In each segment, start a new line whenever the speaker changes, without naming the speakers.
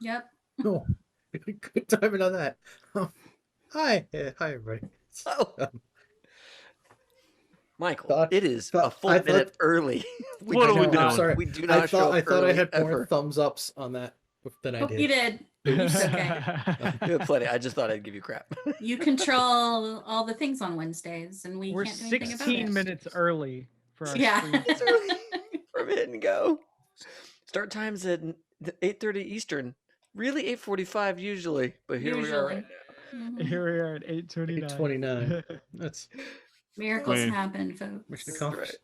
Yep.
Oh, good timing on that. Hi, hi everybody.
Oh,
Um,
Michael,
thought,
it is
thought,
a full
I
minute
thought,
early.
What are we doing?
Sorry,
We do not show up
I thought I
early,
had more
ever.
thumbs ups on that than I
Oh,
did.
you did.
Oops.
It's okay.
You have plenty. I just thought I'd give you crap.
You control all the things on Wednesdays, and
We're
can't do anything about
16
it.
minutes early for our
Yeah.
stream.
It's early from Hit and Go. Start times at 8:30 Eastern. Really 8:45 usually, but here we are right now.
Mhm.
Here we are at 8:29.
8:29. That's
Miracles
Wait.
happen, folks.
mission
That's
accomplished.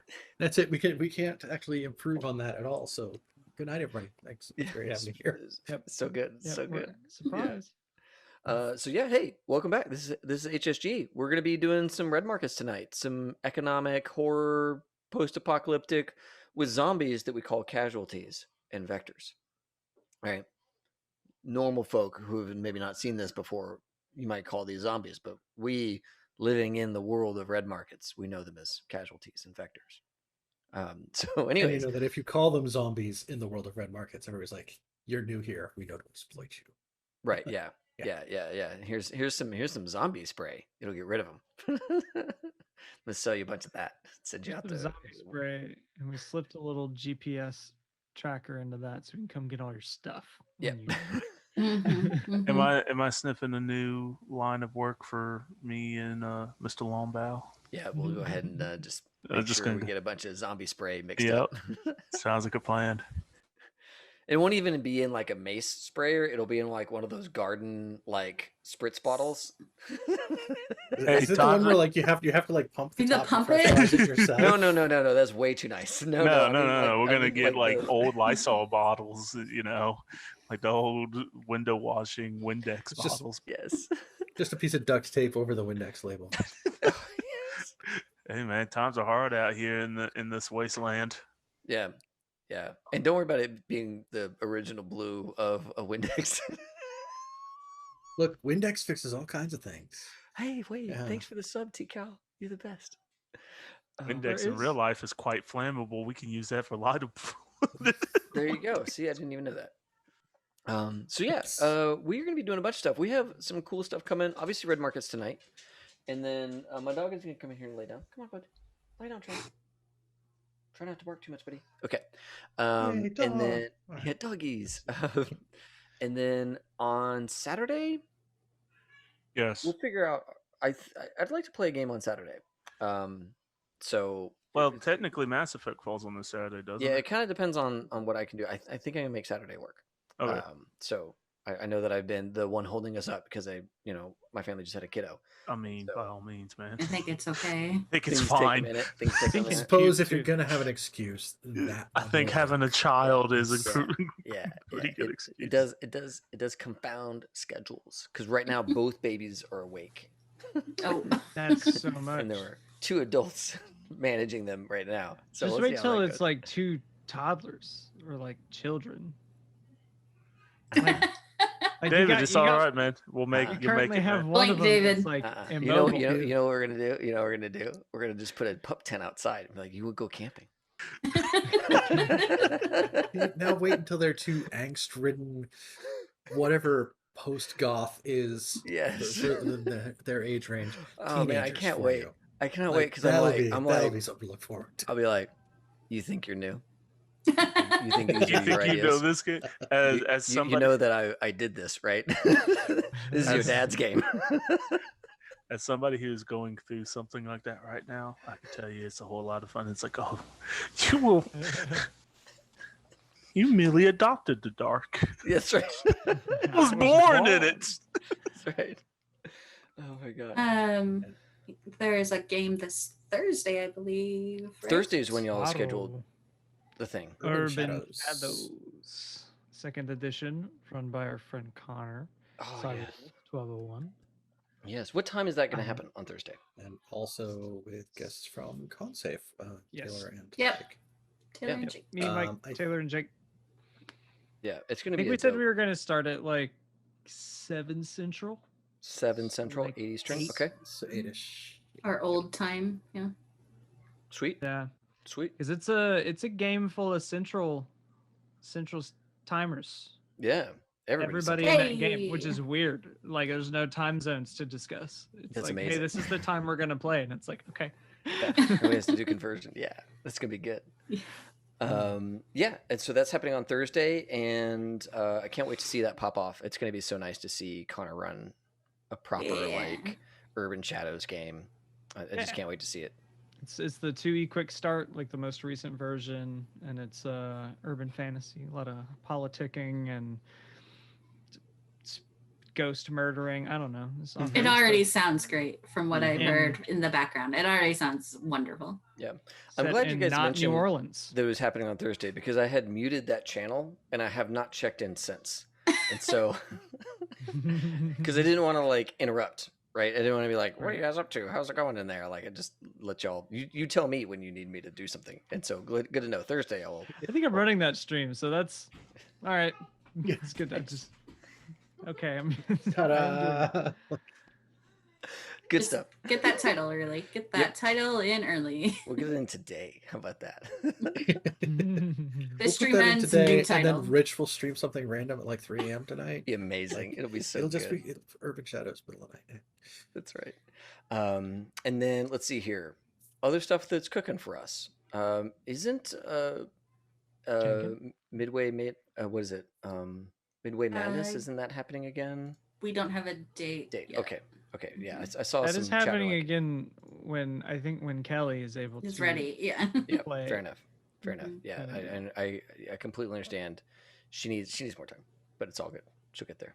right.
That's it. We can't actually improve on that at all. So good night, everybody. Thanks. It's great having you here.
Yep.
So good.
Yep,
So
we're-
good.
Surprise.
So yeah, hey, welcome back. This is HSG. We're gonna be doing some red markets tonight. Some economic horror, post-apocalyptic, with zombies that we call casualties and vectors. All right. Normal folk who have maybe not seen this before, you might call these zombies, but we living in the world of red markets, we know them as casualties and vectors. So
And you
anyways,
know that if you call them zombies in the world of red markets, everybody's like, "You're new here. We know to exploit you."
right, yeah.
Yeah.
Here's some zombie spray. It'll get rid of them. Let's sell you a bunch of that. Send you out
Some
there.
zombie spray, and we slipped a little GPS tracker into that so we can come get all your stuff.
Yeah.
when you-
Mhm, mhm.
Am I sniffing a new line of work for me and Mr. Longbow?
Yeah, we'll go ahead and just
I'm
make
just
sure
gonna
we
go-
get a bunch of zombie spray mixed
Yep.
up.
Sounds like a plan.
It won't even be in like a mace sprayer. It'll be in like one of those garden like spritz bottles.
Hey,
Is it the one
Todd-
where like you have to like pump the
You have
top
to
and
pump it?
pressurize it yourself?
No. That's way too nice. No.
No.
I mean, like,
We're
I
gonna
mean,
get like
the-
old Lysol bottles, like the old window washing Windex
It's just-
bottles.
Yes.
Just a piece of duct tape over the Windex label.
Yes.
Hey man, times are hard out here in this wasteland.
Yeah. And don't worry about it being the original blue of a Windex.
Look, Windex fixes all kinds of things.
Hey, wait!
Yeah.
Thanks for the sub, T-Cal. You're the best.
Windex in
is-
real life is quite flammable. We can use that for light.
There you go. See, I didn't even know that. So yeah,
Yes.
we're gonna be doing a bunch of stuff. We have some cool stuff coming. Obviously, red markets tonight, and then my dog is gonna come in here and lay down. Come on, bud. Lay down, Trey. Try not to bark too much, buddy. Okay.
Yay,
And
dog.
then
Alright.
yeah, doggies. And then on Saturday,
Yes.
we'll figure out. I'd like to play a game on Saturday. So
Well,
it's-
technically, Mass Effect falls on this Saturday, doesn't
yeah,
it?
it kind of depends on what I can do. I think I can make Saturday work.
Okay.
So I know that I've been the one holding us up because my family just had a kiddo.
I mean,
so-
by all means, man.
I think it's okay.
I think it's
Things take a
fine.
minute. Things take a
think
I
it's
minute.
suppose
cute,
if you're
too.
gonna have an excuse, that
I think
one will
having a
work.
child is a
Yeah.
pretty
Yeah,
good
it
excuse.
does confound schedules because right now both babies are awake,
Oh,
That's so much.
and there are two adults managing them right now. So
Just
we'll
wait
see how
till
that
it's
goes.
like 2 toddlers or like children. Like, you
David,
got-
it's
you
all
got-
right, man. We'll make
You
you make
currently
it.
have
Man.
one
Blink,
of them
David.
that's like
You know
immobile.
what we're gonna do. You know what we're gonna do. We're gonna just put a pup tent outside and be like, you would go camping.
Now wait until they're too angst-ridden, whatever post-goth is
Yes.
for their age range.
Oh man, I
teenagers
can't
for
wait.
you.
I cannot
Like,
wait because I'm
that'll
like,
be that'll be something to look forward to.
I'll be like, you think you're new? You think these
You
are your
think you know
ideas?
this game as
You-
somebody
you know that I did this, right? This is your
As-
dad's game.
as somebody who's going through something like that right now? I can tell you, it's a whole lot of fun. It's like, oh, you merely adopted the dark.
That's right.
Was born in it.
That's right. Oh my god.
there is a game this Thursday, I believe. right?
Thursday is when y'all
Bottle.
scheduled the thing.
Urban
Urban
Shadows.
Shadows. Second edition, run by our friend Connor.
Oh
Cyber
yes.
1201.
Yes. What time is that going to happen on Thursday?
And also with guests from ConSafe,
Yes.
Taylor and
Yep.
Jake.
Taylor and
Yep.
Jake.
Me, Mike,
I-
Taylor, and Jake.
Yeah, it's going
I
to be.
think we said we were going to start at like 7 Central.
7 Central,
like
8 Eastern.
8.
Okay.
So 8-ish.
Our old time. Yeah.
Sweet.
Yeah,
Sweet.
because it's a game full of central timers.
Yeah.
everybody
sounds-
in that game, which
Hey!
is weird. Like there's no time zones to discuss. It's
That's
like, hey,
amazing.
this is the time we're gonna play, and it's like, okay.
Yeah, everybody has to do conversion. Yeah, that's gonna be good. Yeah, and so that's happening on Thursday, and I can't wait to see that pop off. It's gonna be so nice to see Connor run a proper
Yeah.
like Urban Shadows game. I just can't wait to see it.
It's the 2E quick start, like the most recent version, and it's urban fantasy, a lot of politicking and ghost murdering. I don't know. It's all
It
kinds of
already
stuff.
sounds great from what I've
Mhm.
heard in the background. It already sounds wonderful.
Yeah,
Set
I'm glad you
in
guys
not
mentioned
New Orleans.
that it was happening on Thursday because I had muted that channel and I have not checked in since. And so, because I didn't want to like interrupt, right? I didn't want to be like, "What are you guys up to? How's it going in there?" Like, I just let y'all. You tell me when you need me to do something. And so, good to know. Thursday, I will.
I think I'm running that stream, so that's all right. It's good. I just okay. I'm
Ta-da!
Good
Just
stuff.
Get that title early. Get that
Yep.
title in early.
We'll get it in today. How about that?
This stream
We'll put that in
ends,
today,
new
and
title.
then Rich will stream something random at like 3 a.m. tonight.
Be amazing. It'll be so
It'll
good.
just be Urban Shadows middle of the night.
That's right. And then let's see here. Other stuff that's cooking for us. Isn't
Jenkins?
Midway what is it? Midway Madness,
Uh,
isn't that happening again?
We don't have a date.
Date.
yet.
Okay. Okay. Yeah. I saw
That
some
is
chatter
happening
like-
again when I think when Kelly is able
It's
to.
ready. Yeah.
Yeah.
play
Fair
it.
enough. Fair enough.
Mhm.
Yeah. And I completely understand. She needs more time, but it's all good. She'll get there.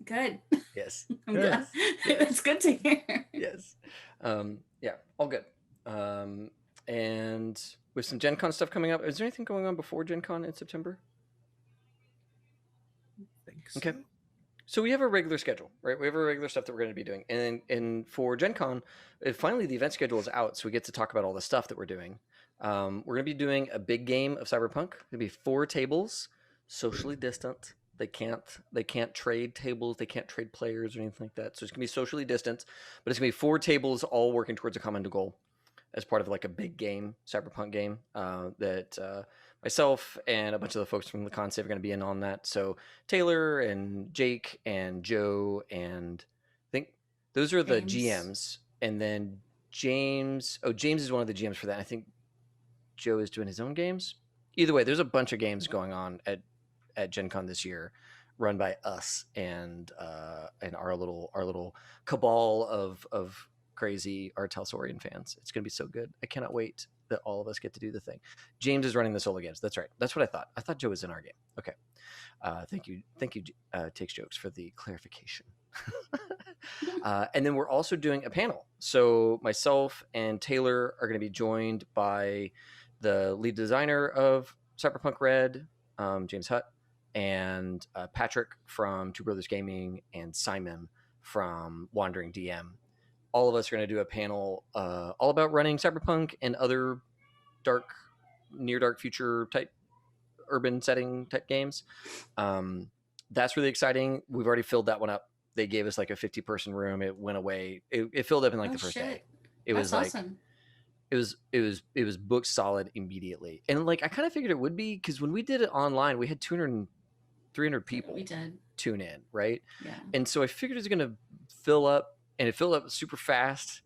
Good.
Yes.
I'm
Good.
glad. That's good to hear.
Yes. Yeah. All good. And with some Gen Con stuff coming up, is there anything going on before Gen Con in September?
Think
Okay.
so?
So we have a regular schedule, right? We have a regular stuff that we're going to be doing, and for Gen Con, finally the event schedule is out, so we get to talk about all the stuff that we're doing. We're going to be doing a big game of Cyberpunk. It's going to be 4 tables, socially distant. They can't trade tables, they can't trade players or anything like that. So it's going to be socially distant, but it's going to be 4 tables all working towards a common goal as part of like a big game, Cyberpunk game that myself and a bunch of the folks from the con save are going to be in on that. So Taylor and Jake and Joe and I think those are the
James.
GMs. And then James is one of the GMs for that. I think Joe is doing his own games. Either way, there's a bunch of games going on at Gen Con this year, run by us and our little cabal of crazy Artelsaurian fans. It's gonna be so good. I cannot wait that all of us get to do the thing. James is running the solo games. That's right. That's what I thought. I thought Joe was in our game. Okay. Thank you, Takes Jokes, for the clarification. And then we're also doing a panel. So myself and Taylor are going to be joined by the lead designer of Cyberpunk Red, James Hutt, and Patrick from Two Brothers Gaming, and Simon from Wandering DM. All of us are going to do a panel all about running Cyberpunk and other near dark future type urban setting type games. That's really exciting. We've already filled that one up. They gave us like a 50-person room. It went away. It filled up in like the first day. It
That's
was like
awesome.
it was booked solid immediately. And like I kind of figured it would be, because when we did it online, we had 200, 300 people
We did.
tune in, right?
Yeah.
And so I figured it's going to fill up, and it filled up super fast.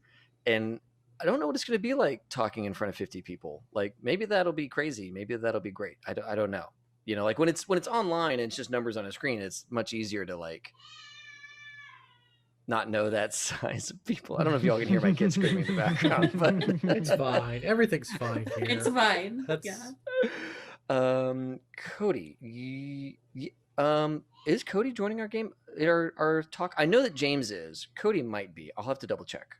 And I don't know what it's going to be like talking in front of 50 people. Like maybe that'll be crazy. Maybe that'll be great. I don't know. You know, like when it's online and it's just numbers on a screen, it's much easier to like not know that size of people. I don't know if y'all can hear my kids screaming in the background, but
It's fine. Everything's fine here.
It's fine.
That's-
Yeah.
Cody, is Cody joining our game? Our talk? I know that James is. Cody might be. I'll have to double check.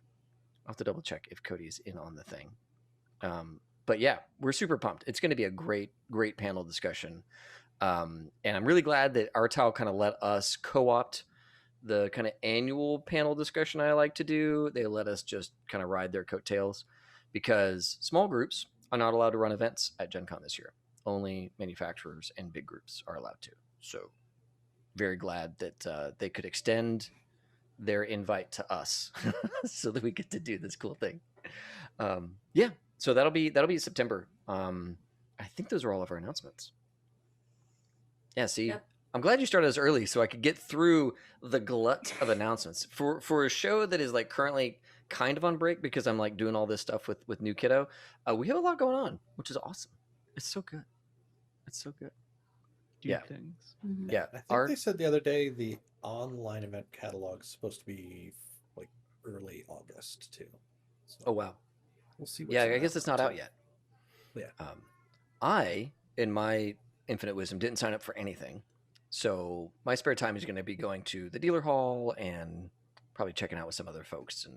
If Cody's in on the thing. But yeah, we're super pumped. It's going to be a great panel discussion. And I'm really glad that Artal kind of let us co-opt the kind of annual panel discussion I like to do. They let us just kind of ride their coattails, because small groups are not allowed to run events at Gen Con this year. Only manufacturers and big groups are allowed to. So very glad that they could extend their invite to us so that we get to do this cool thing. Yeah, so that'll be September. I think those are all of our announcements. Yeah, see,
Yep.
I'm glad you started us early so I could get through the glut of announcements for a show that is like currently kind of on break because I'm like doing all this stuff with New Kiddo. We have a lot going on, which is awesome. It's so good. It's so good.
Do
Yeah.
things.
Mhm.
Yeah,
I think
our
they said the other day the online event catalog is supposed to be like early August too. So
oh wow.
we'll see.
Yeah,
what's
I guess
around
it's not out
too.
yet.
Yeah.
I, in my infinite wisdom, didn't sign up for anything. So my spare time is going to be going to the dealer hall and probably checking out with some other folks and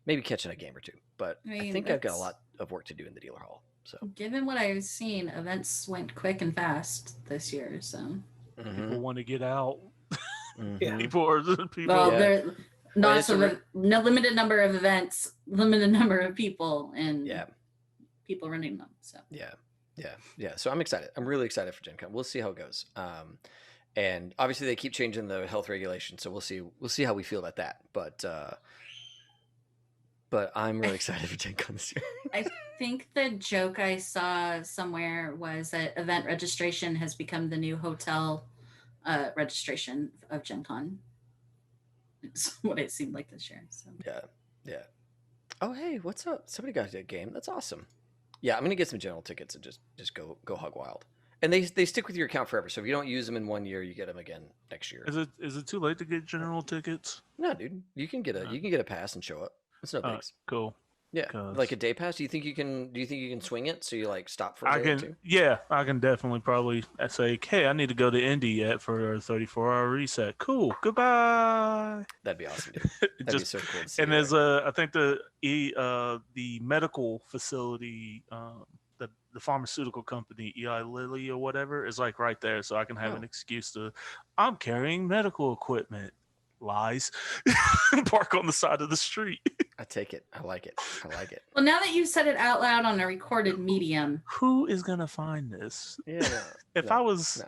maybe catching a game or two. But
I
I
mean,
think I've got a
that's-
lot of work to do in the dealer hall. So
Given what I've seen, events went quick and fast this year. So,
People want to get out.
Yeah.
Mhm.
People are people.
well,
Yeah.
there not
it's a
so
re-
no limited number of events, limited number of people, and
yeah,
people running them. So,
yeah. So I'm excited. I'm really excited for Gen Con. We'll see how it goes. And obviously they keep changing the health regulations, so we'll see how we feel about that. But I'm really excited for Gen Con this year.
I think the joke I saw somewhere was that event registration has become the new hotel registration of Gen Con. It's what it seemed like this year. So,
Yeah. Oh hey, what's up? Somebody got a game. That's awesome. Yeah, I'm gonna get some general tickets and just go hog wild. And they stick with your account forever. So if you don't use them in 1 year, you get them again next year.
Is it too late to get general tickets?
No, dude, you can get a pass and show up. It's no bigs.
Cool.
Yeah,
'cause-
like a day pass. Do you think you can swing it? So you like stop for a
I
day or
can,
two?
yeah, I can definitely probably say, hey, I need to go to Indy yet for a 34-hour reset. Cool, goodbye.
That'd be awesome, dude. That'd be
Just
so cool to see.
and
you
there's
there.
I think the medical facility, the pharmaceutical company, Eli Lilly or whatever, is like right there, so I can have
Oh.
an excuse to, I'm carrying medical equipment. Lies. Park on the side of the street.
I take it. I like it.
well, now that you said it out loud on a recorded medium,
Who is gonna find this?
Yeah.
If
no,
I was,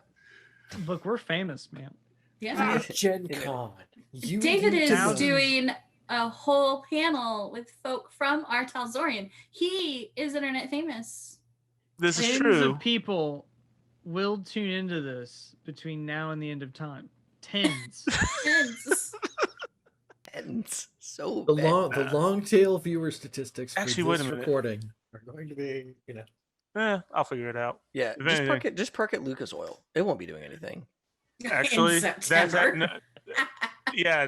no.
Look, we're famous, man.
yeah,
Gen
You know.
Con. You
David
need
is
to
Thousands.
know.
doing a whole panel with folk from our Talzorian. He is internet famous.
this is
Tens
true.
of people will tune into this between now and the end of time. Tens.
Kids.
Ends so
The
bad.
long tail viewer statistics for
Actually, wait
this
a minute.
recording are going to be,
I'll figure it out.
Yeah,
If
just park at Lucas Oil. It won't be doing anything.
Actually,
in
that's
September.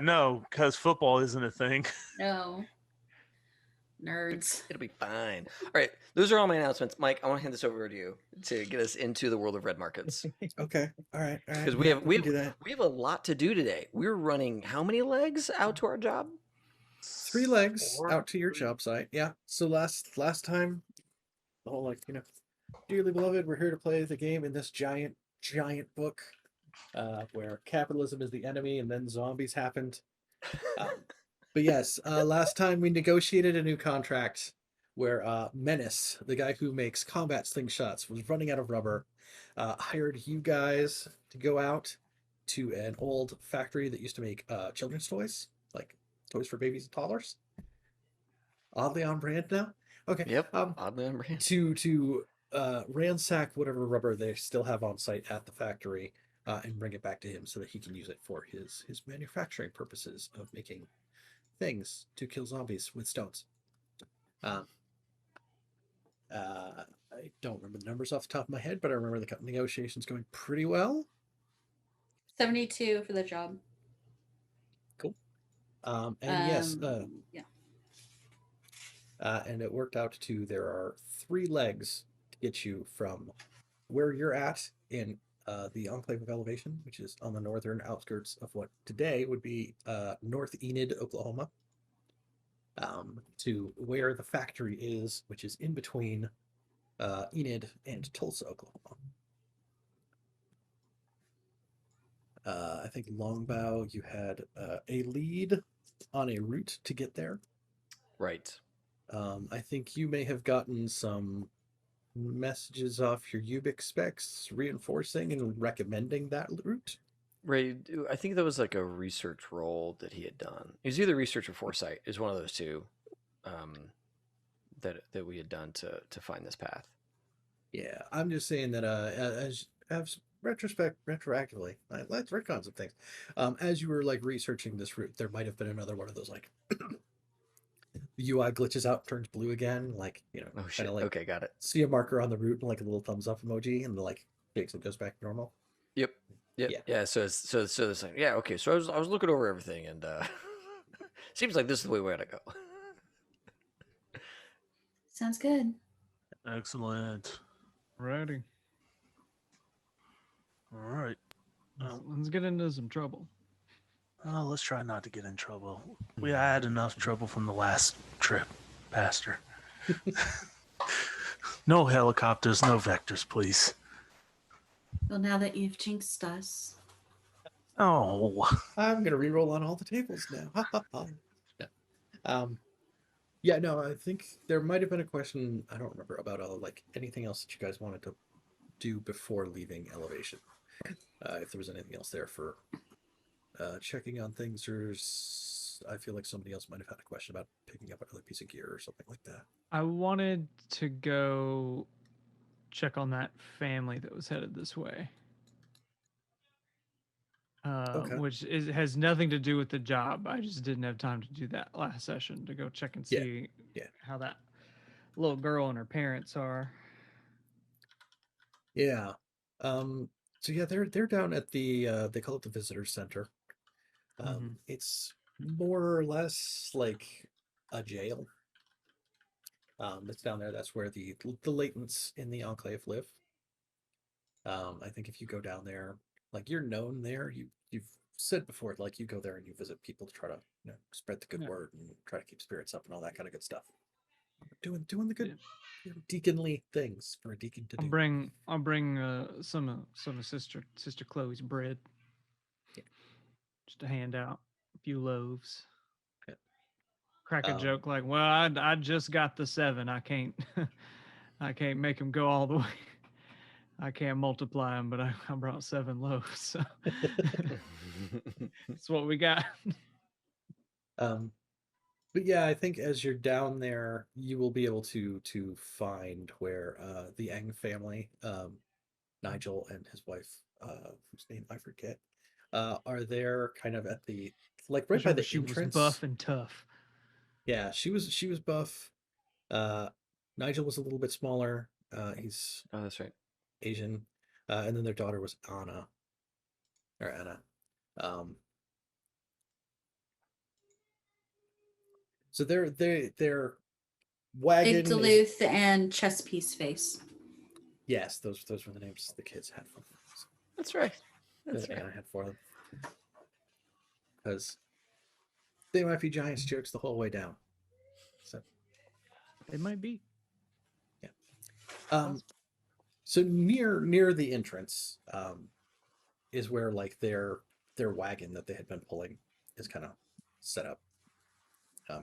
no, because football isn't a thing.
No. Nerds.
It'll be fine. All right, those are all my announcements. Mike, I want to hand this over to you to get us into the world of red markets
Okay. All right.
because
we
we
can do that.
have a lot to do today. We're running how many legs out to our job?
3 legs
Four?
out to your job site. Yeah. So last time, the whole dearly beloved, we're here to play the game in this giant book, where capitalism is the enemy, and then zombies happened. But yes, last time we negotiated a new contract where Menace, the guy who makes combat slingshots, was running out of rubber. Hired you guys to go out to an old factory that used to make children's toys, like toys for babies and toddlers. Oddly on brand now. Okay.
Yep. Oddly on brand.
To ransack whatever rubber they still have on site at the factory, and bring it back to him so that he can use it for his manufacturing purposes of making things to kill zombies with stones. I don't remember the numbers off the top of my head, but I remember the negotiations going pretty well.
72 for the job.
And yes,
yeah.
and it worked out to there are 3 legs to get you from where you're at in the Enclave of Elevation, which is on the northern outskirts of what today would be North Enid, Oklahoma, to where the factory is, which is in between Enid and Tulsa, Oklahoma. I think Longbow, you had a lead on a route to get there.
Right.
I think you may have gotten some messages off your Ubix specs reinforcing and recommending that route.
Right. I think that was like a research role that he had done. It was either research or foresight. Is one of those two that we had done to find this path.
Yeah, I'm just saying that as retroactively, let's retcon some things. As you were like researching this route, there might have been another one of those like the UI glitches out, turns blue again, like
Oh
kind
shit.
of like
Okay, got it.
see a marker on the route and like a little thumbs up emoji, and the like shakes and goes back to normal.
Yep. Yep.
Yeah.
Yeah. So it's like, yeah. Okay. So I was looking over everything, and seems like this is the way we gotta go.
Sounds good.
Excellent.
Righty.
All right.
Let's get into some trouble.
Oh, let's try not to get in trouble. We had enough trouble from the last trip, Pastor. No helicopters, no vectors, please.
Well, now that you've jinxed us,
Oh,
I'm gonna re-roll on all the tables now. No. Yeah, no, I think there might have been a question, I don't remember, about like anything else that you guys wanted to do before leaving Elevation. If there was anything else there for checking on things, or I feel like somebody else might have had a question about picking up another piece of gear or something like that.
I wanted to go check on that family that was headed this way.
Okay.
Which has nothing to do with the job. I just didn't have time to do that last session to go check and see how that little girl and her parents are.
Yeah. So yeah, they're down at the they call it the visitor center. It's more or less like a jail. It's down there. That's where the latents in the enclave live. I think if you go down there, like you're known there, you've said before, like you go there and you visit people to try to spread the good word and try to keep spirits up and all that kind of good stuff. Doing the good deaconly things for a deacon to do.
I'll bring some of Sister Chloe's bread.
Yeah.
Just to hand out a few loaves.
Yeah.
Crack a joke like, well, I just got the 7. I can't I can't make them go all the way. I can't multiply them, but I brought 7 loaves. So that's what we got.
But yeah, I think as you're down there, you will be able to find where the Eng family, Nigel and his wife, whose name I forget, are there kind of at the like right by the
she
entrance.
was buff and tough.
Yeah, she was buff. Nigel was a little bit smaller. He's
that's right.
Asian, and then their daughter was Anna. So they're wagon.
Big Duluth and Chess Piece Face.
Yes, those were the names the kids had for them.
That's right. That's right.
Anna had for them because they might be Giants jokes the whole way down. So
it might be.
Yeah. So near the entrance, is where like their wagon that they had been pulling is kind of set up.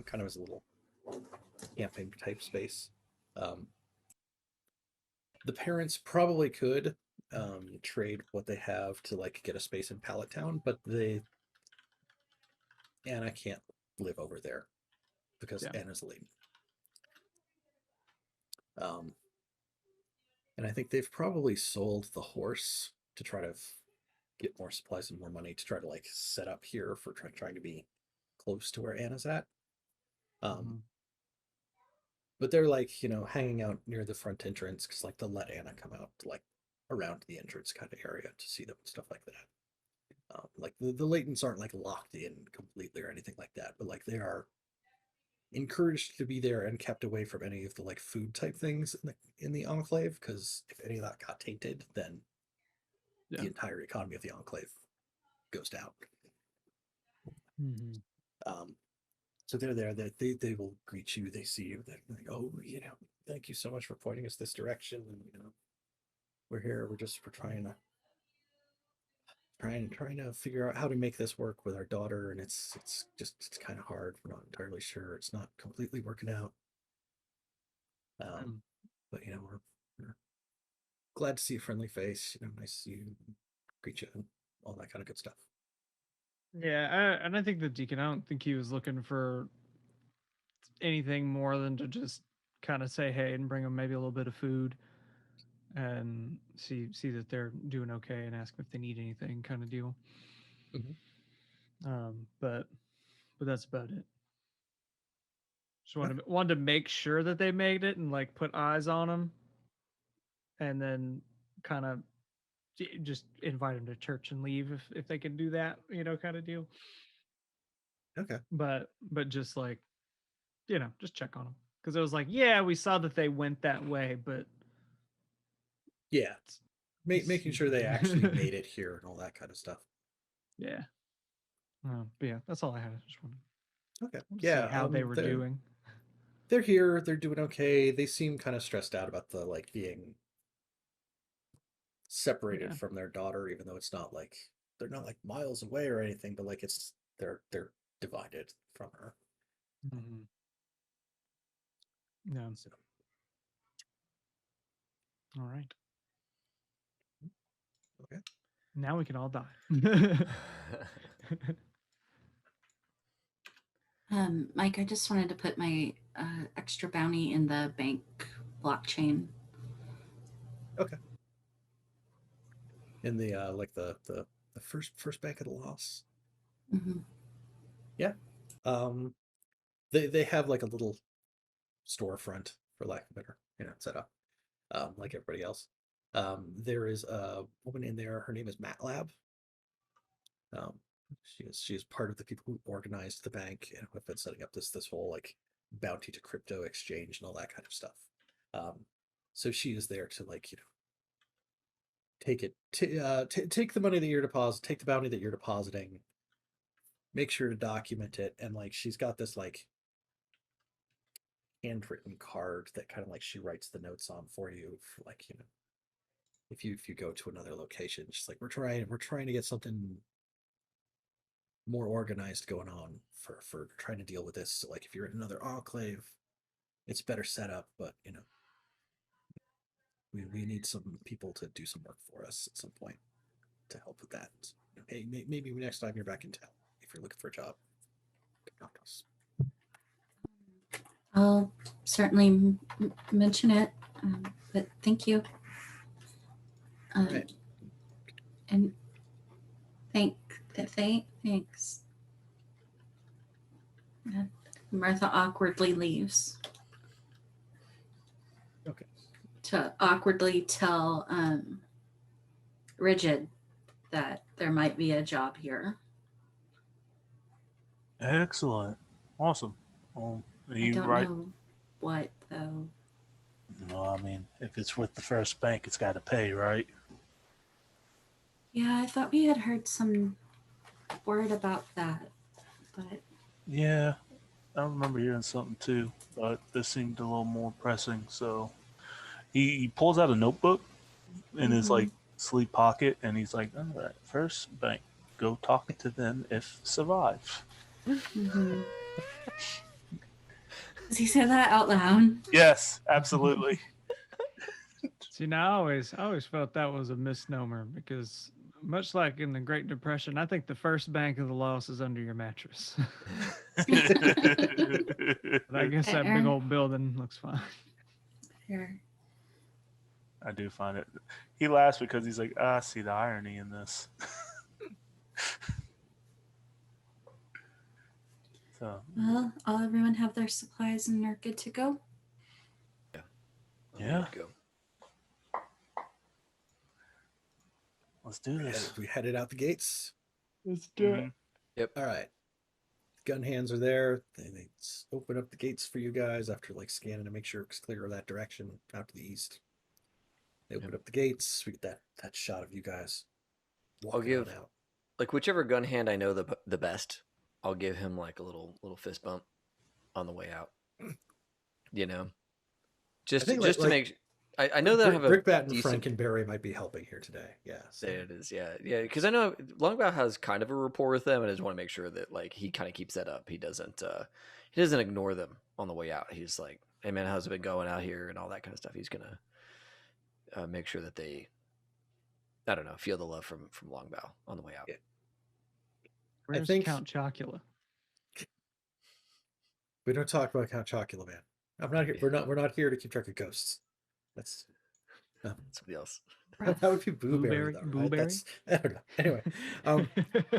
Kind of as a little camping type space. The parents probably could trade what they have to like get a space in Pallet Town, but Anna can't live over there because Anna's late. And I think they've probably sold the horse to try to get more supplies and more money to try to like set up here for trying to be close to where Anna's at. But they're like, hanging out near the front entrance because like they'll let Anna come out to like around the entrance kind of area to see them and stuff like that. Like the latents aren't like locked in completely or anything like that, but like they are encouraged to be there and kept away from any of the like food type things in the enclave, because if any of that got tainted, then the entire economy of the enclave goes down. So they're there. They will greet you. They see you. They're like, oh, thank you so much for pointing us this direction. And we're here. We're trying to figure out how to make this work with our daughter, and it's kind of hard. We're not entirely sure. It's not completely working out. But we're glad to see a friendly face. Nice to see you, greet you, and all that kind of good stuff.
Yeah, and I think the deacon, I don't think he was looking for anything more than to just kind of say hey and bring him maybe a little bit of food. and see that they're doing okay and ask if they need anything, kind of deal. But that's about it. Just wanted to make sure that they made it and like put eyes on them, and then kind of just invite them to church and leave if they can do that, kind of deal.
Okay.
But just like, just check on them, because it was like, yeah, we saw that they went that way, but
Yeah, making sure they actually made it here and all that kind of stuff.
Yeah. But yeah, that's all I had. I just wanted
Okay.
to
Yeah.
see how they were doing.
They're here. They're doing okay. They seem kind of stressed out about the like being separated from their daughter, even though it's not like they're not like miles away or anything, but like it's they're divided from her.
Mm-hmm. Yeah.
So.
All right.
Okay.
Now we can all die.
Mike, I just wanted to put my extra bounty in the bank blockchain.
Okay. In the like the first bank of the loss.
Mm-hmm.
Yeah. They have like a little storefront, for lack of a better, set up, like everybody else. There is a woman in there. Her name is MATLAB. She is part of the people who organized the bank and have been setting up this whole like bounty to crypto exchange and all that kind of stuff. So she is there to like take it, take the money that you're take the bounty that you're depositing, make sure to document it, and like she's got this like handwritten card that kind of like she writes the notes on for you, for like if you go to another location. She's like, we're trying to get something more organized going on for trying to deal with this. So like if you're in another enclave, it's better set up, but we need some people to do some work for us at some point to help with that. So, hey, maybe next time you're back in town, if you're looking for a job, talk to us.
I'll certainly mention it, but thank you.
Right.
And thanks. Martha awkwardly leaves.
Okay.
To awkwardly tell Rigid that there might be a job here.
Excellent. Awesome.
I don't know what, though.
No, I mean, if it's with the first bank, it's got to pay, right?
Yeah, I thought we had heard some word about that, but...
Yeah, I remember hearing something too, but this seemed a little more pressing. So he pulls out a notebook in his like sleeve pocket, and he's like, "All right, first bank, go talk to them if survive."
Mm-hmm. Does he say that out loud?
Yes, absolutely.
See, now I always felt that was a misnomer, because much like in the Great Depression, I think the first bank of the loss is under your mattress. But I guess that big old building looks fine.
Fair.
I do find it. He laughs because he's like, I see the irony in this. So.
Well, everyone have their supplies and are good to go?
Yeah. Go. Let's do this.
We headed out the gates.
Let's do it.
Yep.
All right. Gun hands are there. They open up the gates for you guys after like scanning to make sure it's clear of that direction out to the east. They open up the gates. We get that shot of you guys.
I'll give out. Like whichever gun hand I know the best. I'll give him like a little fist bump on the way out. Just to make. I know that I have a
Brickbat and Frankenberry might be helping here today. Yeah,
so. There it is. Yeah, because I know Longbow has kind of a rapport with them, and I just want to make sure that like he kind of keeps that up. He doesn't ignore them on the way out. He's like, "Hey man, how's it been going out here?" and all that kind of stuff. He's gonna make sure that they, I don't know, feel the love from Longbow on the way out.
Yeah.
Where's Count Chocula?
We don't talk about Count Chocula, man. I'm not here. Yeah. We're not here to keep track of ghosts.
Somebody else.
That would be Blueberry,
Blueberry?
though, right?
Blueberry?
I don't know. Anyway,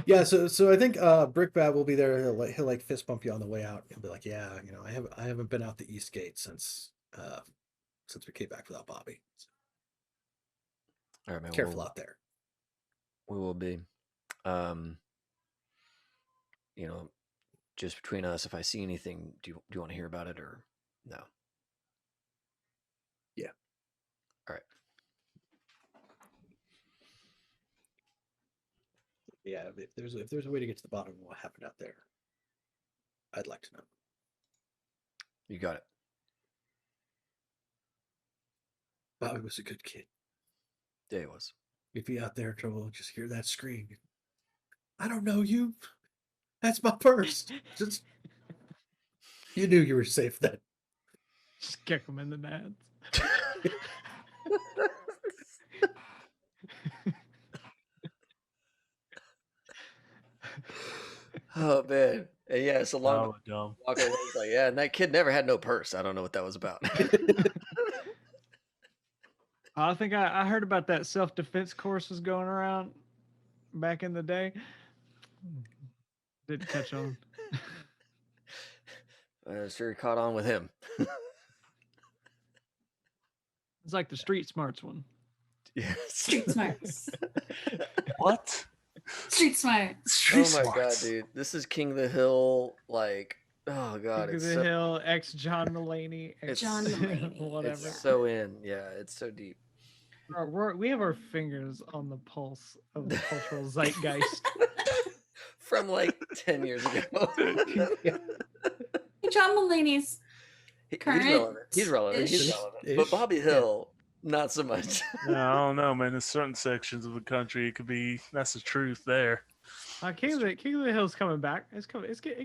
yeah. So I think Brickbat will be there. He'll like fist bump you on the way out. He'll be like, yeah, I haven't been out the East Gate since we came back without Bobby. So
All right, man.
careful out there.
We will be. Just between us, if I see anything, do you want to hear about it or no?
Yeah.
All right.
Yeah, if there's a way to get to the bottom of what happened out there, I'd like to know.
You got it.
Bobby was a good kid.
Yeah, it was.
If he out there in trouble, just hear that scream. I don't know you. That's my purse. Just you knew you were safe then.
Just kick him in the nads.
Oh man. And yeah, it's a long
dumb.
walk away. It's like, yeah, and that kid never had no purse. I don't know what that was about.
I think I heard about that self-defense course was going around back in the day. Didn't catch on.
Sure caught on with him.
It's like the street smarts one.
Yes.
Street smarts.
What?
Street smarts.
Street
Oh my god,
smarts.
dude. This is King of the Hill, like, oh god,
King of
it's
the
so,
Hill, ex John Mulaney, ex
John Mulaney.
whatever.
it's so in. Yeah, it's so deep.
We have our fingers on the pulse of the cultural zeitgeist.
From like 10 years ago.
John Mulaney's current.
He's relevant. He's
Ish.
relevant.
Ish.
But Bobby Hill, not so much.
Yeah, I don't know, man. In certain sections of the country, it could be that's the truth there.
King of the Hill's coming back. It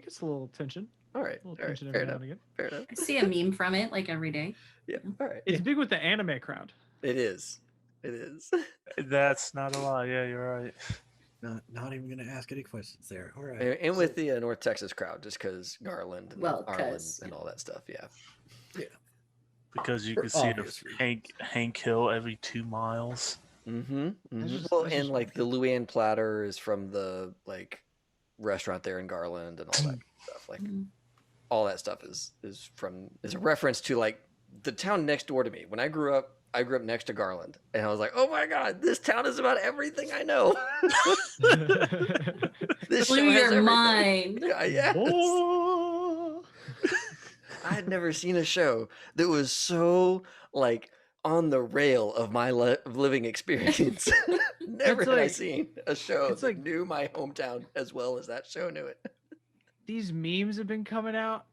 gets a little tension.
All right.
A little
All right.
tension
Fair
every now
enough.
and again.
Fair enough.
I see a meme from it like every day.
Yeah. All right.
It's big with the anime crowd.
It is. It is.
That's not a lie. Yeah, you're right.
Not even gonna ask any questions there. All right.
And with the North Texas crowd, just because Garland and
Well,
Arlen
'cause,
and all that stuff. Yeah.
Because you
For
can see
obvious
the Hank Hill every 2 miles.
Mm-hmm.
just-
Well,
that's
and
just
like the Luann platter is from the like restaurant there in Garland and all that stuff. Like
Mhm.
all that stuff is a reference to like the town next door to me. When I grew up next to Garland, and I was like, oh my god, this town is about everything I know. This
Blew
show has
your
everything.
mind.
Yeah, yes.
Oh.
I had never seen a show that was so like on the rail of my living experience. Never
It's
had I
like-
seen a show
it's
that
like-
knew my hometown as well as that show knew it.
These memes have been coming out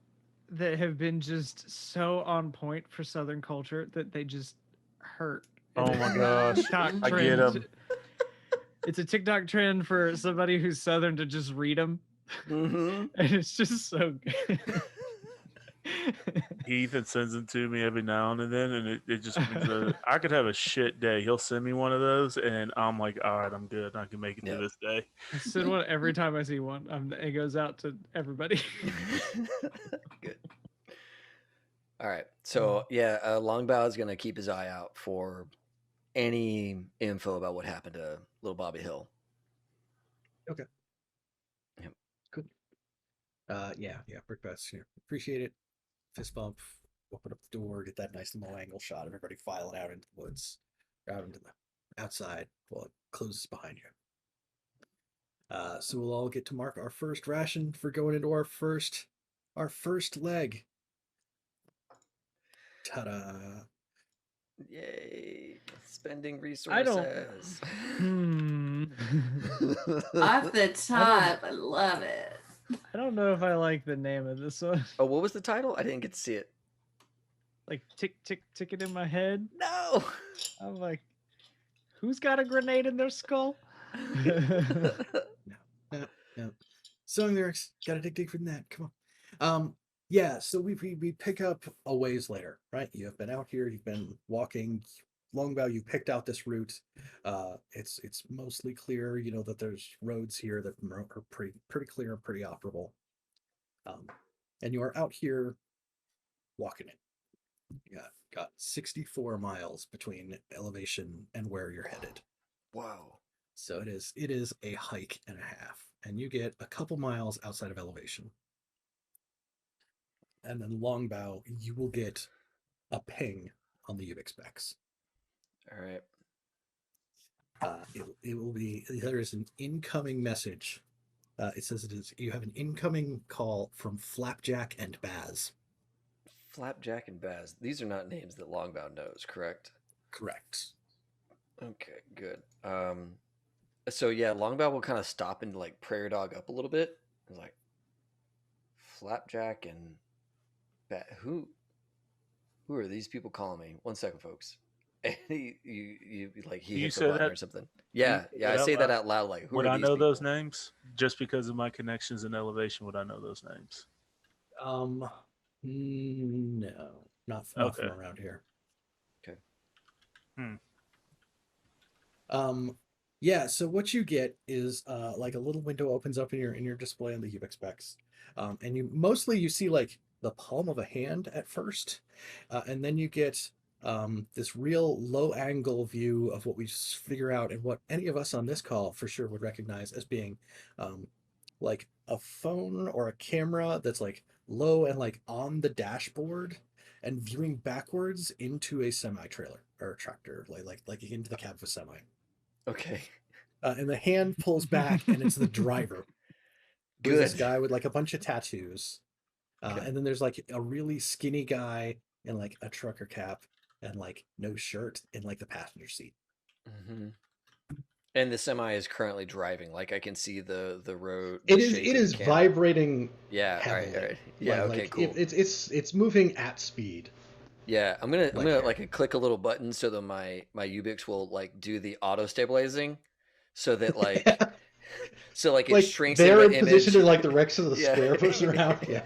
that have been just so on point for Southern culture that they just hurt.
Oh
And
my
it's a
gosh.
TikTok
I
trend.
get 'em.
It's a TikTok trend for somebody who's Southern to just read them,
Mm-hmm.
and it's just so good.
Ethan sends them to me every now and then, and it just means I could have a shit day. He'll send me one of those, and I'm like, all right, I'm good. I can make it
Yep.
through this day.
I send one every time I see one. It goes out to everybody.
Good. All right. So yeah, Longbow is gonna keep his eye out for any info about what happened to little Bobby Hill.
Yeah, Brickbats, appreciate it. Fist bump, open up the door, get that nice low angle shot of everybody filing out into the woods, out into the outside while it closes behind you. So we'll all get to mark our first ration for going into our first leg. Ta-da!
Yay! Spending
I don't-
resources.
Off the top. I love it.
I don't know if I like the name of this one.
Oh, what was the title? I didn't get to see it.
Like tick tick tick it in my head.
No.
I'm like, who's got a grenade in their skull?
No. Song lyrics, gotta dig from that. Come on. Yeah, so we pick up a ways later, right? You have been out here, you've been walking Longbow, you picked out this route. It's mostly clear, that there's roads here that are pretty clear and pretty operable. And you are out here walking it. got 64 miles between elevation and where you're headed.
Wow.
So it is a hike and a half, and you get a couple miles outside of elevation. And then Longbow, you will get a ping on the Ubix specs.
All right.
It will be, there is an incoming message. It says you have an incoming call from Flapjack and Baz.
Flapjack and Baz. These are not names that Longbow knows, correct?
Correct.
Okay, good. So yeah, Longbow will kind of stop and like prairie dog up a little bit. It's like Flapjack and who are these people calling me? 1 second, folks. And he
You
hits a
say
button
that-
or something. Yeah,
say
yeah. I
that out
say that
loud?
out loud. Like, who
Would
are
I
these
know
people?
those names just because of my connections in elevation? Would I know those names?
No, not
Okay.
from around here.
Okay.
Yeah, so what you get is like a little window opens up in your display on the Ubix specs. And you see like the palm of a hand at first, and then you get this real low angle view of what we figure out and what any of us on this call for sure would recognize as being like a phone or a camera that's like low and like on the dashboard and viewing backwards into a semi trailer or a tractor, like into the cab of a semi.
Okay.
And the hand pulls back, and it's the driver. Who's
Good.
this guy with like a bunch of tattoos.
Okay.
And then there's like a really skinny guy in like a trucker cap and like no shirt in like the passenger seat.
Mm-hmm. And the semi is currently driving. Like I can see the road.
It
the
is
shape
it
of
is
the camera.
vibrating.
Yeah.
Heavily.
All right. Yeah. Okay. Cool.
It's moving at speed.
Yeah, I'm gonna
Like-
like click a little button so that my Ubix will like do the auto stabilizing, so that like it
like
shrinks
they're
into
in position to
image.
like the rest of the
Yeah.
square person around. Yeah.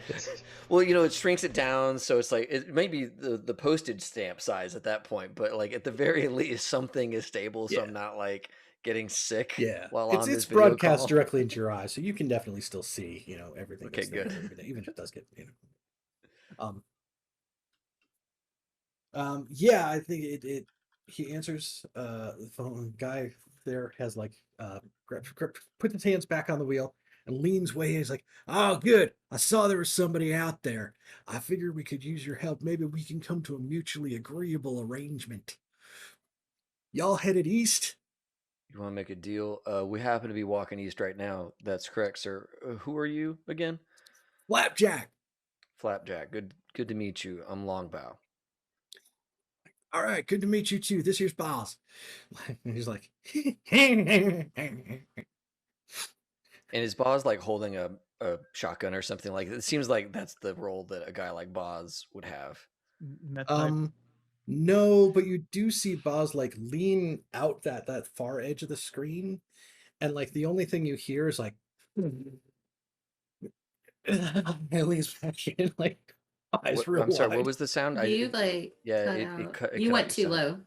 Well, it shrinks it down, so it's like it may be the postage stamp size at that point, but like at the very least something is stable, so
Yeah.
I'm not like getting sick.
Yeah,
while on this
it's
video
broadcast
call.
directly into your eyes, so you can definitely still see, everything.
Okay,
that's there,
good.
even if it does get, yeah, I think he answers the phone. Guy there has like put his hands back on the wheel and leans way in. He's like, "Oh, good. I saw there was somebody out there. I figured we could use your help. Maybe we can come to a mutually agreeable arrangement. Y'all headed east?"
You want to make a deal? We happen to be walking east right now. That's correct, sir. Who are you again?
Flapjack.
Flapjack. Good to meet you. I'm Longbow.
All right, good to meet you too. This here's Boss. And he's like, and
is Boz like holding a shotgun or something? Like it seems like that's the role that a guy like Boz would have.
Meth pipe.
No, but you do see Boz like lean out that far edge of the screen, and like the only thing you hear is like, and leans back in like eyes real
I'm sorry.
wide.
What was the sound?
You like
yeah,
cut
it
out.
cut- it
You
cut
went
out
too
your
low.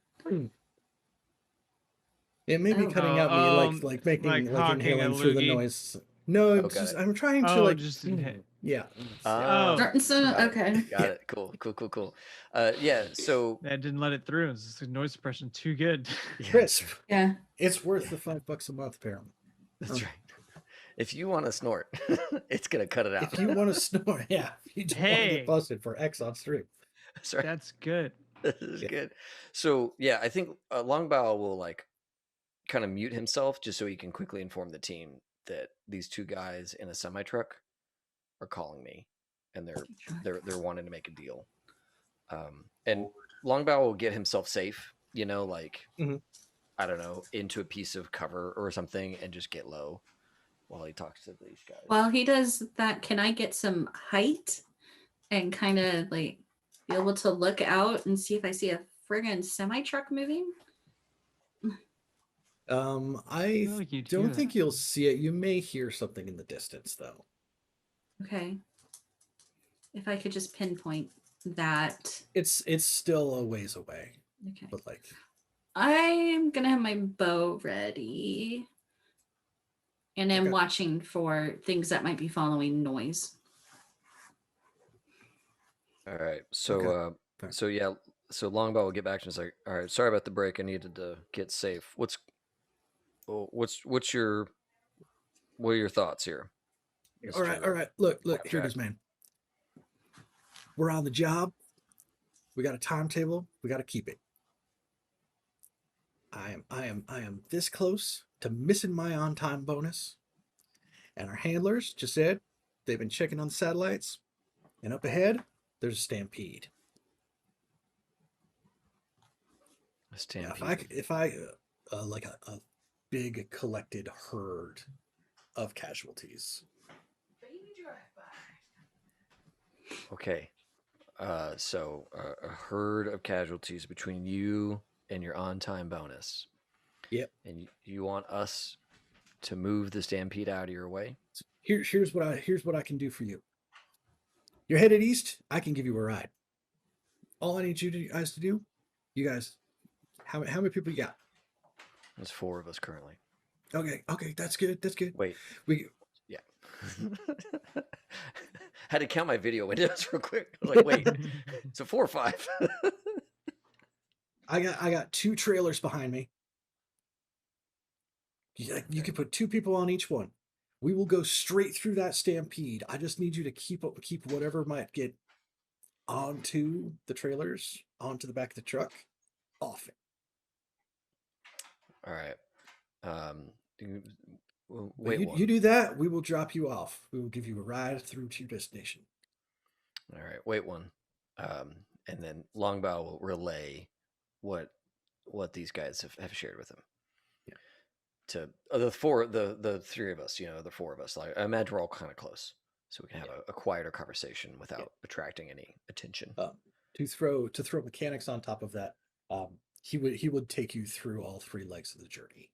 It may be
Oh.
cutting out me like making
like
like
hawking a
inhaling through the
loogie.
noise. No,
got it.
I'm trying to
Oh,
like
just inhale.
yeah.
Ah,
Starting so
got it.
okay.
Got it. Cool. Yeah. So
That didn't let it through. It's just noise suppression too good.
Crisp.
Yeah.
It's worth the $5 a month, apparently.
that's right. If you want to snort, it's gonna cut it out.
If you want to snore, yeah. If you don't want to
Hey.
get busted for X on stream.
That's right.
That's good.
This is
Yeah.
good. So yeah, I think Longbow will like kind of mute himself just so he can quickly inform the team that these two guys in a semi truck are calling me, and they're wanting to make a deal. And Longbow will get himself safe, like
Mhm.
I don't know, into a piece of cover or something, and just get low while he talks to these guys.
While he does that, can I get some height and kind of like be able to look out and see if I see a friggin' semi truck moving?
I
feel like you'd
don't
hear
think you'll see it. You may hear something in the distance, though.
Okay. If I could just pinpoint that.
It's still a ways away,
Okay.
but like
I'm gonna have my bow ready. And I'm
Okay.
watching for things that might be following noise.
All right. So
Okay. Fair.
So yeah, so Longbow will get back to us like, all right, sorry about the break. I needed to get safe. What are your thoughts here?
All right,
Mr.
all right. Look, here it
Flapjack?
is, man. We're on the job. We got a timetable. We got to keep it. I am this close to missing my on-time bonus. And our handlers just said they've been checking on the satellites, and up ahead there's a stampede.
A stampede.
Yeah, if I like a big collected herd of casualties.
Okay. So a herd of casualties between you and your on-time bonus.
Yep.
And you want us to move the stampede out of your way?
Here's what I can do for you. You're headed east. I can give you a ride. All I need you guys to do, you guys, how many people you got?
There's 4 of us currently.
Okay, that's good. That's good.
Wait.
We
Yeah. Had to count my video windows real quick. I was like, wait, so 4 or 5.
I got 2 trailers behind me. You can put 2 people on each one. We will go straight through that stampede. I just need you to keep whatever might get onto the trailers, onto the back of the truck, off it.
All right.
But
Wait,
you do that, we will drop you off. We will give you a ride through to your destination.
All right, wait one. And then Longbow will relay what these guys have shared with him.
Yeah.
To the 3 of us, the 4 of us. Like I imagine we're all kind of close, so we can have a quieter conversation without attracting any attention.
To throw mechanics on top of that, he would take you through all 3 legs of the journey.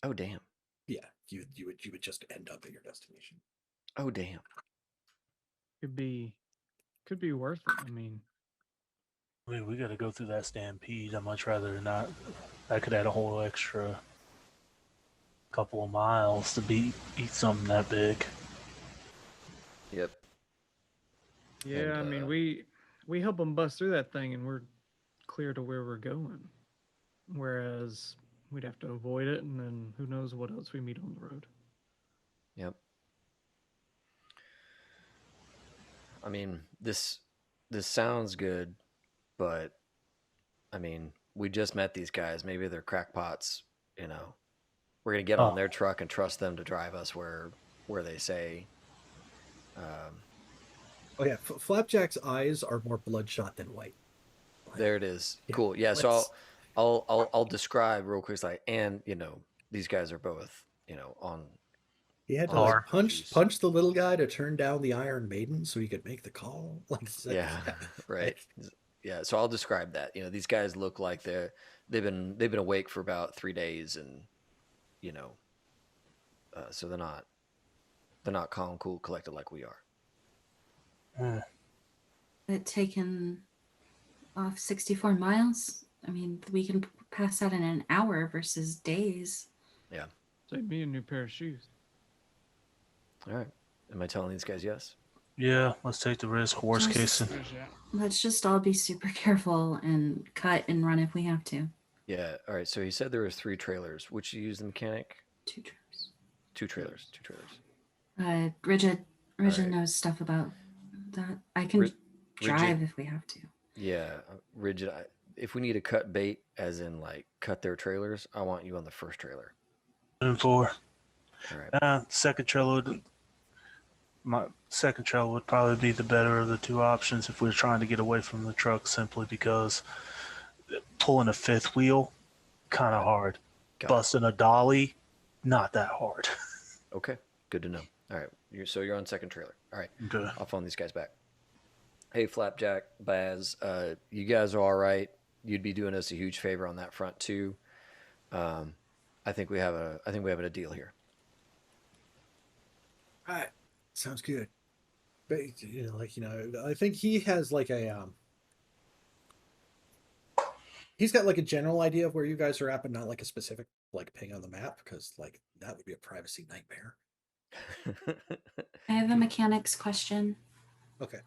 Oh damn.
Yeah, you would just end up at your destination.
Oh damn.
Could be worth it. I mean,
we got to go through that stampede. I'd much rather not. That could add a whole extra couple of miles to eat something that big.
Yep.
yeah.
And,
I mean, we help them bust through that thing, and we're clear to where we're going. Whereas we'd have to avoid it, and then who knows what else we meet on the road.
Yep. I mean, this sounds good, but I mean, we just met these guys. Maybe they're crackpots. We're gonna get on their truck and trust them to drive us where they say.
Oh yeah, Flapjack's eyes are more bloodshot than white.
There it is.
Yeah,
Cool. Yeah. So I'll describe real quick. Like, and these guys are both on.
He had to
Car.
punch the little guy to turn down the Iron Maiden so he could make the call.
Yeah. Right. Yeah. So I'll describe that. These guys look like they've been awake for about 3 days, and so they're not calm, cool, collected like we are.
It taken off 64 miles. I mean, we can pass that in an hour versus days.
Yeah.
Save me a new pair of shoes.
All right. Am I telling these guys yes?
Yeah, let's take the risk. Worst case.
Let's just all be super careful and cut and run if we have to.
Yeah. All right. So he said there was 3 trailers. Which you use the mechanic?
2 trips.
2 trailers.
Rigid
right.
knows stuff about that. I can drive if we have to.
Yeah, Rigid. If we need to cut bait, as in like cut their trailers, I want you on the first trailer.
4.
All right.
My second trailer would probably be the better of the 2 options if we're trying to get away from the truck, simply because pulling a 5th wheel, kind of hard. Busting a dolly, not that hard.
Okay, good to know. All right, you're on second trailer. All right,
Okay.
I'll phone these guys back. Hey, Flapjack, Baz, you guys are all right. You'd be doing us a huge favor on that front too. I think we have a deal here.
All right, sounds good. But I think he has like he's got like a general idea of where you guys are at, but not like a specific like ping on the map, because like that would be a privacy nightmare.
I have a mechanics question.
Okay.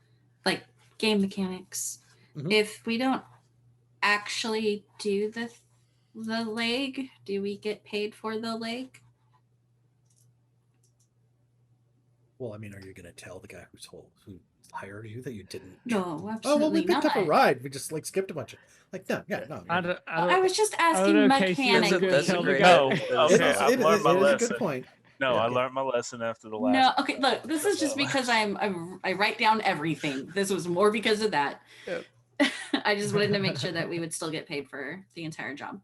Like game mechanics.
Mhm.
If we don't actually do the leg, do we get paid for the leg?
Well, I mean, are you going to tell the guy who hired you that you didn't?
No,
Oh,
absolutely
well, we picked
not.
up a ride. We just like skipped a bunch of no, yeah,
Yeah.
no.
I
you're
don't, I
I
don't,
was just
I
asking
don't know, Casey.
That's a
mechanically.
Tell the
great.
guy.
No,
That is
okay,
awesome.
I've learned my
it is a
lesson.
good point.
No,
Yeah.
I learned my lesson after the last.
No, okay, look, this is just because I write down everything. This was more because of that.
Yep.
I just wanted to make sure that we would still get paid for the entire job.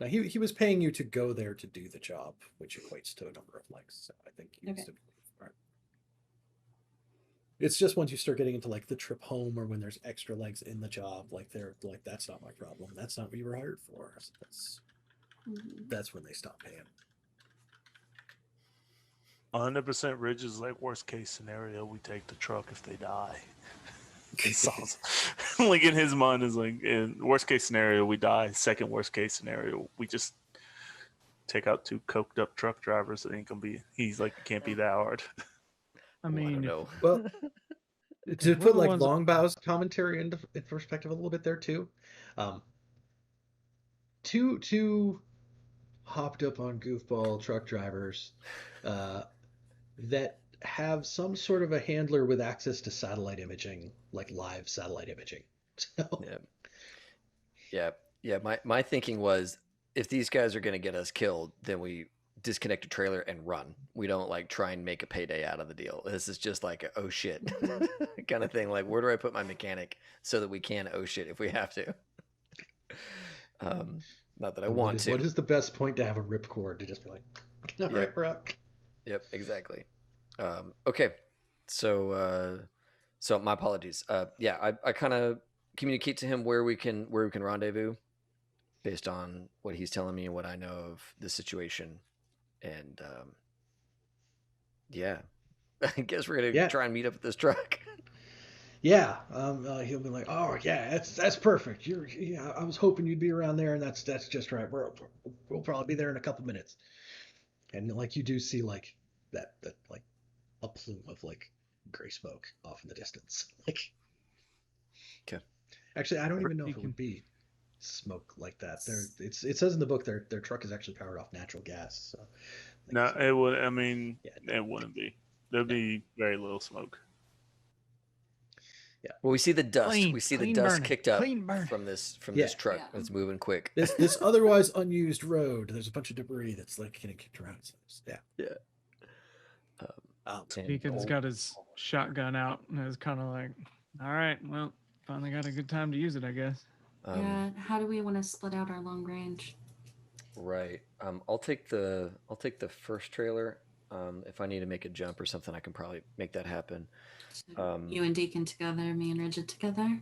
Now he was paying you to go there to do the job, which equates to a number of legs. So I think you
Okay.
still right. It's just once you start getting into like the trip home or when there's extra legs in the job, like they're like that's not my problem. That's not what you were hired for. So that's when they stop paying.
100% Ridge is like worst case scenario. We take the truck if they die. It's awesome. Like in his mind is like in worst case scenario we die. Second worst case scenario we just take out 2 coked up truck drivers. It ain't gonna be. He's like it can't be that hard.
I
Well, I
mean,
don't
if-
know.
Well, to
We're
put
the
like
ones-
Longbow's commentary in perspective a little bit there too. Two hopped up on goofball truck drivers that have some sort of a handler with access to satellite imaging, like live satellite imaging. So
Yeah. My thinking was, if these guys are gonna get us killed, then we disconnect a trailer and run. We don't like try and make a payday out of the deal. This is just like a, oh shit kind of thing. Like, where do I put my mechanic so that we can oh shit if we have to? Not that I want to.
What is the best point to have a ripcord to just be like, all right, we're up.
Yep, exactly. Okay, so my apologies. Yeah, I kind of communicate to him where we can rendezvous based on what he's telling me and what I know of the situation, and yeah, I guess we're gonna try and meet up at this truck.
Yeah, he'll be like, oh yeah, that's perfect. I was hoping you'd be around there, and that's just right. We'll probably be there in a couple minutes. And like you do see like that like a plume of like gray smoke off in the distance. Like,
okay.
Actually, I don't even know if it would be smoke like that. It says in the book their truck is actually powered off natural gas. So
No, it would. I mean, it wouldn't be. There'd be very little smoke.
Yeah.
Well, we see the dust. We see the dust
burning,
kicked up
burning.
from this truck.
Yeah.
It's moving quick.
This otherwise unused road, there's a bunch of debris that's like getting kicked around. So
Yeah.
Deacon's got his shotgun out and is kind of like, all right, well, finally got a good time to use it, I guess.
Yeah. How do we want to split out our long range?
Right. I'll take the first trailer. If I need to make a jump or something, I can probably make that happen.
You and Deacon together, me and Rigid together.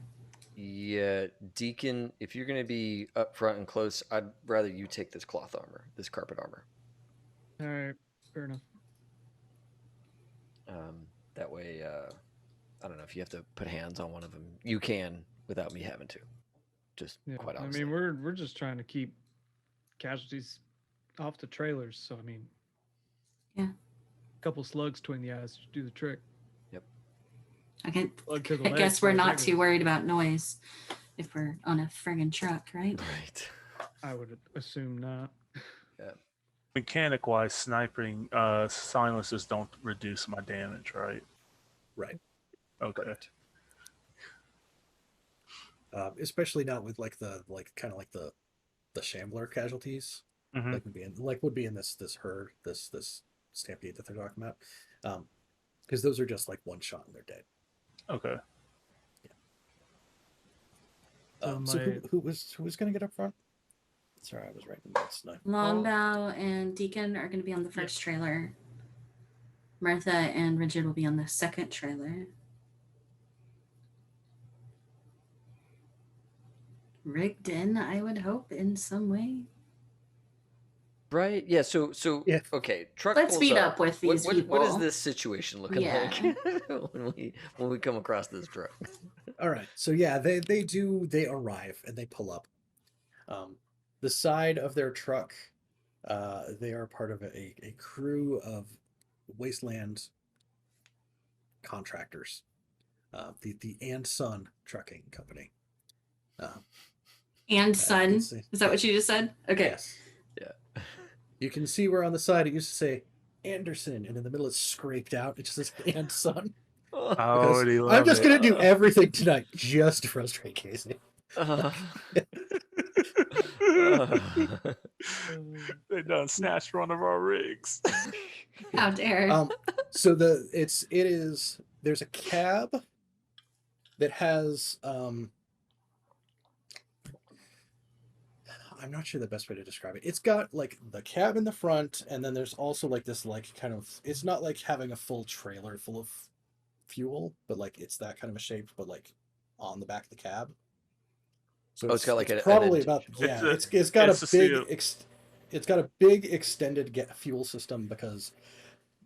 Yeah, Deacon, if you're gonna be up front and close, I'd rather you take this cloth armor, this carpet armor.
All right, fair enough.
That way, I don't know if you have to put hands on one of them, you can without me having to. Just
Yeah,
quite
I
honestly.
mean, we're just trying to keep casualties off the trailers. So I mean,
Yeah.
a couple slugs between the eyes should do the trick.
Yep.
I
Plug to the
guess
legs,
we're
plug
not
to
too
the-
worried about noise if we're on a friggin' truck, right?
Right.
I would assume not.
Mechanic wise, sniping silencers don't reduce my damage, right?
right.
Okay.
Correct.
Especially not with like the kind of like the shambler casualties.
Mhm.
Like would be in this herd, this stampede that they're talking about. Because those are just like one shot and they're dead.
Okay.
So who was going to get up front? Sorry, I was writing notes. No.
Longbow and Deacon are going to be on the first trailer. Martha and Rigid will be on the second trailer. Rigged in, I would hope, in some way.
Right. Yeah. So
Yeah.
okay. Truck.
Let's
pulls
speed up with these
what is
people.
this situation looking
Yeah.
like when we come across this truck?
All right. So yeah, they arrive and they pull up. The side of their truck, they are part of a crew of wasteland contractors. the And Son Trucking Company.
And
you
son.
can see-
Is that what you just said? Okay.
Yes.
Yeah.
You can see where on the side it used to say Anderson, and in the middle it's scraped out. It just says And Son.
I
Because
already
I'm
love
just
it.
gonna do everything tonight just to frustrate Casey.
Uh,
They done snatched one of our rigs.
How dare.
So there's a cab that has I'm not sure the best way to describe it. It's got like the cab in the front, and then there's also like this like kind of, it's not like having a full trailer full of fuel, but like it's that kind of a shape, but like on the back of the cab. So
it's got like an
probably
end.
about
It's
it's got
it's
a
a
big
seal.
it's got a big extended fuel system, because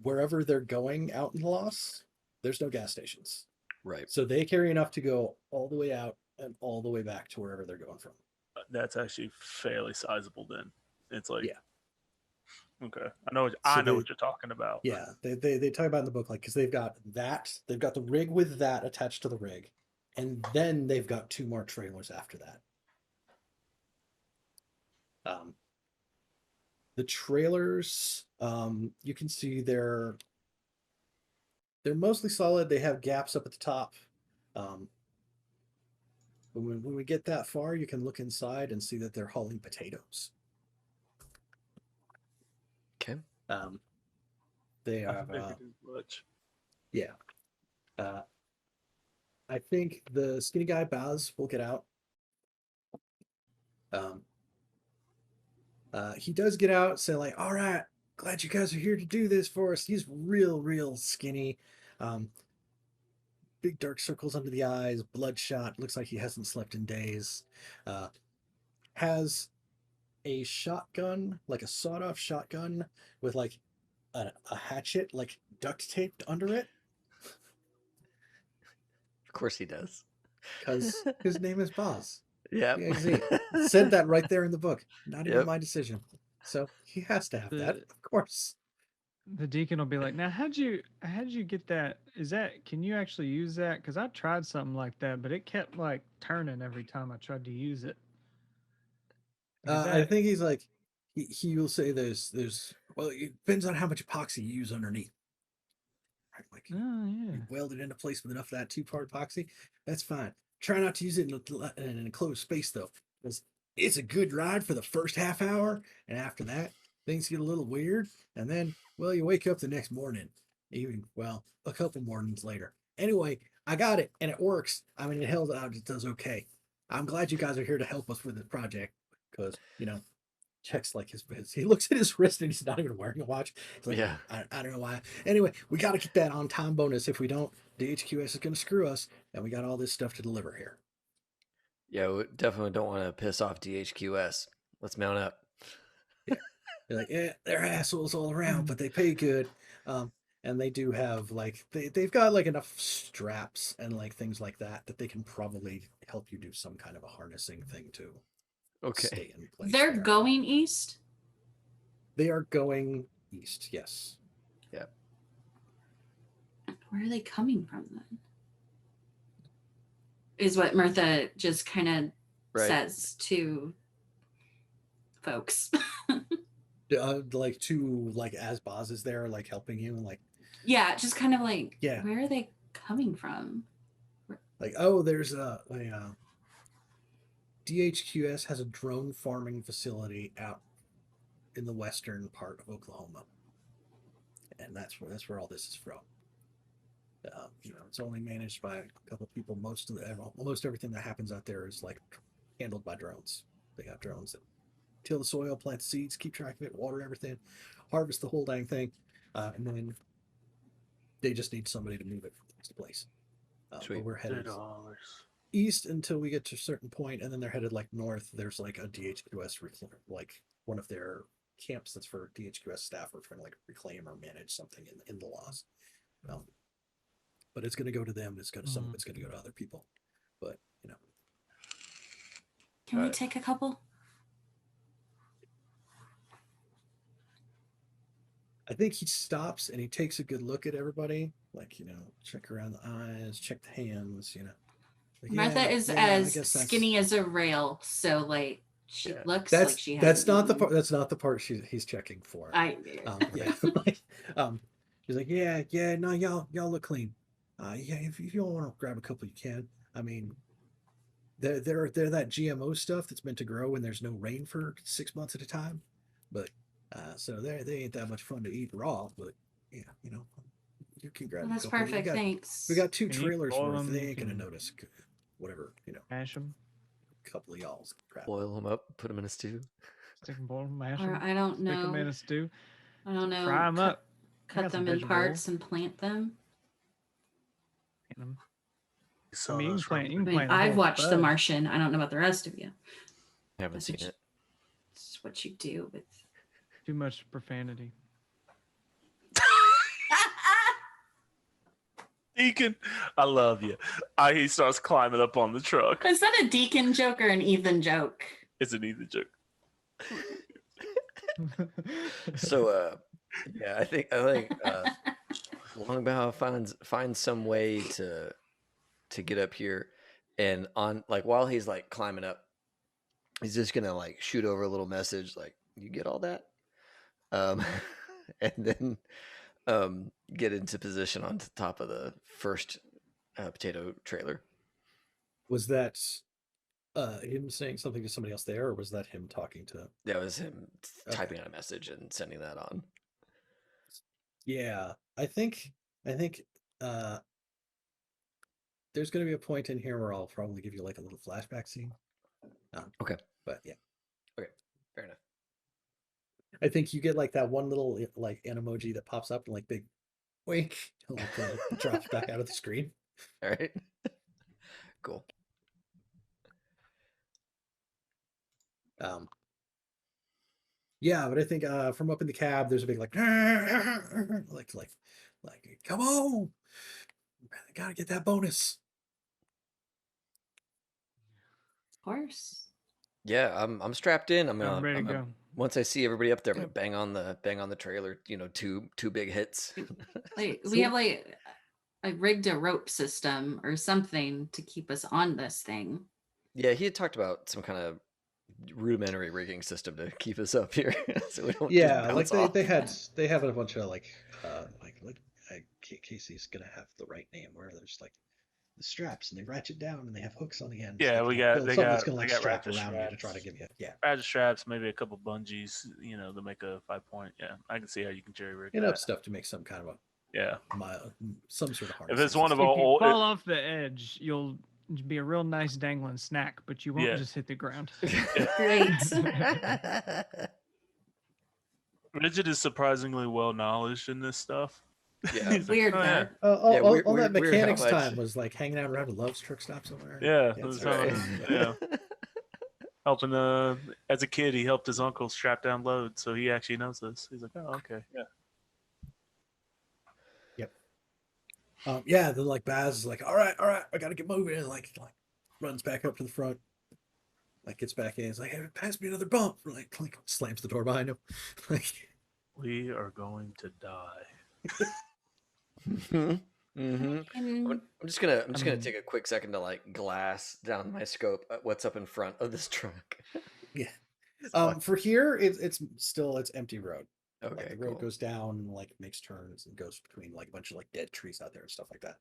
wherever they're going out in the loss, there's no gas stations.
Right.
So they carry enough to go all the way out and all the way back to wherever they're going from.
That's actually fairly sizable. Then it's like,
Yeah.
Okay, I know what you're talking about.
Yeah, they talk about in the book, like, because they've got the rig with that attached to the rig, and then they've got 2 more trailers after that. The trailers, you can see they're mostly solid. They have gaps up at the top. When we get that far, you can look inside and see that they're hauling potatoes.
Okay.
They
I
have
figured as much.
yeah. I think the skinny guy Baz will get out. He does get out, say like, "All right, glad you guys are here to do this for us." He's real skinny, big dark circles under the eyes, bloodshot. Looks like he hasn't slept in days. Has a shotgun, like a sawed-off shotgun, with like a hatchet, like duct taped under it.
Of course he does.
Because his name is Baz.
Yeah.
Said that right there in the book. Not even
Yep.
my decision. So he has to have that,
The-
of course.
The deacon will be like, "Now, how'd you get that? Can you actually use that? Because I tried something like that, but it kept like turning every time I tried to use it." Like, is
I
that-
think he's like, he will say there's well, it depends on how much epoxy you use underneath. Right? Like,
Oh yeah.
you weld it into place with enough of that 2-part epoxy, that's fine. Try not to use it in an enclosed space though, because it's a good ride for the first half hour, and after that, things get a little weird, and then, well, you wake up the next morning, even, well, a couple mornings later. Anyway, I got it, and it works. I mean, it held out, it does okay. I'm glad you guys are here to help us with this project, because, checks like he looks at his wrist and he's not even wearing a watch. He's like,
Yeah.
I don't know why. Anyway, we got to get that on time bonus. If we don't, DHQS is going to screw us, and we got all this stuff to deliver here.
Yeah, we definitely don't want to piss off DHQS. Let's mount up.
They're like, yeah, they're assholes all around, but they pay good. And they do have like they've got like enough straps and like things like that they can probably help you do some kind of a harnessing thing to stay in place.
They're
there.
going east?
They are going east, yes.
Yeah.
Where are they coming from then? Is what Mirtha just kind of says to folks.
Like to like as Boz is there, like helping you and like
yeah, just kind of like,
yeah,
where are they coming from?
Like, oh, there's a DHQS has a drone farming facility out in the western part of Oklahoma, and that's where all this is from. It's only managed by a couple of people. Almost everything that happens out there is like handled by drones. They got drones that till the soil, plant the seeds, keep track of it, water everything, harvest the whole dang thing, and then they just need somebody to move it from place to place. But we're headed east until we get to a certain point, and then they're headed like north. There's like a DHQS like one of their camps that's for DHQS staff are trying to like reclaim or manage something in the laws. But it's going to go to them. Some of it's going to go to other people. But
Can we take a couple?
I think he stops and he takes a good look at everybody, like, check around the eyes, check the hands, Like,
Martha is
I
as
guess that's
skinny as a rail, so like she
Yeah.
looks like she has.
that's not the part. That's not the part he's checking for. Yeah, like, he's like, yeah, no, y'all look clean. Yeah, if you want to grab a couple, you can. I mean, they're that GMO stuff that's meant to grow when there's no rain for 6 months at a time, but so they ain't that much fun to eat raw. But yeah, you can grab
Well,
a
that's
couple.
perfect. Thanks.
We got 2
Can you
trailers
boil
worth.
them?
They ain't gonna
Can-
notice. Whatever,
Mash them,
a couple of y'all's crap.
Boil them up, put them in a stew.
stick them, boil them, mash
Or
them,
I don't
stick them in
know.
a stew,
I don't know.
fry them up. I
Cut
got some
them in
veggie
parts
rolls.
and plant them.
Eat 'em.
You
I
saw
mean, you can
those
plant. You
from-
can
I mean,
plant. a
I've
whole
watched The
bud.
Martian. I don't know about the rest of you.
I haven't
That's
seen
what
it.
It's what you do with.
Too much profanity.
Deacon, I love you. He starts climbing up on the truck.
Is that a Deacon joke or an Ethan joke?
It's an easy joke.
So yeah, I think Longbow finds some way to get up here, and on like while he's like climbing up, he's just gonna like shoot over a little message like, "You get all that," and then get into position on the top of the first potato trailer.
Was that him saying something to somebody else there, or was that him talking to?
That was him
Okay.
typing out a message and sending that on.
Yeah, I think uh there's going to be a point in here where I'll probably give you like a little flashback scene.
Okay.
But yeah,
Okay, fair enough.
I think you get like that one little like emoji that pops up and like big wink, like drops back out of the screen.
All right. Cool.
Yeah, but I think from up in the cab, there's a big like come on, I gotta get that bonus.
Of course.
Yeah, I'm strapped in.
I'm ready to go.
Once I see everybody up there, I'm gonna bang on the trailer. Two big hits.
Like
So-
we have like I rigged a rope system or something to keep us on this thing.
Yeah, he had talked about some kind of rudimentary rigging system to keep us up here, so we don't.
Yeah,
just
like
bounce off.
they have a bunch of Casey's gonna have the right name where there's like the straps and they ratchet down and they have hooks on the end.
Yeah,
so
they
something
got
that's gonna like strap
ratchet
around you to try to
straps.
give you
Ratchet straps, maybe a couple bungees, to make a 5-point. Yeah, I can see how you can jerry rig
enough
that.
stuff to make some kind of a
Yeah,
some sort of harness.
if it's one of
If
our
you
old,
fall off the edge, you'll be a real nice dangling snack, but you won't
Yeah.
just hit the ground.
Great.
Rigid is surprisingly well knowledge in this stuff.
Yeah.
He's like,
Weird
"Oh, yeah."
though.
All that
weird how
mechanics
much-
time was like hanging out around a Love's truck stop somewhere.
Yeah,
that's
that's how
right.
yeah. Helping as a kid, he helped his uncle strap down loads, so he actually knows this. He's like, oh, okay, yeah.
Yeah, then like Baz is like, all right, I gotta get moving, and like runs back up to the front, like gets back in, he's like, hey, pass me another bump, like slams the door behind him. Like,
We are going to die.
Mm-hmm.
And
I'm just gonna
mean-
take a quick second to like glass down my scope at what's up in front of this truck.
Yeah.
It's fine.
For here, it's empty road. Like
Okay,
the road
cool.
goes down, like makes turns and goes between like a bunch of like dead trees out there and stuff like that.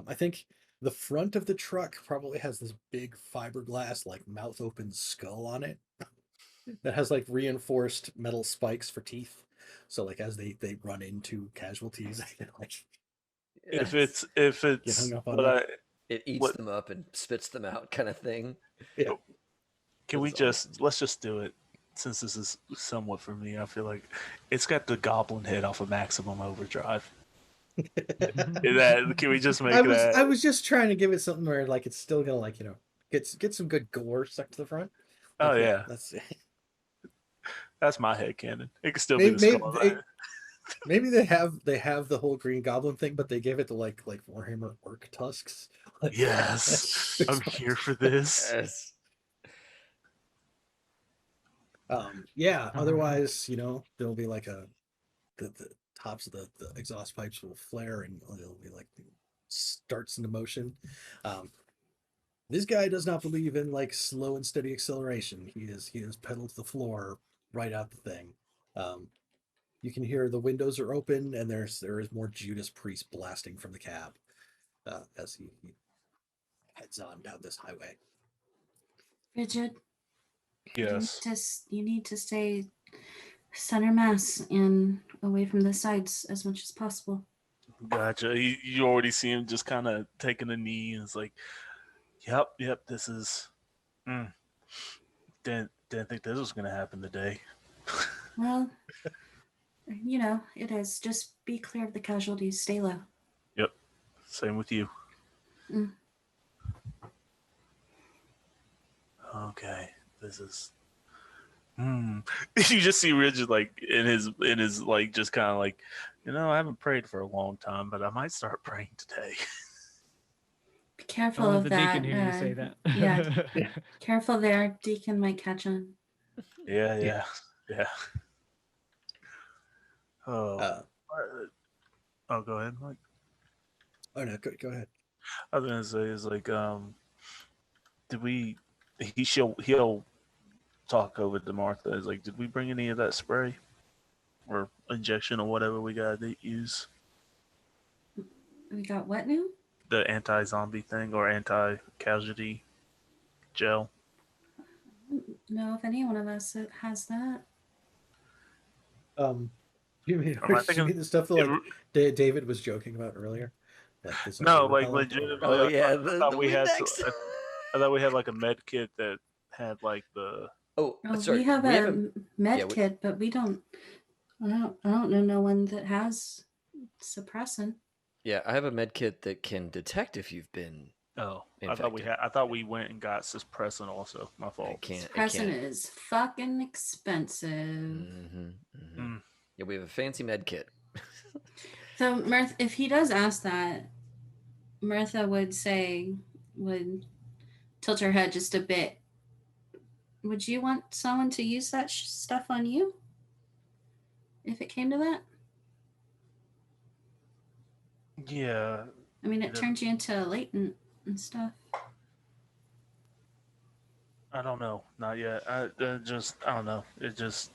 I think the front of the truck probably has this big fiberglass like mouth open skull on it that has like reinforced metal spikes for teeth. So like as they run into casualties, they can, like
If
Yes.
it's
hung up on
what
that.
It eats
what-
them up and spits them out, kind of thing.
can we
That's
let's just do it, since this is somewhat for me. I feel like it's got the goblin head off of Maximum Overdrive. Can we just make
I
that?
was just trying to give it something where like it's still gonna like get some good gore stuck to the front.
Oh,
Like,
yeah. That's my head canon. It could still
Maybe-
be the skull.
maybe- Maybe they have the whole Green Goblin thing, but they gave it the like Warhammer orc tusks. Like,
Yes, I'm here for this.
Yes.
Yeah.
Uh-huh.
Otherwise, there'll be like a the tops of the exhaust pipes will flare and it'll be like starts into motion. This guy does not believe in like slow and steady acceleration. He is pedal to the floor right out the thing. You can hear the windows are open and there is more Judas Priest blasting from the cab as he heads on down this highway.
Rigid,
Yes.
you need to stay center mass and away from the sides as much as possible.
Gotcha. You already see him just kind of taking a knee and it's like, yep, this is. Didn't think this was gonna happen today.
Well, it is. Just be clear of the casualties. Stay low.
Yep. Same with you.
Mm.
Okay. This is. You just see Richard like in his like just kind of like, I haven't prayed for a long time, but I might start praying today.
Be careful
Only
of
the
that.
deacon hear you say that.
Yeah. Careful there. Deacon might catch on.
Yeah. Oh. Go ahead, Mike.
Oh no, go ahead.
I was gonna say is like, he'll talk over to Martha. Is like, did we bring any of that spray or injection or whatever we gotta use?
We got what new?
The anti-zombie thing or anti-casualty gel.
I don't know if any one of us has that.
You mean,
I think
you mean the stuff that like David was joking about earlier? Like this
no, like legitimately.
Oh, yeah,
I
the
thought we had.
Windex.
I thought we had like a med kit that had like the.
Oh,
Oh,
sorry.
we have a
haven't-
med
yeah,
kit, but we don't. I don't know no one that has suppressant.
Yeah, I have a med kit that can detect if you've been.
Oh,
infected.
I thought we went and got suppressant also. My fault.
I can't.
Suppressant is fucking expensive.
Yeah, we have a fancy med kit.
So, Mirth, if he does ask that, Mirtha would tilt her head just a bit. Would you want someone to use that stuff on you? If it came to that?
Yeah.
I mean, it turns you into latent and stuff.
I don't know. Not yet. I don't know. It just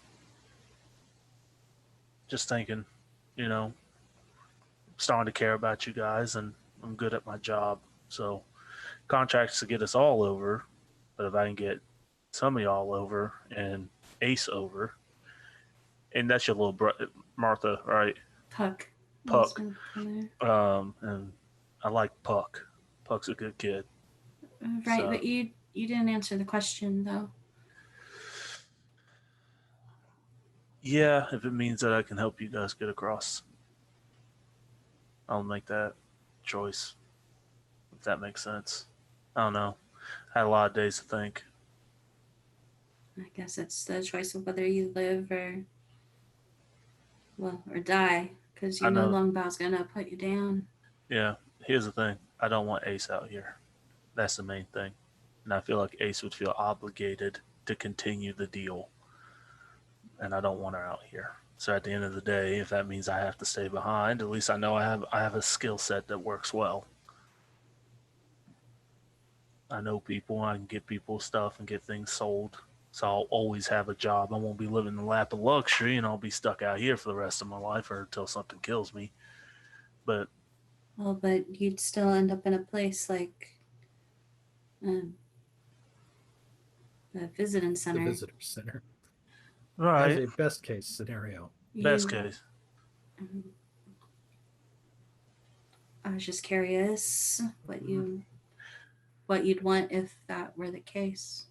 thinking, starting to care about you guys, and I'm good at my job. So contracts to get us all over, but if I can get some of y'all over and Ace over, and that's your little Martha, right?
Puck.
And I like Puck. Puck's a good kid.
Right,
So.
but you didn't answer the question though.
Yeah, if it means that I can help you guys get across, I'll make that choice. If that makes sense. I don't know. I had a lot of days to think.
I guess it's the choice of whether you live or die, because
I know.
Longbow's gonna put you down.
Yeah, here's the thing. I don't want Ace out here. That's the main thing. And I feel like Ace would feel obligated to continue the deal. And I don't want her out here. So at the end of the day, if that means I have to stay behind, at least I know I have a skill set that works well. I know people. I can get people stuff and get things sold. So I'll always have a job. I won't be living in the lap of luxury, and I'll be stuck out here for the rest of my life or until something kills me. But
you'd still end up in a place like the visiting center.
The visitor center.
right,
As a best case scenario.
Best case.
I was just curious what you'd want if that were the case.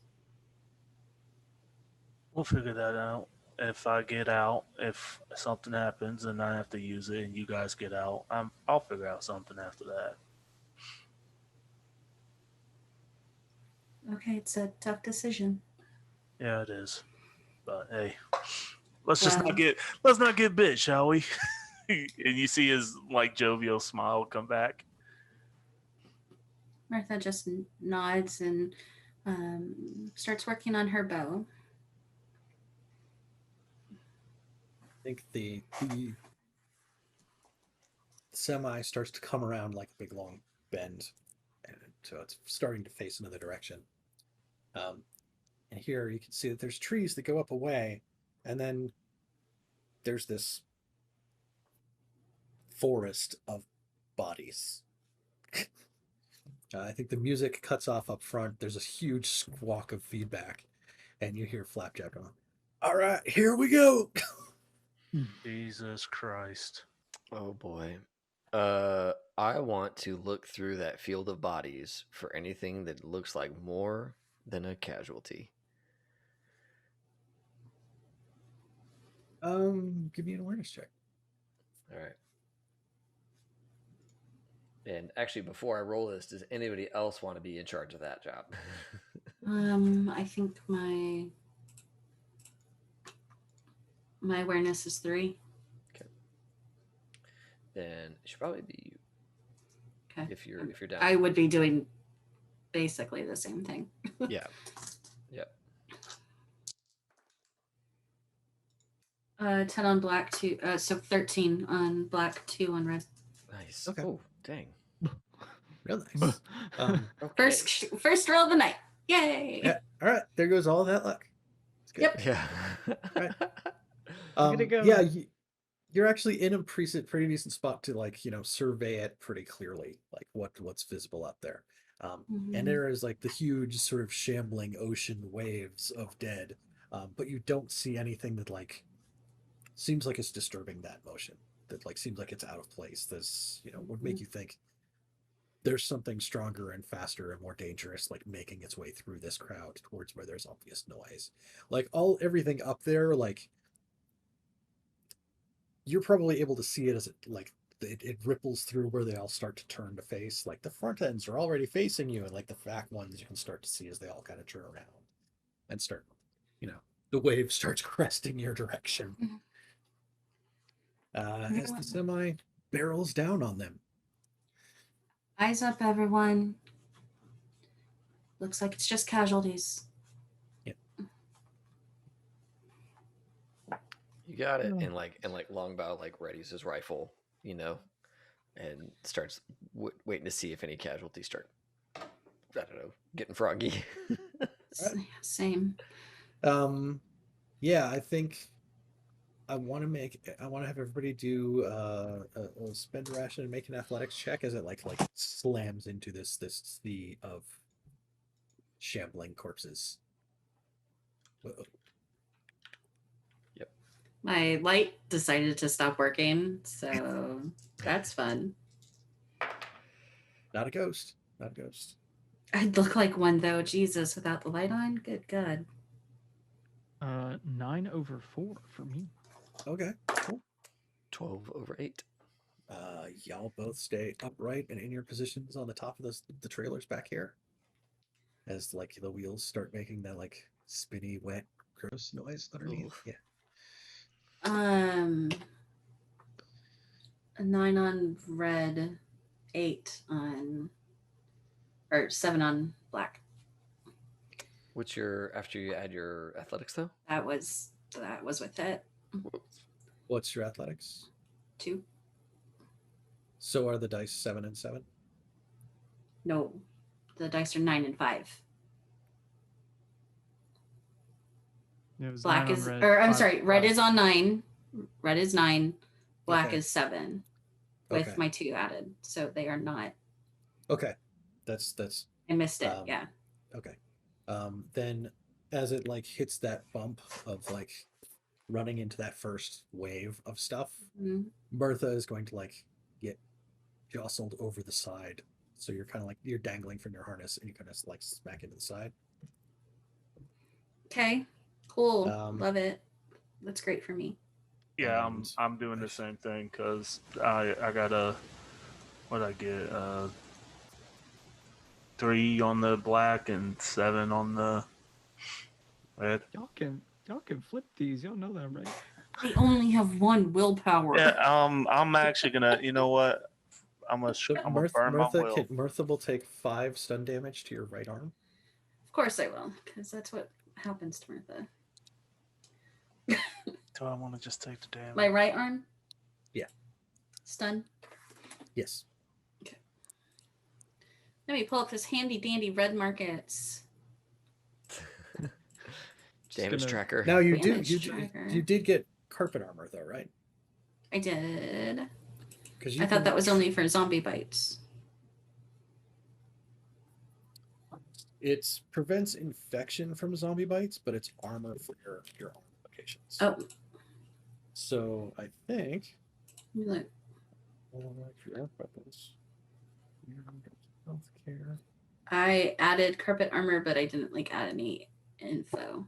We'll figure that out. If I get out, if something happens and I have to use it and you guys get out, I'll figure out something after that.
Okay, it's a tough decision.
Yeah, it is. But hey, let's not get bit, shall we? And you see his like jovial smile come back.
Martha just nods and starts working on her bow.
think the semi starts to come around like a big long bend, and so it's starting to face another direction. And here you can see that there's trees that go up away, and then there's this forest of bodies. I think the music cuts off up front. There's a huge squawk of feedback, and you hear Flapjack going, "All right, here we go."
Jesus Christ.
Oh boy. I want to look through that field of bodies for anything that looks like more than a casualty.
Give me an awareness check.
All right. And actually, before I roll this, does anybody else want to be in charge of that job?
I think my awareness is 3.
Then it should probably be you.
Okay.
If you're down.
I would be doing basically the same thing.
Yeah. Yep.
10 on black, 2. So 13 on black, 2 on red.
Nice.
Okay.
Oh, dang.
Real nice.
Okay.
First roll of the night. Yay!
Yeah. All right. There goes all that luck. It's good.
Yep.
Yeah.
Right.
Look at it go.
Yeah. You're actually in a pretty decent spot to survey it pretty clearly, like what's visible up there. And there is like the huge sort of shambling ocean waves of dead, but you don't see anything that seems like it's disturbing that motion. That seems like it's out of place. This would make you think there's something stronger and faster and more dangerous making its way through this crowd towards where there's obvious noise. Everything up there, you're probably able to see it as it ripples through where they all start to turn to face. The front ends are already facing you, and the back ones you can start to see as they all kind of turn around and start, the wave starts cresting your direction. As the semi barrels down on them.
Eyes up, everyone. Looks like it's just casualties.
Yep.
You got it. And Longbow readies his rifle, and starts waiting to see if any casualties start, I don't know, getting froggy.
Same.
Yeah, I think I want to have everybody do a spend a ration and make an athletics check as it slams into this sea of shambling corpses. Uh-oh.
Yep.
My light decided to stop working, so that's fun.
Not a ghost. Not a ghost.
I'd look like one though. Jesus, without the light on. Good God.
9/4 for me.
Okay, cool.
12/8.
Y'all both stay upright and in your positions on the top of the trailers back here, as the wheels start making that spinny, wet, gross noise underneath.
Oof.
Yeah.
A 9 on red, 8 on, or 7 on black.
What's your after you add your athletics though?
That was with it.
What's your athletics?
2.
So are the dice 7 and 7?
No, the dice are 9 and 5.
It was
Black
9 on
is,
red,
or I'm
5
sorry, red is on 9. Red is 9. Black
Okay.
is 7 with
Okay.
my 2 added. So they are not.
Okay, that's
I missed it. Yeah.
okay. Then as it hits that bump of running into that first wave of stuff,
Mhm.
Bertha is going to get jostled over the side. So you're kind of you're dangling from your harness and you kind of smack into the side.
Okay. Cool.
Um,
Love it. That's great for me.
Yeah,
And-
I'm doing the same thing because I got a what I get 3 on the black and 7 on the red.
Y'all can flip these. Y'all know that, right?
I only have 1 willpower.
Yeah, I'm actually gonna. You know what? I'm gonna
So
I'm gonna burn my will.
Mirtha will take 5 stun damage to your right arm.
Of course I will, because that's what happens to Martha.
do I want to just take the damage?
My right arm?
Yeah.
Stun.
Yes.
Let me pull up this handy dandy red markets.
Damage tracker.
Now you
Damage tracker.
you did get carpet armor though, right?
I did.
Because
I thought that was only for zombie bites.
It prevents infection from zombie bites, but it's armor for your arm locations.
Oh,
So I think.
look.
Healthcare.
I added carpet armor, but I didn't like add any info.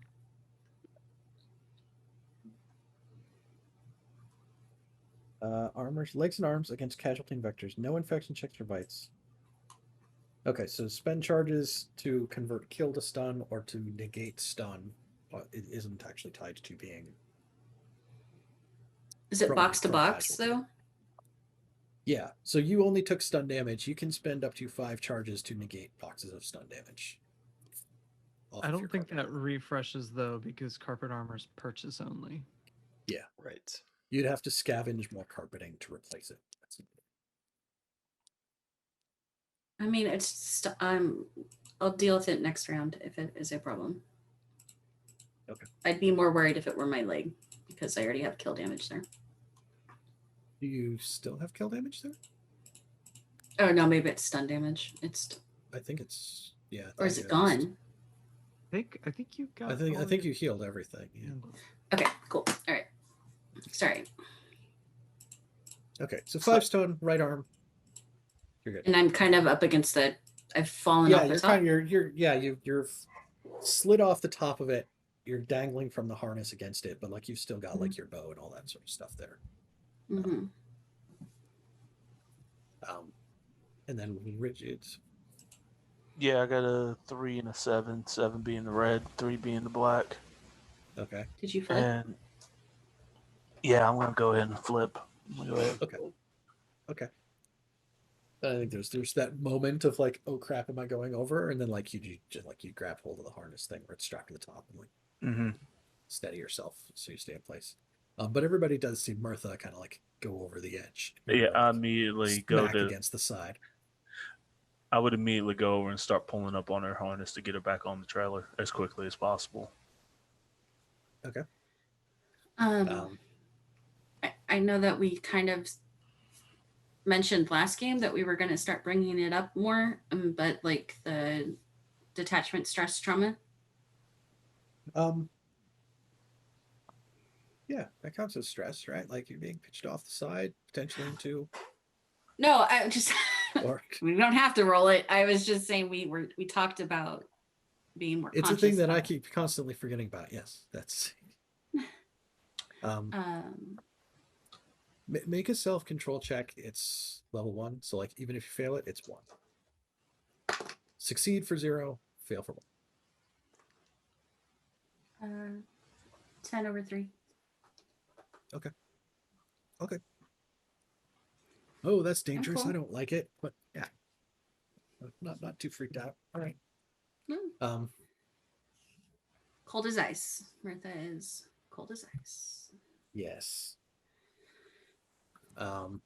Armor, legs and arms against casualty and vectors. No infection checks or bites. Okay, so spend charges to convert kill to stun or to negate stun. It isn't actually tied to being.
Is it
From-
box to
from
box
casualty.
though?
Yeah, so you only took stun damage. You can spend up to 5 charges to negate boxes of stun damage.
I don't think that refreshes though because carpet armor's purchase only.
Right.
You'd have to scavenge more carpeting to replace it.
I mean, it's I'll deal with it next round if it is a problem.
Okay.
I'd be more worried if it were my leg because I already have kill damage there.
Do you still have kill damage there?
Oh no, maybe it's stun damage.
I think it's
Or is it gone?
I think you got.
I think you healed everything. Yeah.
Okay, cool. All right. Sorry.
Okay, so 5 stun, right arm. You're good.
And I'm kind of up against the. I've fallen off the
you're
top.
kind of you're slid off the top of it. You're dangling from the harness against it, but like you've still got like your bow and all that sort of stuff there.
Mm-hmm.
And then rigid.
Yeah, I got a 3 and a 7. 7 being the red, 3 being the black.
Okay.
Did you flip?
And yeah, I'm gonna go ahead and flip. Go ahead.
Okay. I think there's that moment of like, oh crap, am I going over? And then like you just like you grab hold of the harness thing where it's strapped to the top and like steady yourself so you stay in place. But everybody does see Mirtha kind of like go over the edge.
Yeah, I immediately go
Smack
to
against the side.
I would immediately go over and start pulling up on her harness to get her back on the trailer as quickly as possible.
Okay.
I know that we kind of mentioned last game that we were going to start bringing it up more, but like the detachment stress trauma.
Yeah, that counts as stress, right? Like you're being pitched off the side, potentially into.
No, I just
Or
we don't have to roll it. I was just saying we talked about being more.
It's a thing that I keep constantly forgetting about. Yes, that's. Make a self-control check. It's level 1, so like even if you fail it, it's 1. Succeed for 0, fail for 1.
10 over 3.
Okay. Oh, that's dangerous.
cool.
I don't like it, but yeah, not too freaked out. All right.
No. Cold as ice. Mirtha is cold as ice.
Yes.
In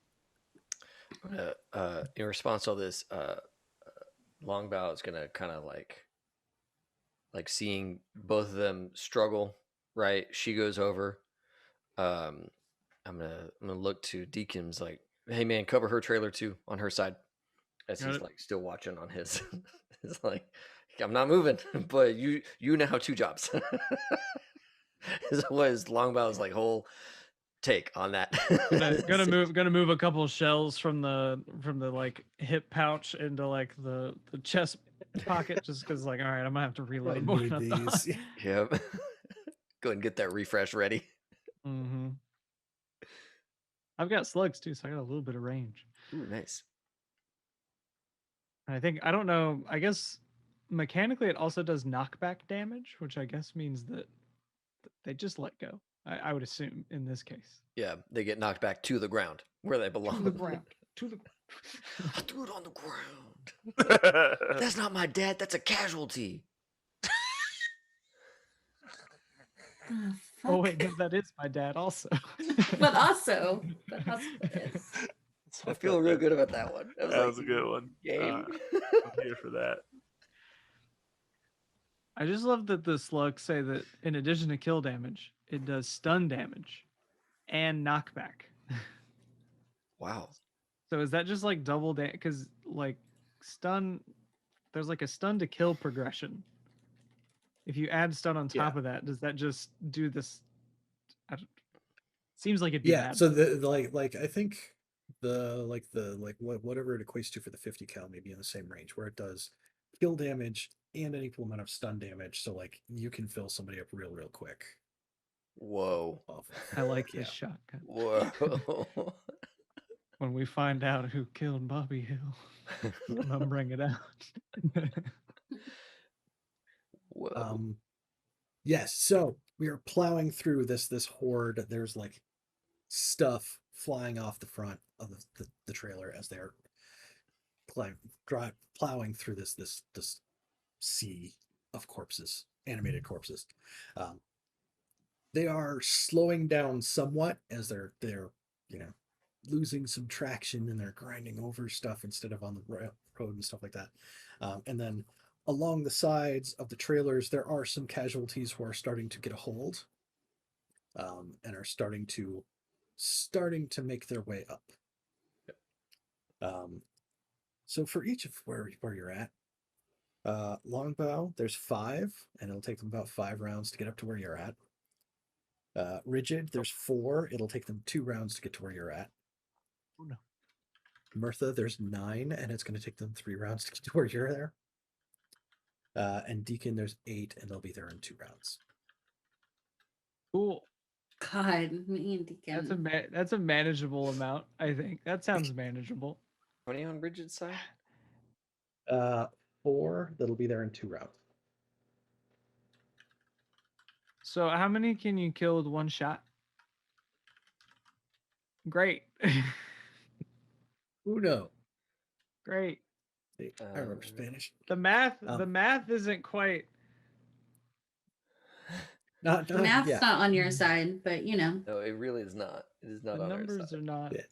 response to all this, Longbow is gonna kind of like seeing both of them struggle. Right, she goes over. I'm gonna look to Deacon's like, hey man, cover her trailer too on her side, as he's like still watching on his. It's like, I'm not moving, but you now have 2 jobs. Is what his Longbow's like whole take on that.
gonna move a couple of shells from the like hip pouch into like the chest pocket just because like, all right, I'm gonna have to reload more
need
than I
these.
Yep. Go ahead and get that refresh ready.
Mm-hmm. I've got slugs too, so I got a little bit of range.
Ooh, nice.
I don't know. I guess mechanically it also does knockback damage, which I guess means that they just let go. I would assume in this case.
Yeah, they get knocked back to the ground where they belong.
To the ground.
I threw it on the ground. That's not my dad. That's a casualty.
Oh,
Oh wait, no, that is my dad also.
But also it is.
I feel real good about that one.
That was a good one.
Game.
I'm here for that.
I just love that the slugs say that in addition to kill damage, it does stun damage and knockback.
Wow.
So is that just like double damage? Because like stun, there's like a stun to kill progression. If you add stun on top of that, does that just do this? Seems like it'd be bad.
So the like I think whatever it equates to for the 50 cal may be in the same range where it does kill damage and an equal amount of stun damage. So like you can fill somebody up real quick.
Whoa.
I like this shotgun.
Whoa.
When we find out who killed Bobby Hill, I'm bring it out.
Whoa.
Yes, so we are plowing through this horde. There's like stuff flying off the front of the trailer as they're plowing through this sea of corpses, animated corpses. They are slowing down somewhat as they're losing some traction and they're grinding over stuff instead of on the road and stuff like that. And then along the sides of the trailers, there are some casualties who are starting to get a hold, and are starting to make their way up. So for each of where you're at, longbow, there's 5, and it'll take them about 5 rounds to get up to where you're at. Rigid, there's 4. It'll take them 2 rounds to get to where you're at.
Oh no.
Mirtha, there's 9, and it's going to take them 3 rounds to get to where you're there. And Deacon, there's 8, and they'll be there in 2 rounds.
Cool.
God, me and Deacon.
That's a manageable amount, I think. That sounds manageable.
How many on Bridget's side?
4, that'll be there in 2 rounds.
So how many can you kill with one shot? Great.
Uno.
Great.
I remember Spanish.
The math isn't quite.
Not
The math's
yeah.
not on your side, but you know.
No, it really is not. It is not
The
on our
numbers
side.
are not.
Yeah.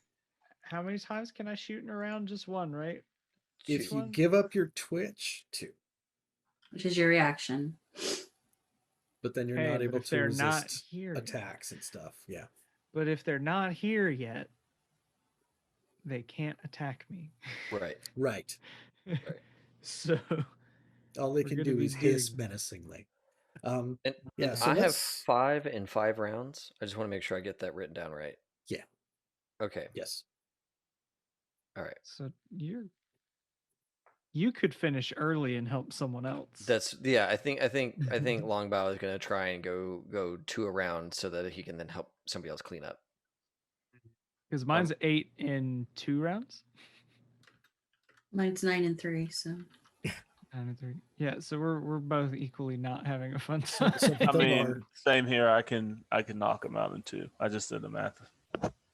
How many times can I shoot in a round? Just one, right?
If you give up your twitch, 2.
Which is your reaction.
But then you're
Hey,
not
but
able
if
to
they're not
resist
here
attacks and stuff. Yeah.
But if they're not here yet, they can't attack me.
Right.
Right.
So
all they
we're
can
gonna
do
be
is hiss
doing-
menacingly.
And
Yeah, so
I have
let's-
5 in 5 rounds. I just want to make sure I get that written down right.
Yeah.
Okay.
Yes.
All right.
So you could finish early and help someone else.
That's I think Longbow is gonna try and go 2 around so that he can then help somebody else clean up.
Because mine's 8 in 2 rounds.
Mine's 9 and 3, so
9 and 3. Yeah, so we're both equally not having a fun time.
I mean, same here. I can knock them out in 2. I just did the math.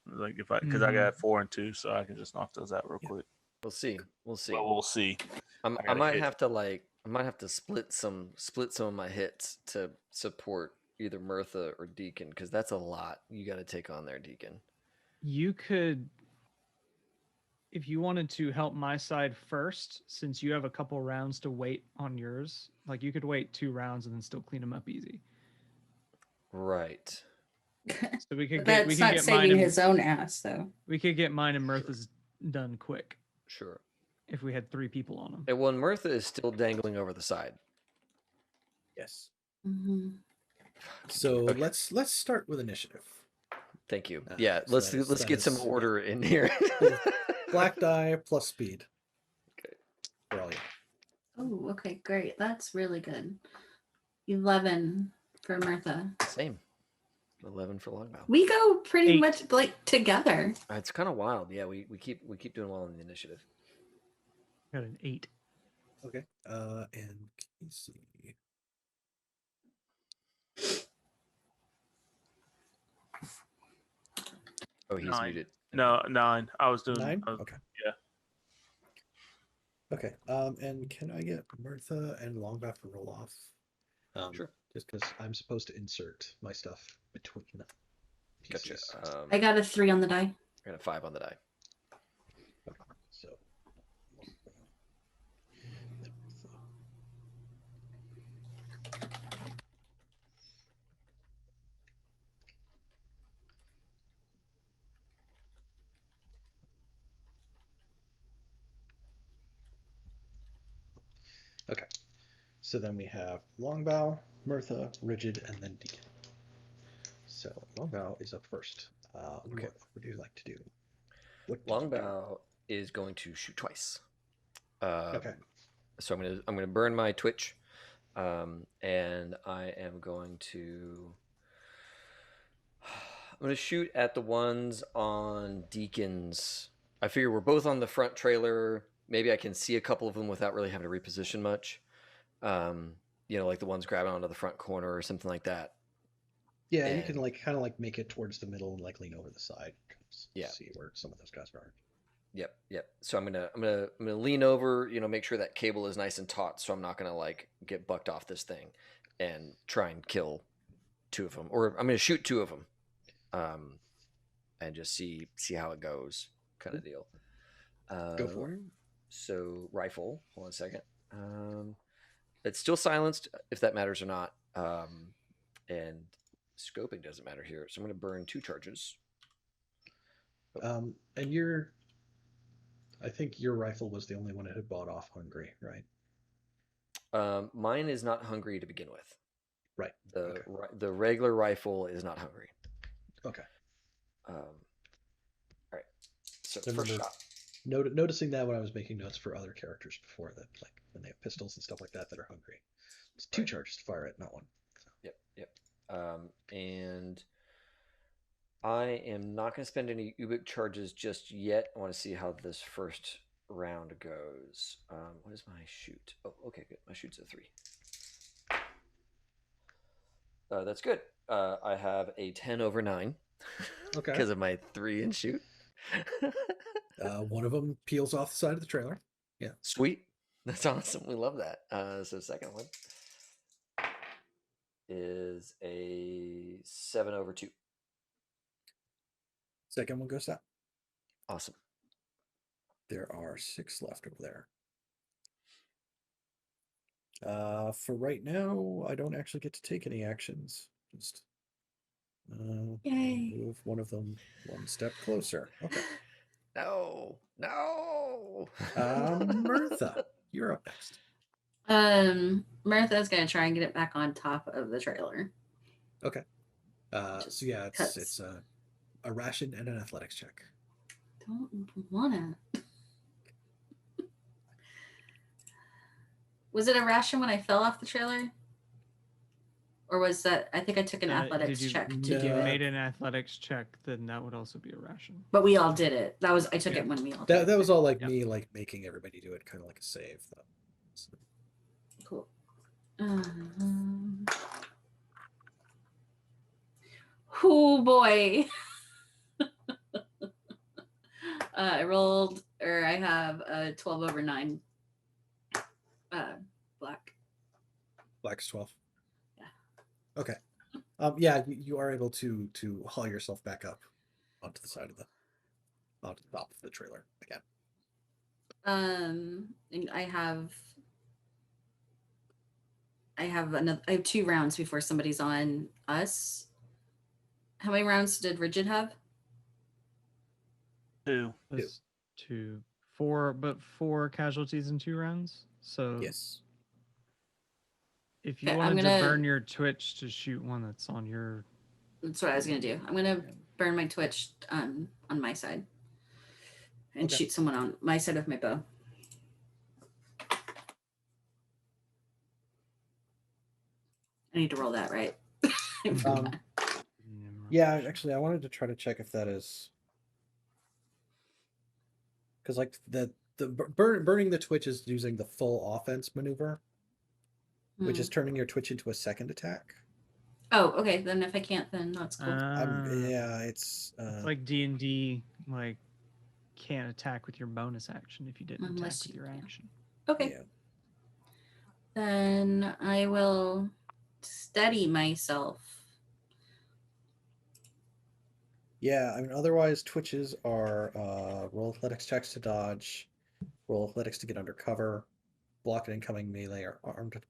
Like because I got 4 and 2, so I can just knock those out real quick.
We'll see. We'll see.
Well, we'll see.
I might have to split some of my hits to support either Mirtha or Deacon because that's a lot you got to take on there, Deacon.
You could, if you wanted to help my side first, since you have a couple rounds to wait on yours, like you could wait 2 rounds and then still clean them up easy.
Right.
So we could
that's not saving his own ass, though.
We could get mine and Mirtha's done quick.
Sure.
If we had 3 people on them.
And when Mirtha is still dangling over the side.
Yes.
Mm-hmm.
So let's start with initiative.
Thank you.
So
let's get some order in here.
Black die plus speed.
Okay.
For all you.
Oh, okay, great. That's really good. 11 for Mirtha.
Same. 11 for Longbow.
We go pretty
8.
much like together.
It's kind of wild. Yeah, we keep doing well in the initiative.
Got an 8.
Okay. And Casey.
Oh, he's
9.
muted.
No, 9. I was doing
9? Okay.
Yeah.
Okay. And can I get Mirtha and Longback to roll off?
Sure.
just because I'm supposed to insert my stuff between the
Gotcha.
pieces.
I got a 3 on the die.
I got a 5 on the die.
So. Okay, so then we have Longbow, Mirtha, Rigid, and then Deacon. So Longbow is up first.
Okay.
What would you like to do? What did you do?
Longbow is going to shoot twice.
Okay.
So I'm gonna burn my twitch, and I am going to shoot at the ones on Deacon's. I figure we're both on the front trailer. Maybe I can see a couple of them without really having to reposition much. Like the ones grabbing onto the front corner or something like that.
Yeah, you can kind of make it towards the middle and lean over the side.
Yeah.
See where some of those guys are.
Yep. So I'm gonna lean over, make sure that cable is nice and taut, so I'm not gonna get bucked off this thing, and try and kill 2 of them, or I'm gonna shoot 2 of them, and just see how it goes, kind of deal.
Go for it.
So rifle. Hold on a second. It's still silenced, if that matters or not, and scoping doesn't matter here. So I'm gonna burn 2 charges.
And I think your rifle was the only one that had bought off hungry, right?
Mine is not hungry to begin with.
Right.
The regular rifle is not hungry.
Okay.
All right. So
I
first
remember
shot.
Noticing that when I was making notes for other characters before, that when they have pistols and stuff like that are hungry, it's 2 charges to fire at, not 1. So.
Yep. And I am not going to spend any Ubik charges just yet. I want to see how this first round goes. What is my shoot? Oh, okay, good. My shoot's a 3. That's good. I have a 10 over 9.
Okay.
Because of my 3 in shoot.
One of them peels off the side of the trailer. Yeah.
Sweet. That's awesome. We love that. So second one is a 7 over 2.
Second one goes out.
Awesome.
There are 6 left over there. For right now, I don't actually get to take any actions. Just
Yay.
move one of them 1 step closer. Okay.
No.
Mirtha, you're up next.
Mirtha's gonna try and get it back on top of the trailer.
Okay.
Just
So yeah,
cuts.
it's a ration and an athletics check.
Don't wanna. Was it a ration when I fell off the trailer? Or was that, I think I took an athletics check to
If
do
you
it.
made an athletics check, then that would also be a ration.
But we all did it. I took it when we all did it.
That was all
Yep.
me making everybody do it, kind of like a save. Though. So,
Cool. Oh boy. I have a 12 over 9. Black.
Black's 12.
Yeah.
Okay. Yeah, you are able to haul yourself back up onto the top of the trailer again.
And I have 2 rounds before somebody's on us. How many rounds did Rigid have?
2.
That's 2. 4, but 4 casualties in 2 rounds. So
Yes.
if you
Okay,
wanted to burn your twitch to shoot one that's on your...
That's what I was gonna do. I'm gonna burn my twitch on my side and shoot someone on my side with my bow. I need to roll that, right?
Yeah, actually, I wanted to try to check if that is because the burning the twitch is using the full offense maneuver, which is turning your twitch into a second attack.
Oh, okay. Then if I can't, then that's cool.
Yeah, it's
like D&D, can't attack with your bonus action if you didn't
Unless
attack with your action.
Okay.
Yeah.
Then I will steady myself.
Yeah, I mean, otherwise twitches are roll athletics checks to dodge, roll athletics to get under cover, block an incoming melee or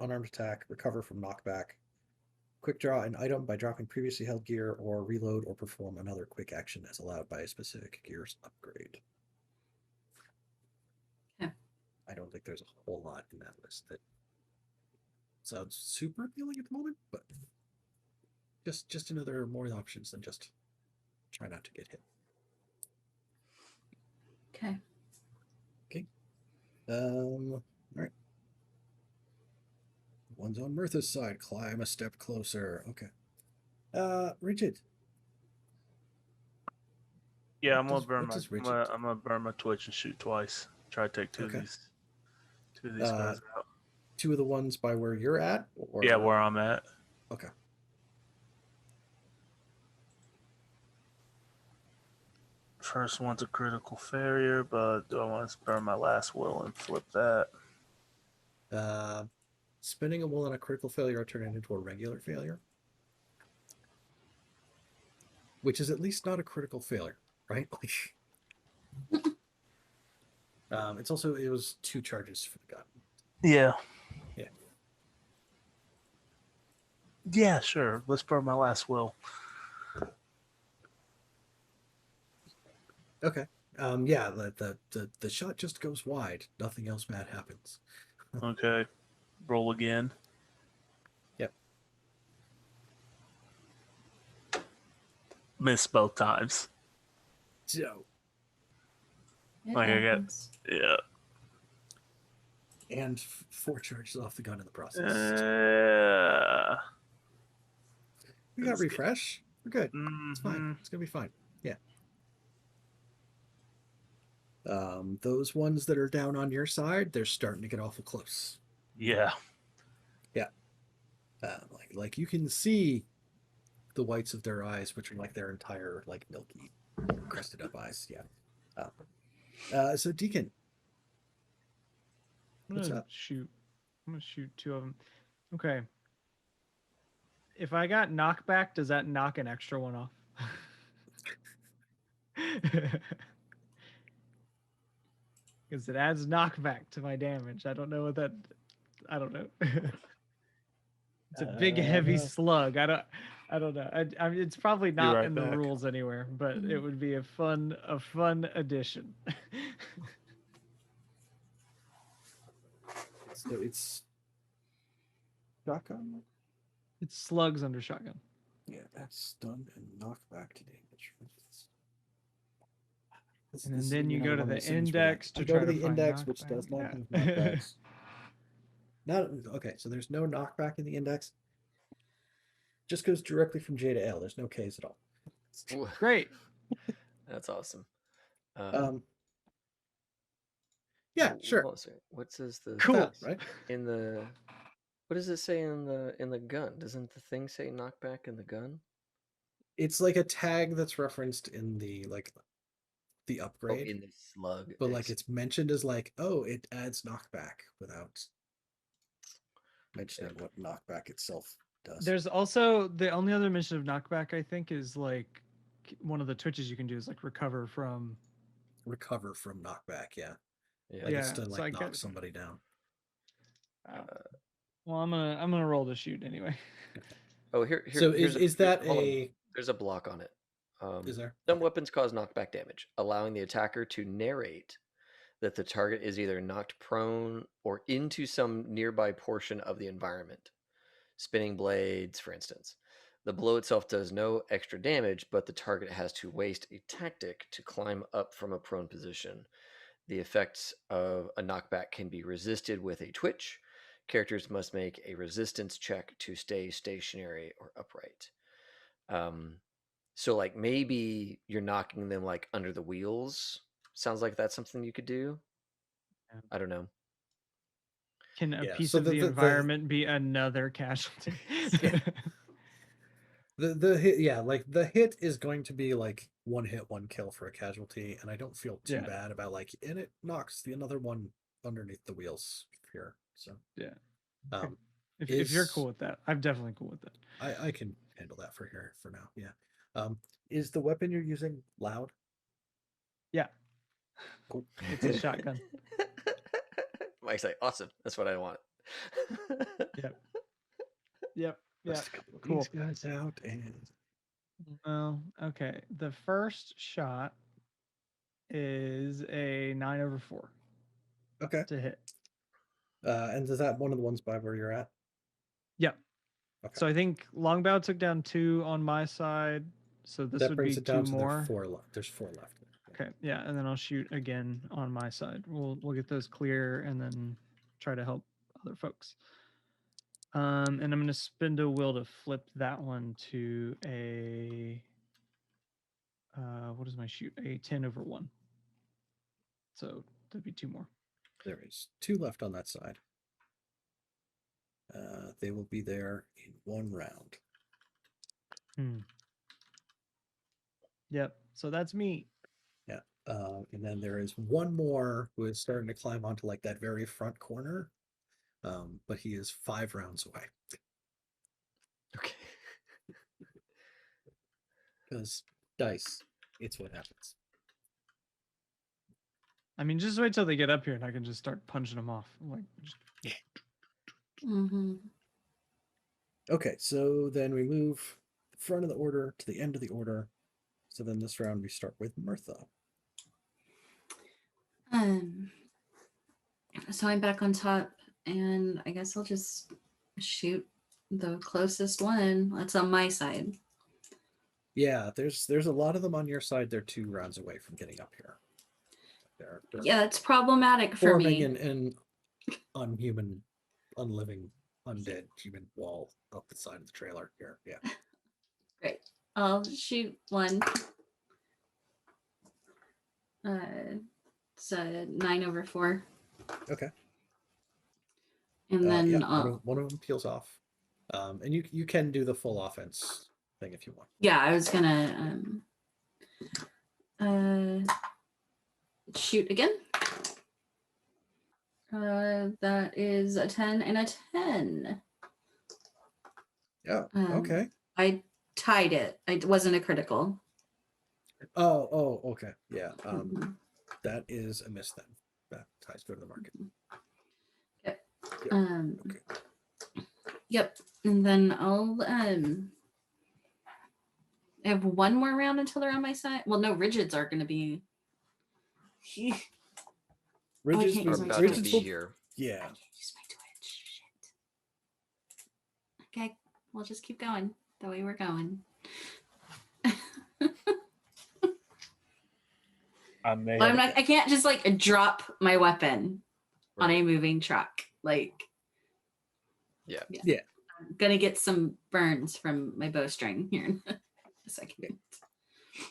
unarmed attack, recover from knockback, quick draw an item by dropping previously held gear, or reload or perform another quick action as allowed by a specific gear's upgrade.
Okay.
I don't think there's a whole lot in that list that sounds super appealing at the moment, but just to know there are more options than just try not to get hit.
Okay.
All right. One's on Mirtha's side. Climb a step closer. Okay. Rigid.
Yeah,
What
I'm gonna
does-
burn
what
my
does
I'm
Richard
gonna,
do?
I'm gonna burn my twitch and shoot twice. Try to take two
Okay.
of these guys out.
Two of the ones by where you're at? Or...
Yeah, where I'm at.
Okay.
First one's a critical failure, but do I want to burn my last will and flip that?
Spinning a will on a critical failure or turn it into a regular failure. Which is at least not a critical failure, right? It's also, it was 2 charges for the gun.
Yeah.
Yeah.
Yeah, sure. Let's burn my last will.
Okay. Yeah, the shot just goes wide. Nothing else bad happens.
Okay. Roll again.
Yep.
Miss both times.
So,
It
Like, I got-
happens.
Yeah.
and 4 charges off the gun in the process. We got
Let's get-
refresh. We're good. It's fine.
Mhm.
It's gonna be fine. Yeah. Those ones that are down on your side, they're starting to get awful close.
Yeah.
Like you can see the whites of their eyes, which are like their entire like milky, crested up eyes. Yeah. So Deacon,
I'm
what's
gonna
up?
shoot. I'm gonna shoot 2 of them. Okay. If I got knockback, does that knock an extra one off? Because it adds knockback to my damage. I don't know what that. I don't know. It's a big, heavy slug. I don't know. I mean, it's probably not
right
in the
back.
rules anywhere, but it would be a fun addition.
So it's shotgun.
It's slugs under shotgun.
Yeah, that's stun and knockback to damage.
And then you go to
another one of
the
those things where,
index to
I go
try
to
to
the
find
index, which
knockback.
does not
Yeah.
have knockbacks. Okay, so there's no knockback in the index. Just goes directly from J to L. There's no K's at all.
Ooh,
Great.
that's awesome.
Yeah, sure.
hold on a second. What says the
Cool.
Fast, right?
in the? What does it say in the gun? Doesn't the thing say knockback in the gun?
It's like a tag that's referenced in the the
Oh,
upgrade,
in the slug.
but like it's mentioned as like, oh, it adds knockback without mentioning what knockback itself does.
There's also the only other mention of knockback, I think, is like one of the twitches you can do is like recover from.
Recover from knockback, yeah.
yeah.
Like it's
Yeah,
to
so
like
I
knock
get-
somebody down.
Well, I'm gonna roll to shoot anyway.
Oh, here.
So
here's
is that
hold on.
a
There's a block on it.
is there?
Some
Okay.
weapons cause knockback damage, allowing the attacker to narrate that the target is either knocked prone or into some nearby portion of the environment. Spinning blades, for instance. The blow itself does no extra damage, but the target has to waste a tactic to climb up from a prone position. The effects of a knockback can be resisted with a twitch. Characters must make a resistance check to stay stationary or upright. So like maybe you're knocking them like under the wheels. Sounds like that's something you could do.
Yeah.
I don't know.
Can a
Yeah,
piece
so
of
the-
the
the-
environment be another casualty?
Yeah. The hit, yeah, like the hit is going to be like 1 hit, 1 kill for a casualty, and I don't feel too
Yeah.
bad about like, and it knocks the another one underneath the wheels here. So
Yeah.
um,
If you're
Is-
cool with that, I'm definitely cool with that.
I can handle that for here for now. Yeah. Is the weapon you're using loud?
Yeah,
Cool.
it's a shotgun.
Mike's like, awesome. That's what I want.
Yep. Yep. Yeah.
Bust a couple of
Cool.
these guys out and
Well, okay. The first shot is a 9/4
okay.
to hit.
And is that one of the ones by where you're at?
Yep.
Okay.
So I think Longbow took down 2 on my side. So this
that
would
brings
be
it down
2
to
more.
Four left. There's 4 left.
Okay, yeah, and then I'll shoot again on my side. We'll get those clear and then try to help other folks. And I'm gonna spend a will to flip that one to a what is my shoot? A 10/1. So that'd be 2 more.
There is 2 left on that side. They will be there in 1 round.
Yep. So that's me.
Yeah. And then there is 1 more who is starting to climb onto like that very front corner. But he is 5 rounds away.
Okay.
Because dice, it's what happens.
I mean, just wait till they get up here and I can just start punching them off. Like, just...
Mm-hmm.
Okay, so then we move the front of the order to the end of the order. So then this round we start with Mirtha.
So I'm back on top, and I guess I'll just shoot the closest one. That's on my side.
Yeah, there's a lot of them on your side. They're 2 rounds away from getting up here. They're
Yeah, it's problematic for
forming
me.
an unhuman, unliving, undead human wall up the side of the trailer here. Yeah.
Great. I'll shoot one. It's a 9/4.
Okay.
And then
yeah, one of them peels off. And you can do the full offense thing if you want.
yeah, I was gonna shoot again. That is a 10 and a 10.
Yeah. Okay.
I tied it. It wasn't a critical.
Oh, okay. Yeah.
Mhm.
That is a miss then. That ties go to the market.
Yep.
Yeah. Okay.
Yep. And then I'll I have 1 more round until they're on my side. Well, no, rigids are gonna be
Rigids,
can't
Are
use my
about
Twitch.
to be
will-
here.
yeah.
Use my Twitch. Shit. Okay, we'll just keep going the way we're going. But I can't just like drop my weapon on a moving truck. Like,
Yeah.
I'm gonna get some burns from my bowstring here in a second.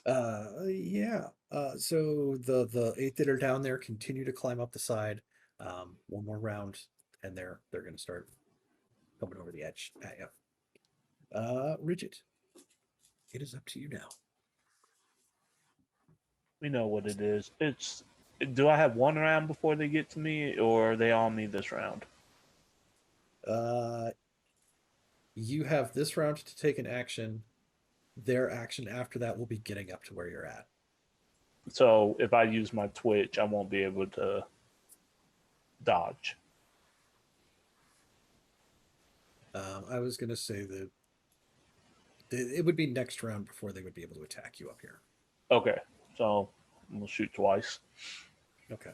Yeah. So the 8 that are down there continue to climb up the side. 1 more round, and they're gonna start coming over the edge at you. Rigid. It is up to you now.
We know what it is. Do I have 1 round before they get to me, or are they on me this round?
You have this round to take an action. Their action after that will be getting up to where you're at.
So if I use my Twitch, I won't be able to dodge.
I was gonna say that it would be next round before they would be able to attack you up here.
Okay, so we'll shoot twice.
Okay.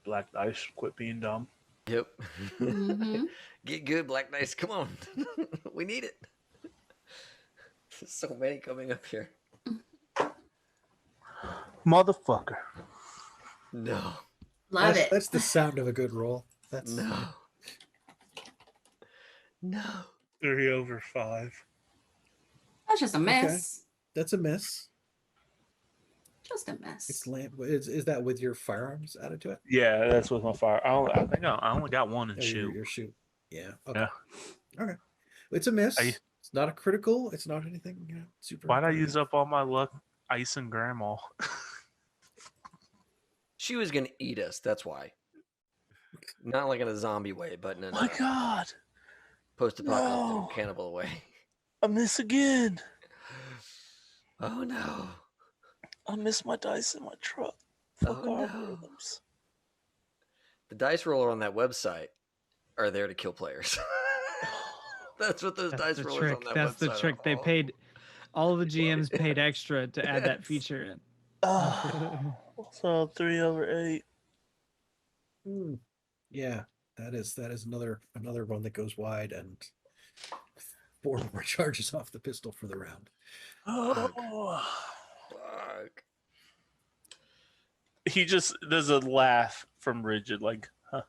Black dice, quit being dumb.
Yep.
Mhm.
Get good, Black Dice. Come on. We need it. There's so many coming up here.
Motherfucker.
No.
Love it.
That's the sound of a good roll. That's
No. No.
3 over 5.
That's just a miss.
That's a miss.
Just a miss.
It's is that with your firearms added to it?
Yeah, that's with my fire. I think I only got 1 in
Oh,
shoot.
your shoot. Yeah. Okay.
Yeah.
Okay. It's a miss.
I-
It's not a critical. It's not anything super.
Why'd I use up all my luck icing grandma?
She was going to eat us. That's why. Not like in a zombie way, but in a
My God,
post-apocalyptic
No.
cannibal way.
I miss again.
Oh no.
I miss my dice in my truck. Fuck
Oh, no.
algorithms.
The dice roller on that website are there to kill players. That's what those
That's
dice
the
rollers
trick.
on that
That's the
website
trick.
are.
They paid. All of the GMs paid
Yes.
extra to add that
Yes.
feature in.
So 3/8.
Yeah, that is another one that goes wide and 4 more charges off the pistol for the round.
Oh.
Fuck.
He just there's a laugh from Rigid, like, huh.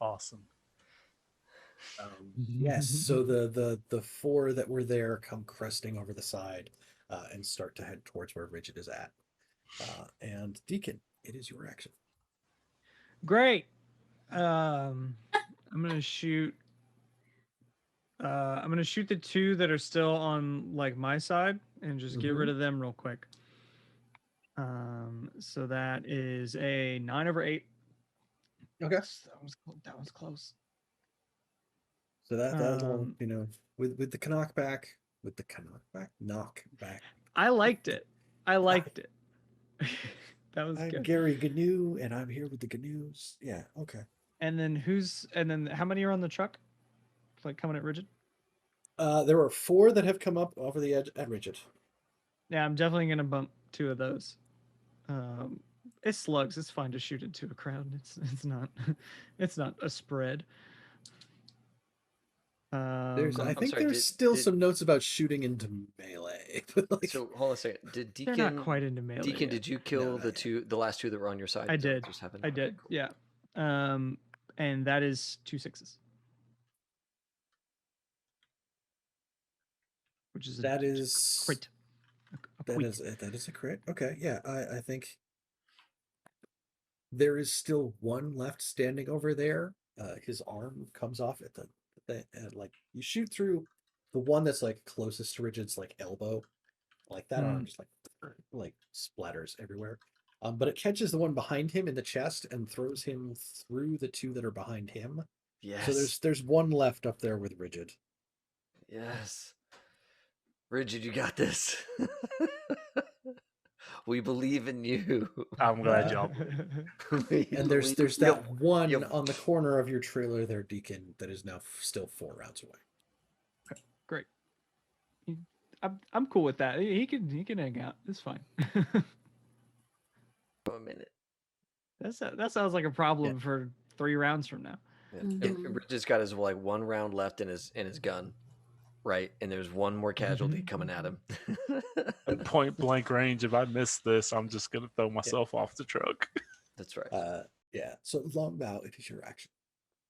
Awesome.
Yes, so the 4 that were there come cresting over the side and start to head towards where Rigid is at. And Deacon, it is your action.
Great. I'm gonna shoot. I'm gonna shoot the 2 that are still on like my side and just get rid of them real quick. So that is a 9/8.
Okay.
That was close.
So that'll with the knockback, knockback.
I liked it. That was
I'm
good.
Gary Gnu, and I'm here with the Gnus. Yeah, okay.
And then how many are on the truck? Like coming at Rigid?
There are 4 that have come up over the edge at Rigid.
Yeah, I'm definitely gonna bump 2 of those. It's slugs. It's fine to shoot into a crowd. It's not it's not a spread.
I think
sorry,
there's still some notes about shooting into melee. Like,
So hold on a second. Did
they're
Deacon?
not quite into melee.
Deacon,
yet.
did you kill
No,
the last 2 that were on your side?
I
Is that what
did.
just happened?
I
Okay,
did.
cool.
Yeah. And that is 2 6s. Which is
that is
crit.
that is a crit. Okay, yeah, I think there is still one left standing over there. His arm comes off at the like you shoot through the one that's like closest to Rigid's like elbow, like that arm just like splatters everywhere. But it catches the one behind him in the chest and throws him through the 2 that are behind him.
Yes.
So there's one left up there with Rigid.
Yes. Rigid, you got this. We believe in you.
I'm glad y'all.
And there's that one on the corner of your trailer there, Deacon, that is now still 4 rounds away.
Great. I'm cool with that. He can hang out. It's fine.
For a minute.
That sounds like a problem for 3 rounds from now.
Yeah. And Rigid's got his like 1 round left in his gun, right? And there's 1 more casualty coming at him.
At point blank range, if I miss this, I'm just gonna throw myself off the truck.
That's right.
Yeah. So Longbow, it is your action.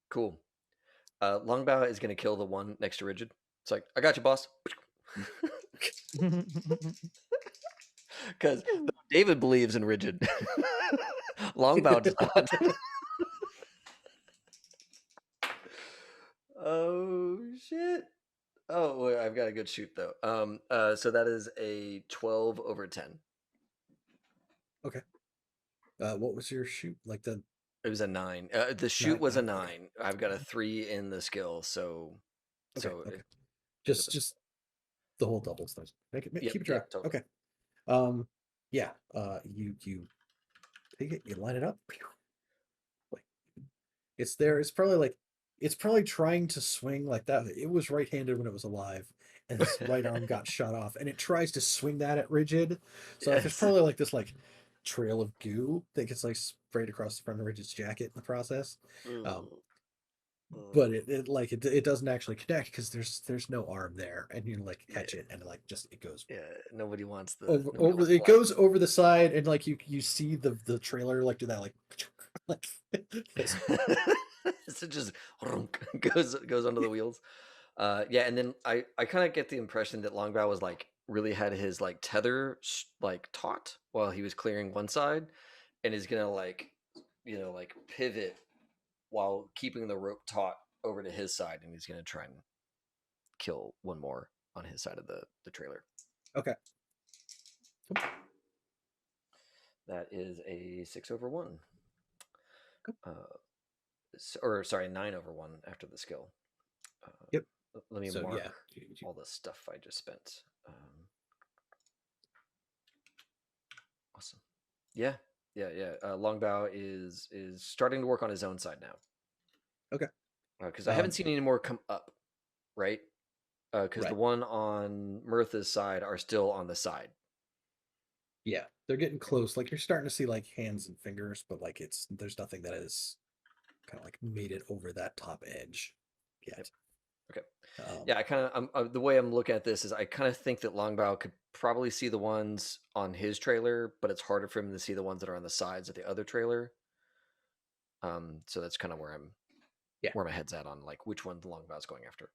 Cool. Longbow is gonna kill the one next to Rigid. It's like, I got you, boss. Because David believes in Rigid. Longbow does not. Oh shit. Oh, wait, I've got a good shoot though. So that is a 12/10.
Okay. What was your shoot? Like
It was a 9. The shoot was a 9. I've got a 3 in the skill, so
okay. Just the whole doubles thing. Keep it track.
Totally.
Okay. Yeah. You take it, you line it up. Like it's there. It's probably trying to swing like that. It was right-handed when it was alive, and its right arm got shot off, and it tries to swing that at Rigid. So there's probably like this like trail of goo that gets like sprayed across the front of Rigid's jacket in the process. But it doesn't actually connect because there's no arm there, and you like catch it, and it goes.
Yeah, nobody wants the
over it goes over the side, and like you see the trailer like do that like
so just goes under the wheels. Yeah, and then I kind of get the impression that Longbow was like really had his like tether like taut while he was clearing one side, and is gonna like like pivot while keeping the rope taut over to his side, and he's gonna try and kill one more on his side of the trailer.
Okay.
That is a 6/1. Or sorry, 9 over 1 after the skill.
Yep.
Let me
So
mark
yeah,
all the stuff I just spent. Awesome. Yeah. Longbow is starting to work on his own side now.
Okay.
Because I haven't seen any more come up, right? Because the one on Mirtha's side are still on the side.
Yeah, they're getting close. Like you're starting to see like hands and fingers, but like there's nothing that is kind of like made it over that top edge yet.
Okay. Yeah, I kind of the way I'm looking at this is I kind of think that Longbow could probably see the ones on his trailer, but it's harder for him to see the ones that are on the sides of the other trailer. So that's kind of where where my head's at on like which one the Longbow's going after.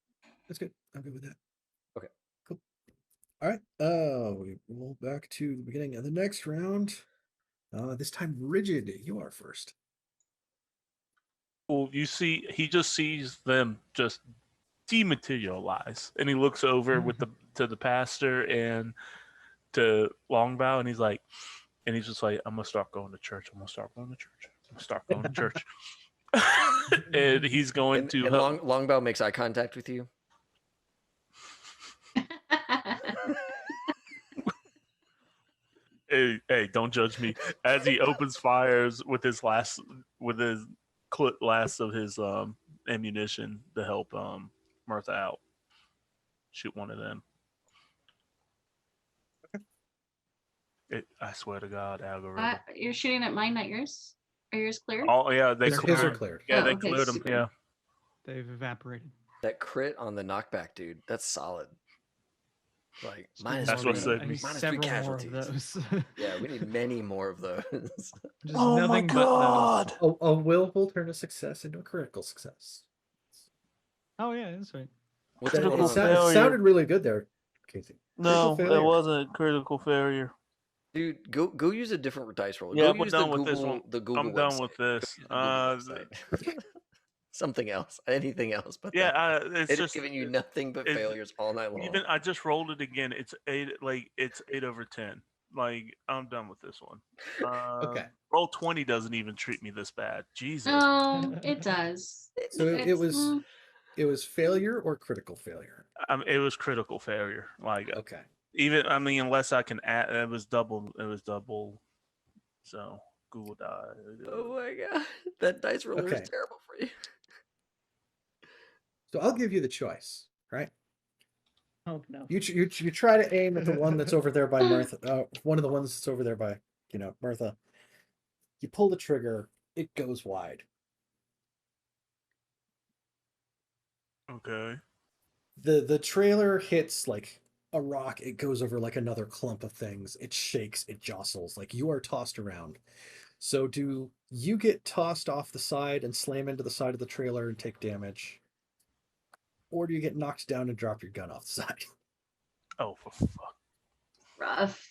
That's good. I'm good with that.
Okay.
Cool. All right. We roll back to the beginning of the next round. This time, Rigid, you are first.
Well, you see, he just sees them just dematerialize, and he looks over with to the pastor and to Longbow, and he's like, and he's just like, I'm gonna start going to church. I'm gonna start going to church. I'm gonna start going to church. And he's going to
and Longbow makes eye contact with you.
Hey, don't judge me. As he opens fires with his last of his ammunition to help Mirtha out. Shoot one of them. I swear to God, algorithm.
You're shooting at mine, not yours. Are yours clear?
Oh yeah,
His are cleared.
Yeah, they
okay,
cleared them.
super.
Yeah.
They've evaporated.
That crit on the knockback, dude. That's solid. Like
That's what saved me.
minus 3
Several more
casualties.
of those.
Yeah, we need many more of those.
Just
Oh my
nothing but
God!
those.
A willful turn a success into a critical success.
Oh yeah, that's right.
What's
Critical
going on?
It sounded really good there, Casey.
No,
Critical failure.
it wasn't critical failure.
Dude, go use a different dice roller.
Yeah,
Go
we're
use
done
the
with this
Google,
one.
the Google
I'm done
website.
with this.
Go use the Google website. Something else, anything else, but
Yeah, it's
it's
just
giving you nothing but failures all night long.
Even I just rolled it again. It's 8 over 10. Like I'm done with this one.
Okay.
Roll 20 doesn't even treat me this bad. Jesus.
No, it does.
So it was failure or critical failure.
It was critical failure. Like
Okay.
even unless I can add, it was double. So Google died.
Oh my God, that dice roller
Okay.
is terrible for you.
So I'll give you the choice, right?
Oh no.
You try to aim at the one that's over there by Mirtha. One of the ones that's over there by Mirtha. You pull the trigger. It goes wide.
Okay.
The trailer hits like a rock. It goes over like another clump of things. It shakes. It jostles. Like you are tossed around. So do you get tossed off the side and slam into the side of the trailer and take damage? Or do you get knocked down and drop your gun off the side?
Oh, for fuck.
Rough.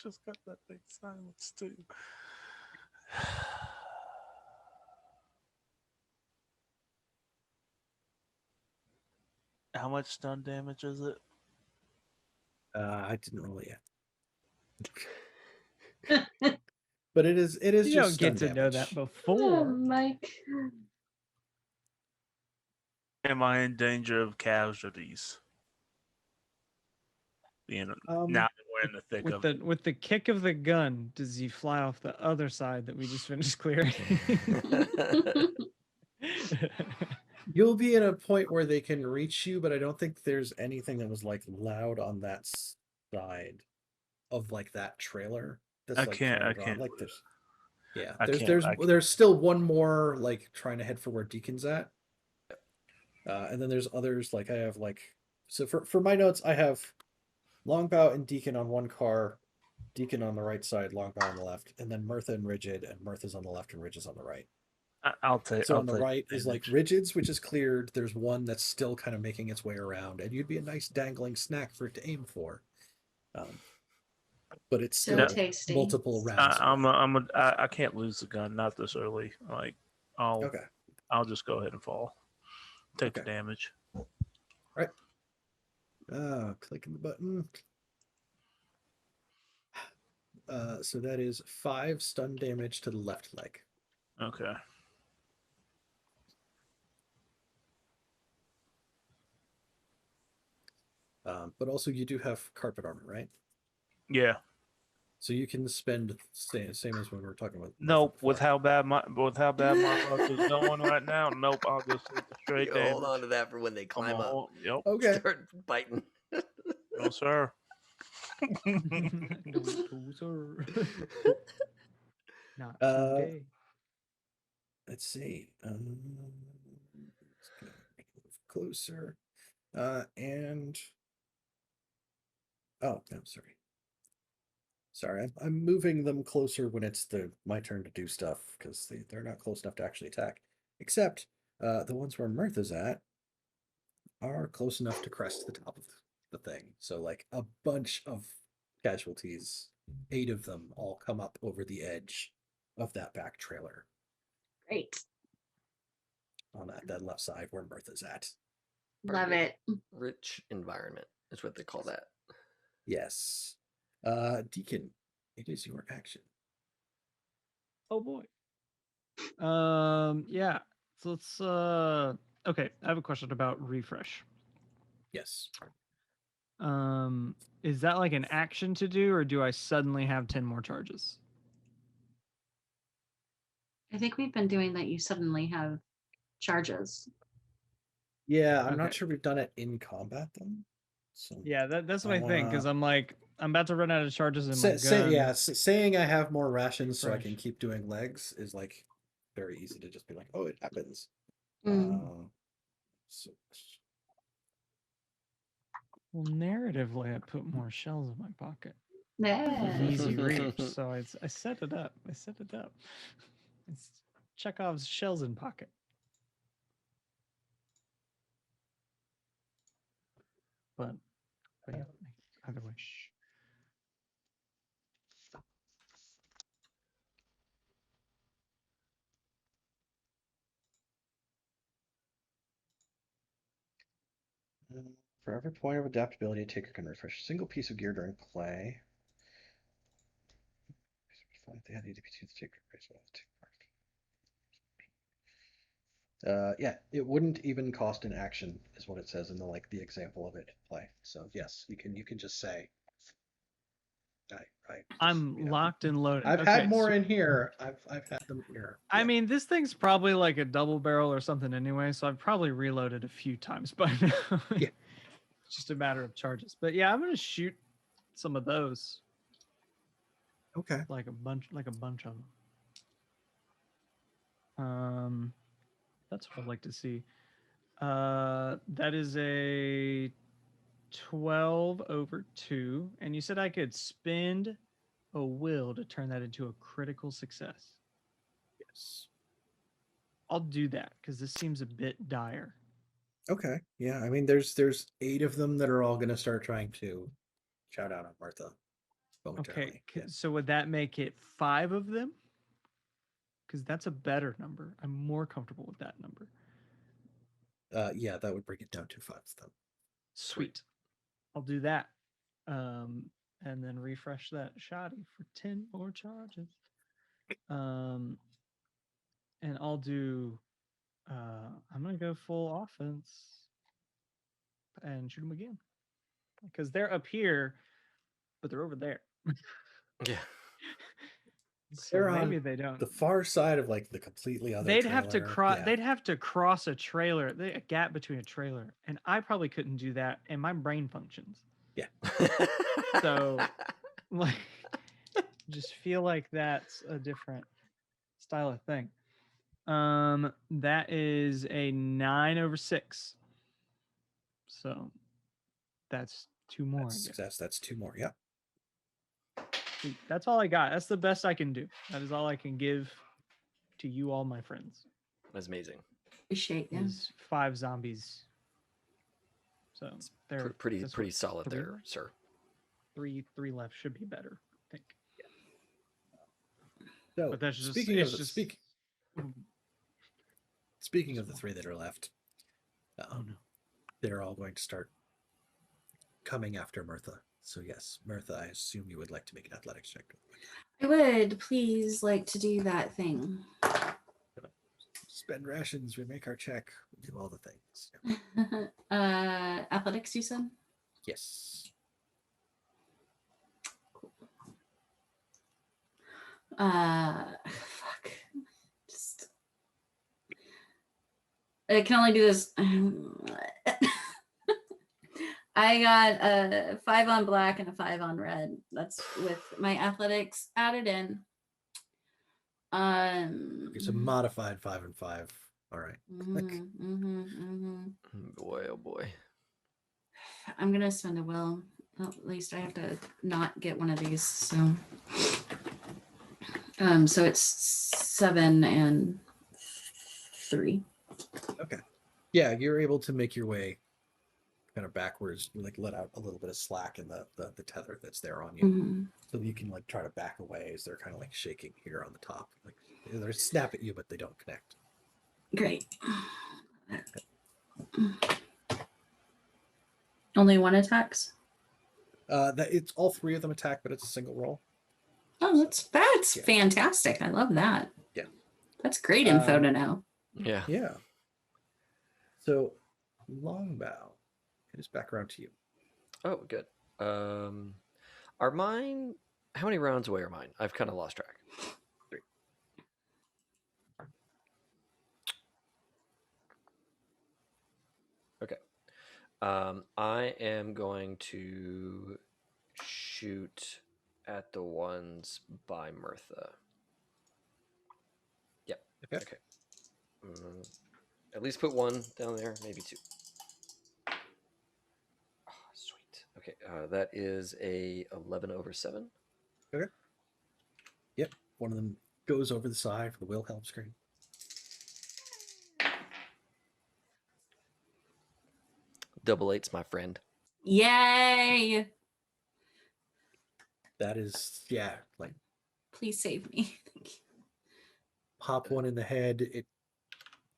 Just got that thing silenced too. How much stun damage is it?
I didn't roll yet. But it is
You
just
don't get
stun
to know
damage.
that
Oh,
before.
Mike.
Am I in danger of casualties? Now that we're in the thick of it.
With the kick of the gun, does he fly off the other side that we just finished clearing?
You'll be at a point where they can reach you, but I don't think there's anything that was like loud on that side of like that trailer. That's,
I can't.
Like there's, yeah.
I
There's
can't.
there's still one more like trying to head for where Deacon's at, and then there's others like I have like so for my notes I have Longbow and Deacon on one car, Deacon on the right side, Longbow on the left, and then Mirtha and Rigid, and Mirtha's on the left and Rigid's on the right.
I'll take.
So on the right is like Rigid's, which is cleared. There's one that's still kind of making its way around, and you'd be a nice dangling snack for it to aim for. But it's
So
still
tasty.
multiple rounds.
I can't lose the gun, not this early. Like I'll just go ahead and fall. Take the damage.
Right. Clicking the button. So that is 5 stun damage to the left leg.
Okay.
But also you do have carpet armor, right?
Yeah.
So you can spend same as when we were talking about.
Nope.
before.
With how bad my luck is going right now, nope. I'll just hit the straight
You
damage.
hold on to that for when they climb up.
Yep.
Okay.
Start biting.
No, sir.
No, sir. Not
Uh,
today.
Let's see. Let's go move closer. And oh no, sorry. Sorry, I'm moving them closer when it's my turn to do stuff because they're not close enough to actually attack. Except the ones where Mirtha's at are close enough to crest the top of the thing. So like a bunch of casualties, 8 of them all come up over the edge of that back trailer
Great.
on that left side where Mirtha's at.
Love it.
Rich environment is what they call that.
Yes. Deacon, it is your action.
Oh boy. Yeah. So let's okay, I have a question about refresh.
Yes.
Is that like an action to do, or do I suddenly have 10 more charges?
I think we've been doing that. You suddenly have charges.
Yeah, I'm not
Okay.
sure we've done it in combat though. So
Yeah, that's what
I
I think, because
wanna-
I'm like, I'm about to run out of charges in my gun.
saying I have more rations so I can
Refresh.
keep doing legs is like very easy to just be like, oh, it happens. So
Well, narratively, I put more shells in my pocket.
Yeah.
Easy reach. So I set it up. It's Chekhov's shells in pocket. But yeah, either way.
for every point of adaptability a taker can refresh a single piece of gear during play. They had ADP to take yeah, it wouldn't even cost an action, is what it says in the example of it play. So yes, you can just say.
I'm locked and loaded.
I've
Okay,
had more
so-
in here. I've had them here.
I
Yeah.
mean, this thing's probably like a double barrel or something anyway, so I've probably reloaded a few times by now.
Yeah.
It's just a matter of charges. But yeah, I'm gonna shoot some of those.
Okay.
Like a bunch of them. That's what I'd like to see. That is a 12 over 2, and you said I could spend a will to turn that into a critical success.
Yes.
I'll do that because this seems a bit dire.
Okay. Yeah. I mean, there's 8 of them that are all going to start trying to shout out on Martha momentarily.
Okay,
Yeah.
so would that make it 5 of them? Because that's a better number. I'm more comfortable with that number.
Yeah, that would bring it down to 5 of them.
Sweet. I'll do that. And then refresh that shoddy for 10 more charges. And I'll do I'm gonna go full offense and shoot them again. Because they're up here, but they're over there.
Yeah.
So
They're
maybe
on
they don't.
the far side of the completely other.
They'd have to
trailer.
cross.
Yeah.
They'd have to cross a trailer, a gap between a trailer, and I probably couldn't do that. And my brain functions.
Yeah.
So, like, just feel like that's a different style of thing. That is a 9 over 6. So, that's 2 more.
That's 2 more. Yeah.
That's all I got. That's the best I can do. That is all I can give to you, all my friends.
That's amazing.
Appreciate you.
Is 5 zombies. So they're
Pretty solid
3
there,
left?
sir.
3 left should be better, I think.
So
But that's just
speaking
it's
of
just
speaking of the 3 that are left,
oh no.
they're all going to start coming after Mirtha. So yes, Mirtha, I assume you would like to make an athletics check.
I would please like to do that thing.
Spend rations, we make our check, we do all the things.
Athletics, you said?
Yes.
Fuck. Just. I can only do this. I got a 5 on black and a 5 on red. That's with my athletics added in.
It's a modified 5 and 5. All right.
Boy, oh boy.
I'm gonna spend a will. Well, at least I have to not get one of these. So it's 7 and 3.
Okay. Yeah, you're able to make your way kind of backwards, like let out a little bit of slack in the tether that's there on you, so you can like try to back away as they're kind of like shaking here on the top. Like they snap at you, but they don't connect.
Great. Only one attacks?
That it's all 3 of them attack, but it's a single roll.
Oh, that's fantastic. I love that.
Yeah.
That's great info to know.
Yeah.
Yeah. So Longbow, it is back around to you.
Oh, good. Are mine? How many rounds away are mine? I've kind of lost track.
3.
Okay. I am going to shoot at the ones by Mirtha. Yep.
Okay.
At least put 1 down there, maybe 2. Oh, sweet. Okay, that is a 11/7.
Okay. Yep. One of them goes over the side for the Wilhelm screen.
Double 8's my friend.
Yay!
That is, like
Please save me. Thank you.
pop one in the head. It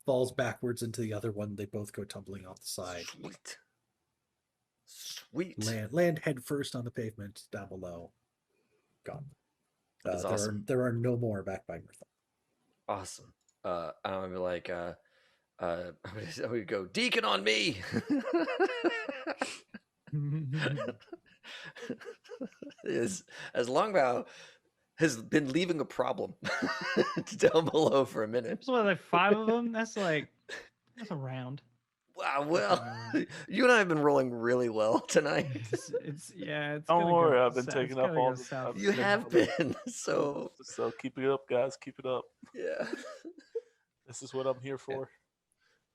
falls backwards into the other one. They both go tumbling off the side.
Sweet.
Land head first on the pavement down below. Gone.
That's awesome.
There are no more back by Mirtha.
Awesome. I'm gonna be like, I'm gonna go Deacon on me. as Longbow has been leaving a problem down below for a minute.
There's like 5 of them. That's a round.
Wow. Well, you and I have been rolling really well tonight.
It's
Don't worry, I've been taking up all the.
You have been so
keep it up, guys. Keep it up.
Yeah.
This is what I'm here for.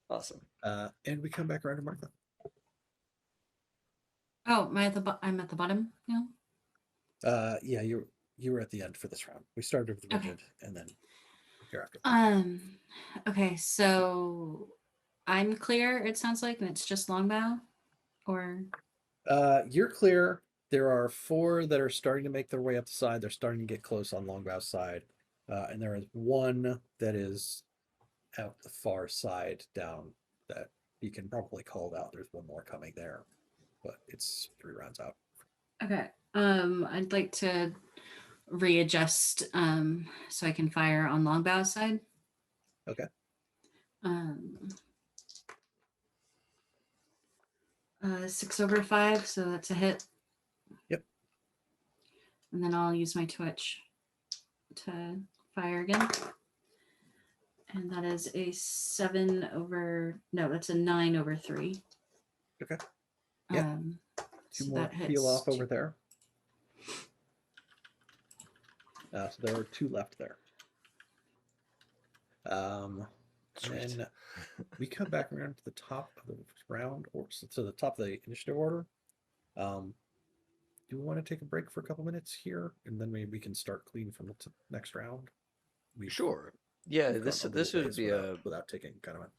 Awesome.
And we come back around to Martha.
Oh, I'm at the bottom now?
Yeah, you were at the end for this round. We started with Rigid, and then you're after.
Okay, so I'm clear, it sounds like, and it's just Longbow? Or?
You're clear. There are 4 that are starting to make their way up the side. They're starting to get close on Longbow's side. And there is 1 that is out the far side down that you can probably call out. There's 1 more coming there, but it's 3 rounds out.
Okay. I'd like to readjust so I can fire on Longbow's side.
Okay.
6/5, so that's a hit.
Yep.
And then I'll use my twitch to fire again. And that is a 9/3.
Okay. Yeah. 2 more peel off over there. So there are 2 left there. And we come back around to the top of the round, or to the top of the initiative order. Do we want to take a break for a couple minutes here, and then maybe we can start clean from the next round?
Sure. Yeah, this would be
without taking kind of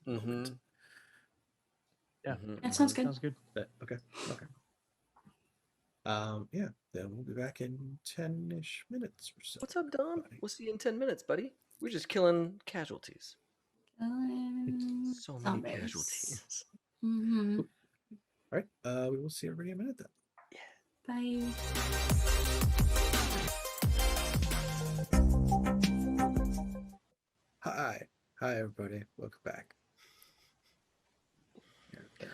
a
moment.
Yeah,
that sounds good.
Sounds good.
Okay. Yeah, then we'll be back in 10-ish minutes or so.
What's up, Don? We'll see you in 10 minutes, buddy. We're just killing casualties. So many casualties.
Mm-hmm.
All right. We will see everybody in a minute then.
Yeah.
Bye.
Hi, everybody. Welcome back. We're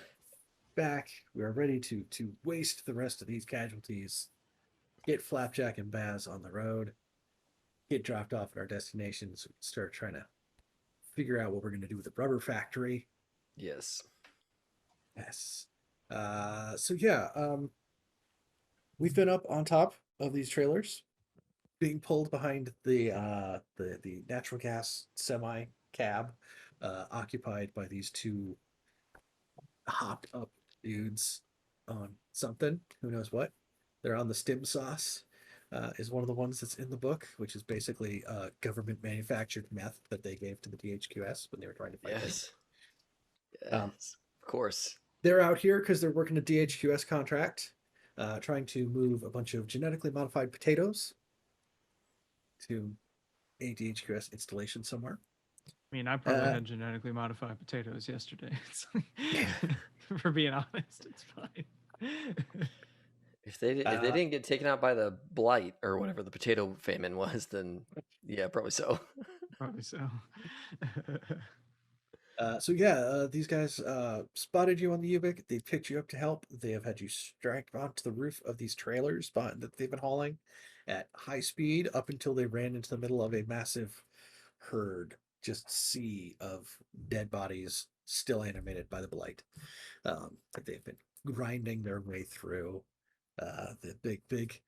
back. We are ready to waste the rest of these casualties. Get Flapjack and Baz on the road. Get dropped off at our destinations. So we can start trying to figure out what we're going to do with the rubber factory.
Yes.
Yes. We've been up on top of these trailers, being pulled behind the natural gas semi cab, occupied by these two hopped up dudes on something. Who knows what? They're on the stim sauce. Is one of the ones that's in the book, which is basically government manufactured meth that they gave to the DHQS when they were trying to fight things.
Yes. Yes. Of course.
They're out here because they're working a DHQS contract, trying to move a bunch of genetically modified potatoes to a DHQS installation somewhere.
I mean, I probably had genetically modified potatoes yesterday. For being honest, it's fine.
If they didn't get taken out by the blight or whatever the potato famine was, then yeah, probably so.
Probably so.
These guys spotted you on the Ubik. They picked you up to help. They have had you strapped onto the roof of these trailers that they've been hauling at high speed up until they ran into the middle of a massive herd, just sea of dead bodies still animated by the blight that they've been grinding their way through. The big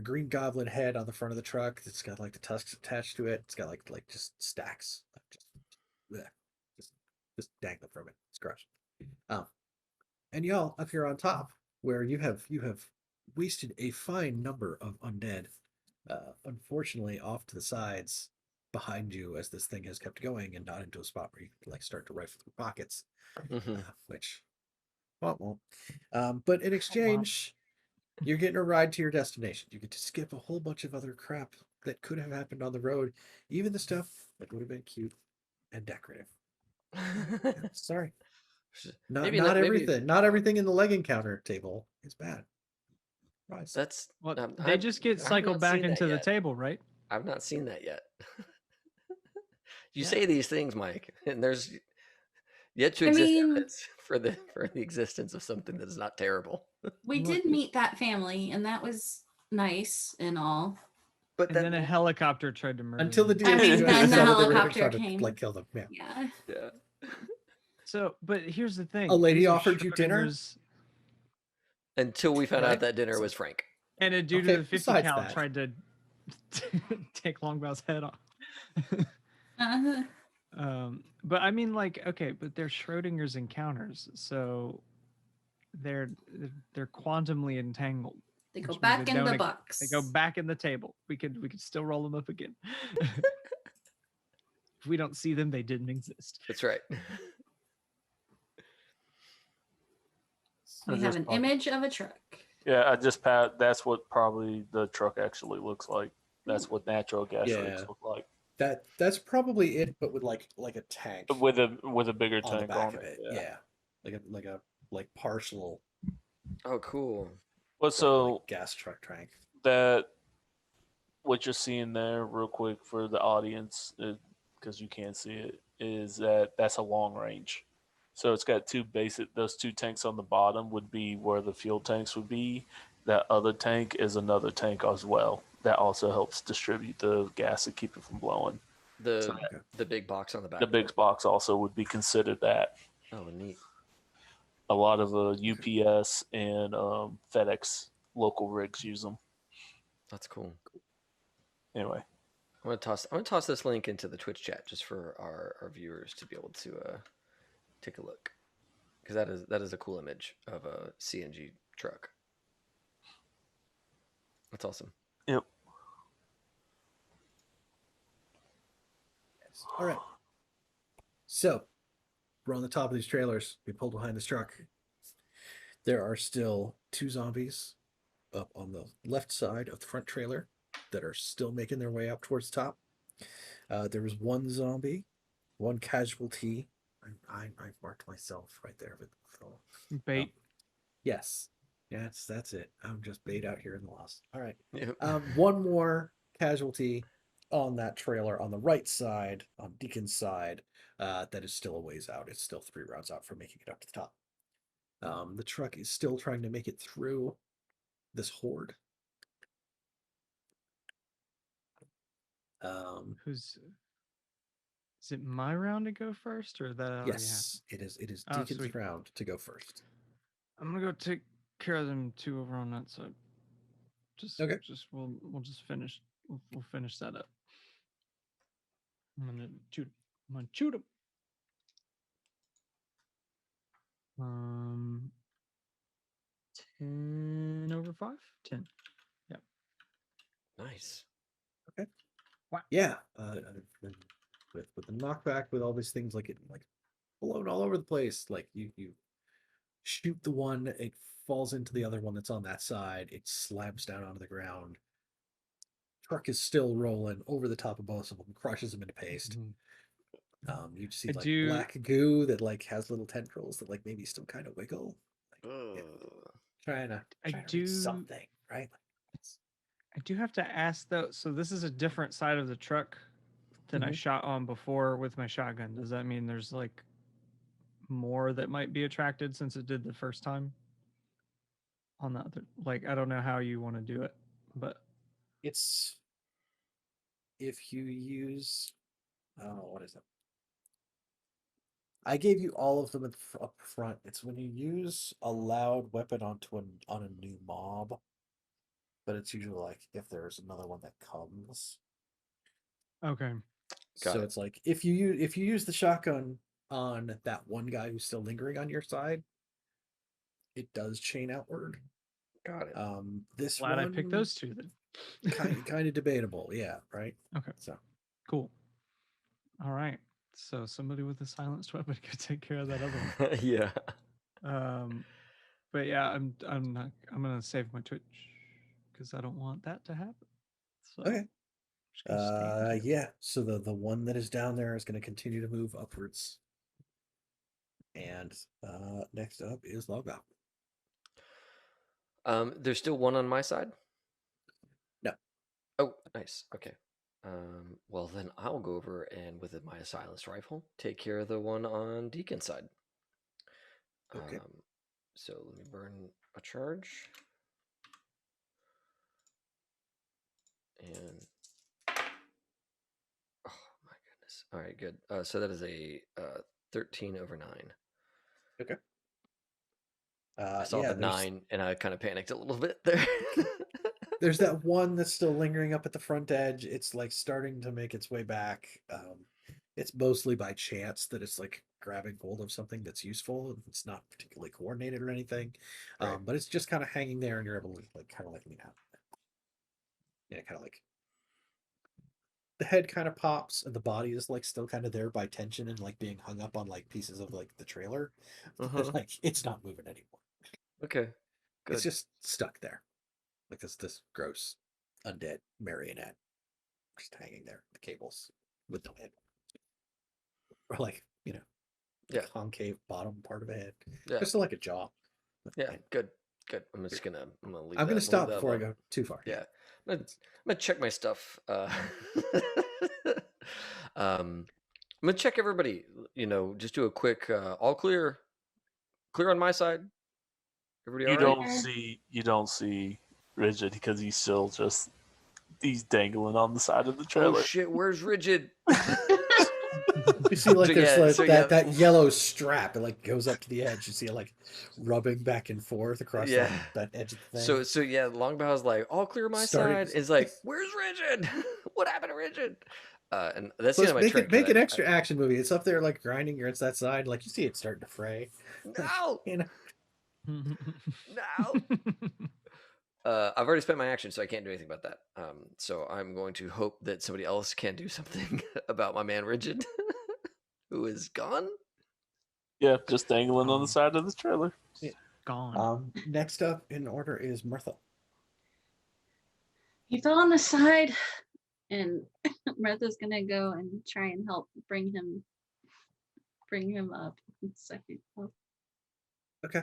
green goblin head on the front of the truck. It's got like the tusks attached to it. It's got like just stacks of just dangling from it. It's gross. And y'all up here on top, where you have wasted a fine number of undead, unfortunately off to the sides behind you as this thing has kept going and not into a spot where you can like start to rifle through pockets, which won't. But in exchange, you're getting a ride to your destination. You get to skip a whole bunch of other crap that could have happened on the road, even the stuff that would have been cute and decorative. Sorry. Not everything. Not everything in the leg encounter table is bad. Right.
That's
they just get cycled back into the table, right?
I've not seen that yet. You say these things, Mike, and there's yet to exist evidence for the existence of something that is not terrible.
We did meet that family, and that was nice and all.
But then a helicopter tried to murder
until the
then the helicopter came.
Like kill them.
Yeah.
So, but here's the thing:
a lady offered you dinner.
Until we found out that dinner was Frank.
And a dude with a 50 cal tried to take Longbow's head off. But I mean, like, okay, but they're Schrodinger's encounters, so they're quantumly entangled.
They go back in the box.
They go back in the table. We could still roll them up again. If we don't see them, they didn't exist.
That's right.
We have an image of a truck.
Yeah, I just that's what probably the truck actually looks like. That's what natural gas rigs look like.
That's probably it, but with like a tank.
With a bigger
on
tank
the back
on
of
it.
Yeah. Like partial.
Oh, cool.
Well, so
gas truck tank.
That what you're seeing there, real quick for the audience, because you can't see it, is that's a long range. So it's got those two tanks on the bottom would be where the fuel tanks would be. That other tank is another tank as well. That also helps distribute the gas and keep it from blowing.
The big box on the back.
The big box also would be considered that.
Oh, neat.
A lot of UPS and FedEx local rigs use them.
That's cool.
Anyway,
I'm gonna toss this link into the Twitch chat just for our viewers to be able to take a look, because that is a cool image of a CNG truck. That's awesome.
Yep.
All right. So we're on the top of these trailers. We pulled behind this truck. There are still two zombies up on the left side of the front trailer that are still making their way up towards the top. There was one zombie, one casualty. I marked myself right there.
Bait.
Yes. Yes, that's it. I'm just bait out here in the lost. All right.
Yep.
One more casualty on that trailer on the right side, on Deacon's side, that is still a ways out. It's still 3 rounds out from making it up to the top. The truck is still trying to make it through this horde.
Is it my round to go first, or that already happened?
Yes, it is. It is
Oh,
Deacon's
sweet.
round to go first.
I'm gonna go take care of them 2 over on that side.
Okay.
We'll just finish. We'll finish that up. I'm gonna shoot. I'm gonna shoot him. 10 over 5. 10.
Nice.
Yeah. With the knockback, with all these things like it blown all over the place. Like you shoot the one, it falls into the other one that's on that side. It slams down onto the ground. Truck is still rolling over the top of both of them, crushes them into paste.
Mhm.
You see
I
like
do-
black goo that like has little tendrils that like maybe still kind of wiggle. Trying to reach something, right?
I do have to ask though. So this is a different side of the truck than I
Mhm.
shot on before with my shotgun. Does that mean there's like more that might be attracted since it did the first time? On the other, like, I don't know how you want to do it, but
It's if you use what is it? I gave you all of them up front. It's when you use a loud weapon on a new mob, but it's usually like if there's another one that comes.
okay.
Got it.
It's like if you use the shotgun on that one guy who's still lingering on your side, it does chain outward.
Got it.
This
Glad
one
I picked those 2 then.
kind of debatable, yeah, right?
Okay.
So
Cool. All right. So somebody with a silenced weapon could take care of that other one.
Yeah.
But yeah, I'm gonna save my Twitch because I don't want that to happen. So
okay.
just gonna stand here.
Yeah. So the one that is down there is going to continue to move upwards. And next up is Logout.
There's still one on my side?
No.
Oh, nice. Okay. Well, then I'll go over and with my silenced rifle, take care of the one on Deacon's side.
Okay.
So let me burn a charge. And oh my goodness. All right, good. So that is a 13 over 9.
Okay.
I saw
yeah,
the 9 and I kind of panicked a little bit there.
there's that one that's still lingering up at the front edge. It's like starting to make its way back. It's mostly by chance that it's like grabbing hold of something that's useful. It's not particularly coordinated or anything.
Right.
But it's just kind of hanging there and you're able to like kind of like lean out. Yeah, kind of like the head kind of pops and the body is like still kind of there by tension and like being hung up on like pieces of like the trailer. But like it's not moving anymore.
Okay. Good.
It's just stuck there. Like this gross undead marionette just hanging there, the cables with no head. Or like,
Yeah.
concave bottom part of a head.
Yeah.
Just like a jaw.
Yeah. Good. Good. I'm gonna leave.
I'm gonna stop
that
before I
alone.
go too far.
Yeah. I'm gonna check my stuff. I'm gonna check everybody. Just do a quick all clear. Clear on my side. Everybody
You
all right?
don't see Rigid because he's dangling on the side of the
Oh
trailer.
shit! Where's Rigid?
You see like
So,
there's
yeah,
like
so, yeah.
that yellow strap, it like goes up to the edge. You see it like rubbing back and forth across
Yeah.
that edge of the thing.
So yeah, Longbow's like, all clear my
Starting-
side. Is like, where's Rigid? What happened to Rigid? And that's the
Let's
end of my
make
trick.
it make
'cause
an extra action movie. It's up there like grinding against that side, like you see it starting to fray.
No,
No.
I've already spent my action, so I can't do anything about that. So I'm going to hope that somebody else can do something about my man Rigid, who is gone.
Yeah, just dangling on the side of the trailer.
Gone.
Next up in order is Mirtha.
He fell on the side, and Martha's gonna go and try and help bring him up. Second.
Okay.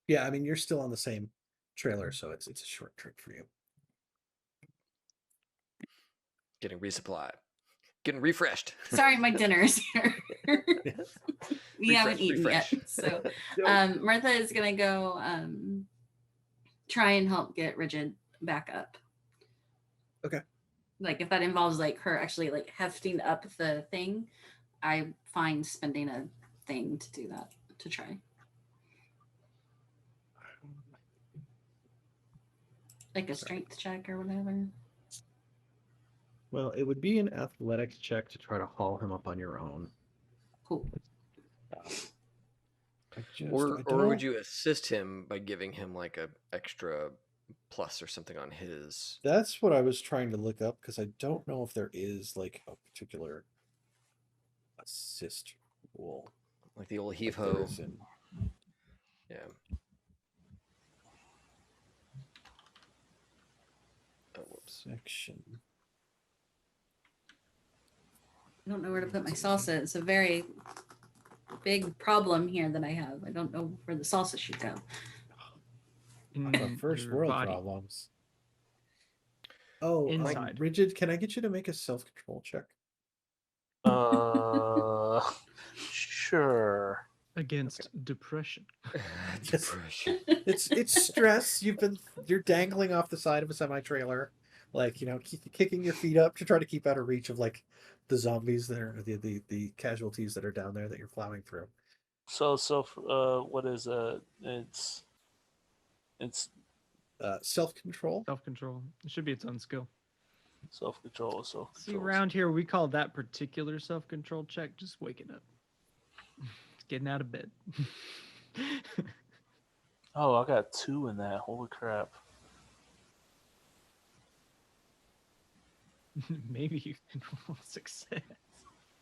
Yeah, I mean you're still on the same trailer, so it's a short trip for you.
Getting resupply. Getting refreshed.
Sorry, my dinner's here. We haven't
Refresh,
eaten
refresh.
yet. So Martha is gonna go try and help get Rigid back up.
Okay.
Like if that involves like her actually like hefting up the thing, I find spending a thing to do that, to try. Like a strength check or whatever.
Well, it would be an athletics check to try to haul him up on your own.
Cool.
Or would you assist him by giving him like a extra plus or something on his?
That's what I was trying to look up because I don't know if there is like a particular assist rule.
Like the old
like
heave
there
ho.
is in-
Yeah. Oh, whoops.
Section.
I don't know where to put my salsa. It's a very big problem here that I have. I don't know where the salsa should go.
In
First
your
world
body.
problems. Oh,
Inside.
Rigid, can I get you to make a self-control check?
Sure.
Against depression.
Depression.
It's stress. You're dangling off the side of a semi-trailer, like kicking your feet up to try to keep out of reach of like the zombies that are the casualties that are down there that you're plowing through.
So what is it's
Self-control.
Self-control. It should be its own skill.
self-control.
See, around here we call that particular self-control check just waking up. It's getting out of bed.
Oh, I got 2 in that. Holy crap.
Maybe you can roll success.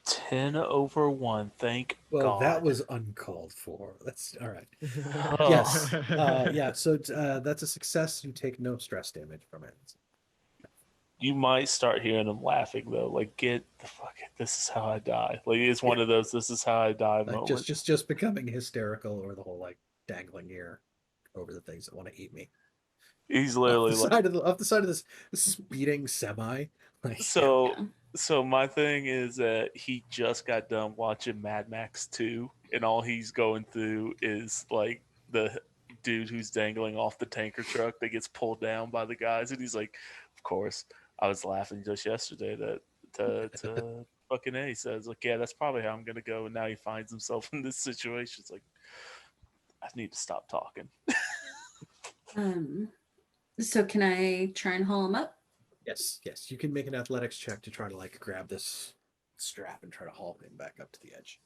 10 over 1. Thank
Well,
God.
that was uncalled for. That's all right.
Oh.
Yes. Yeah. So that's a success. You take no stress damage from it.
You might start hearing them laughing though. Like, get the fuck. This is how I die. Like, it's one of those. This is how I die
Like
moments.
just becoming hysterical, or the whole like dangling ear over the things that want to eat me.
He's literally
off the side of this speeding semi. Like,
So my thing is that he just got done watching Mad Max 2, and all he's going through is like the dude who's dangling off the tanker truck that gets pulled down by the guys, and he's like, of course, I was laughing just yesterday that to fucking A says like, yeah, that's probably how I'm gonna go, and now he finds himself in this situation. It's like, I need to stop talking.
So can I try and haul him up?
yes, you can make an athletics check to try to like grab this strap and try to haul him back up to the edge.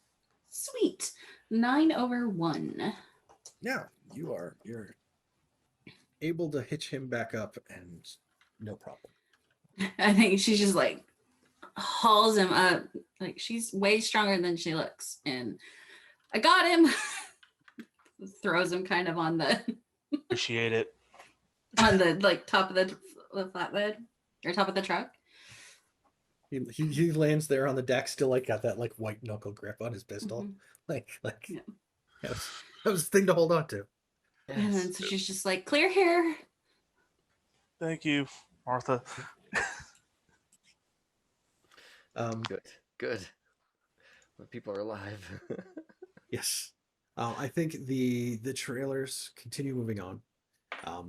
Sweet. 9 over 1.
Now you're able to hitch him back up and no problem.
I think she's just like hauls him up. Like she's way stronger than she looks. And I got him. Throws him kind of on the
Appreciate it.
on the like top of the flatbed or top of the truck.
He lands there on the deck, still like got that like white knuckle grip on his pistol. Like
Yeah.
that was the thing to hold on to.
And then so she's just like, clear here.
Thank you, Martha.
Good. When people are alive.
Yes. I think the trailers continue moving on.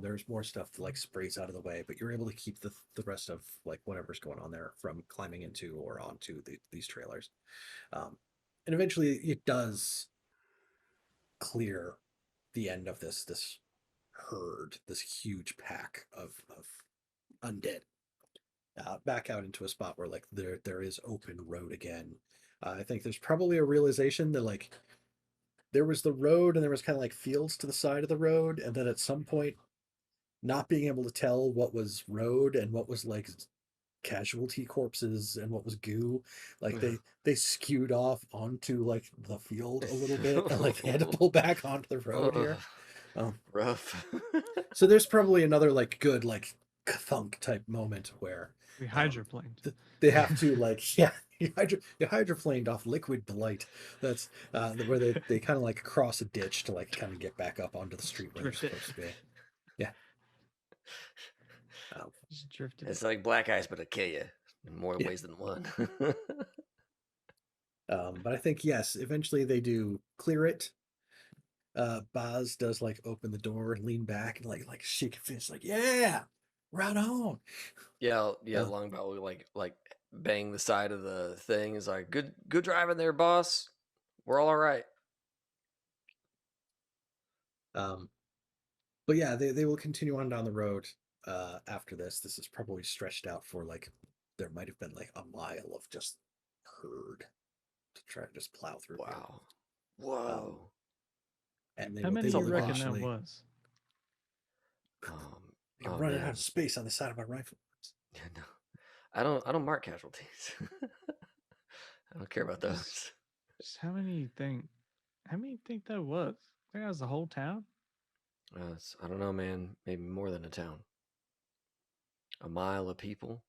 There's more stuff that like sprays out of the way, but you're able to keep the rest of like whatever's going on there from climbing into or onto these trailers. And eventually it does clear the end of this herd, this huge pack of undead. Back out into a spot where like there is open road again. I think there's probably a realization that like there was the road and there was kind of like fields to the side of the road, and then at some point not being able to tell what was road and what was like casualty corpses and what was goo, like they skewed off onto like the field a little bit and like they had to pull back onto the road here.
Rough.
So there's probably another like good like thunk type moment where
We hydroplaned.
they have to like you hydroplaned off liquid blight. That's where they kind of like cross a ditch to like kind of get back up onto the street where they're supposed to be. Yeah.
Just drifted.
It's like black ice, but it'll kill you in more
Yeah.
ways than one.
But I think yes, eventually they do clear it. Boz does like open the door and lean back and like shake a fist, like yeah, right on.
yeah,
Uh,
Longbow will like bang the side of the thing. Is like good driving there, boss. We're all right.
But yeah, they will continue on down the road. After this, this is probably stretched out for like there might have been like a mile of just herd to try to just plow through. here.
Wow. Whoa.
And
How many
they
do
will
you reckon that
eventually
was?
I'm
Oh,
running
man.
out of space on the side of my rifle.
Yeah, no. I don't mark casualties. I don't care about those.
Just how many you think? How many you think that was? I think that was the whole town.
I don't know, man. Maybe more than a town. A mile of people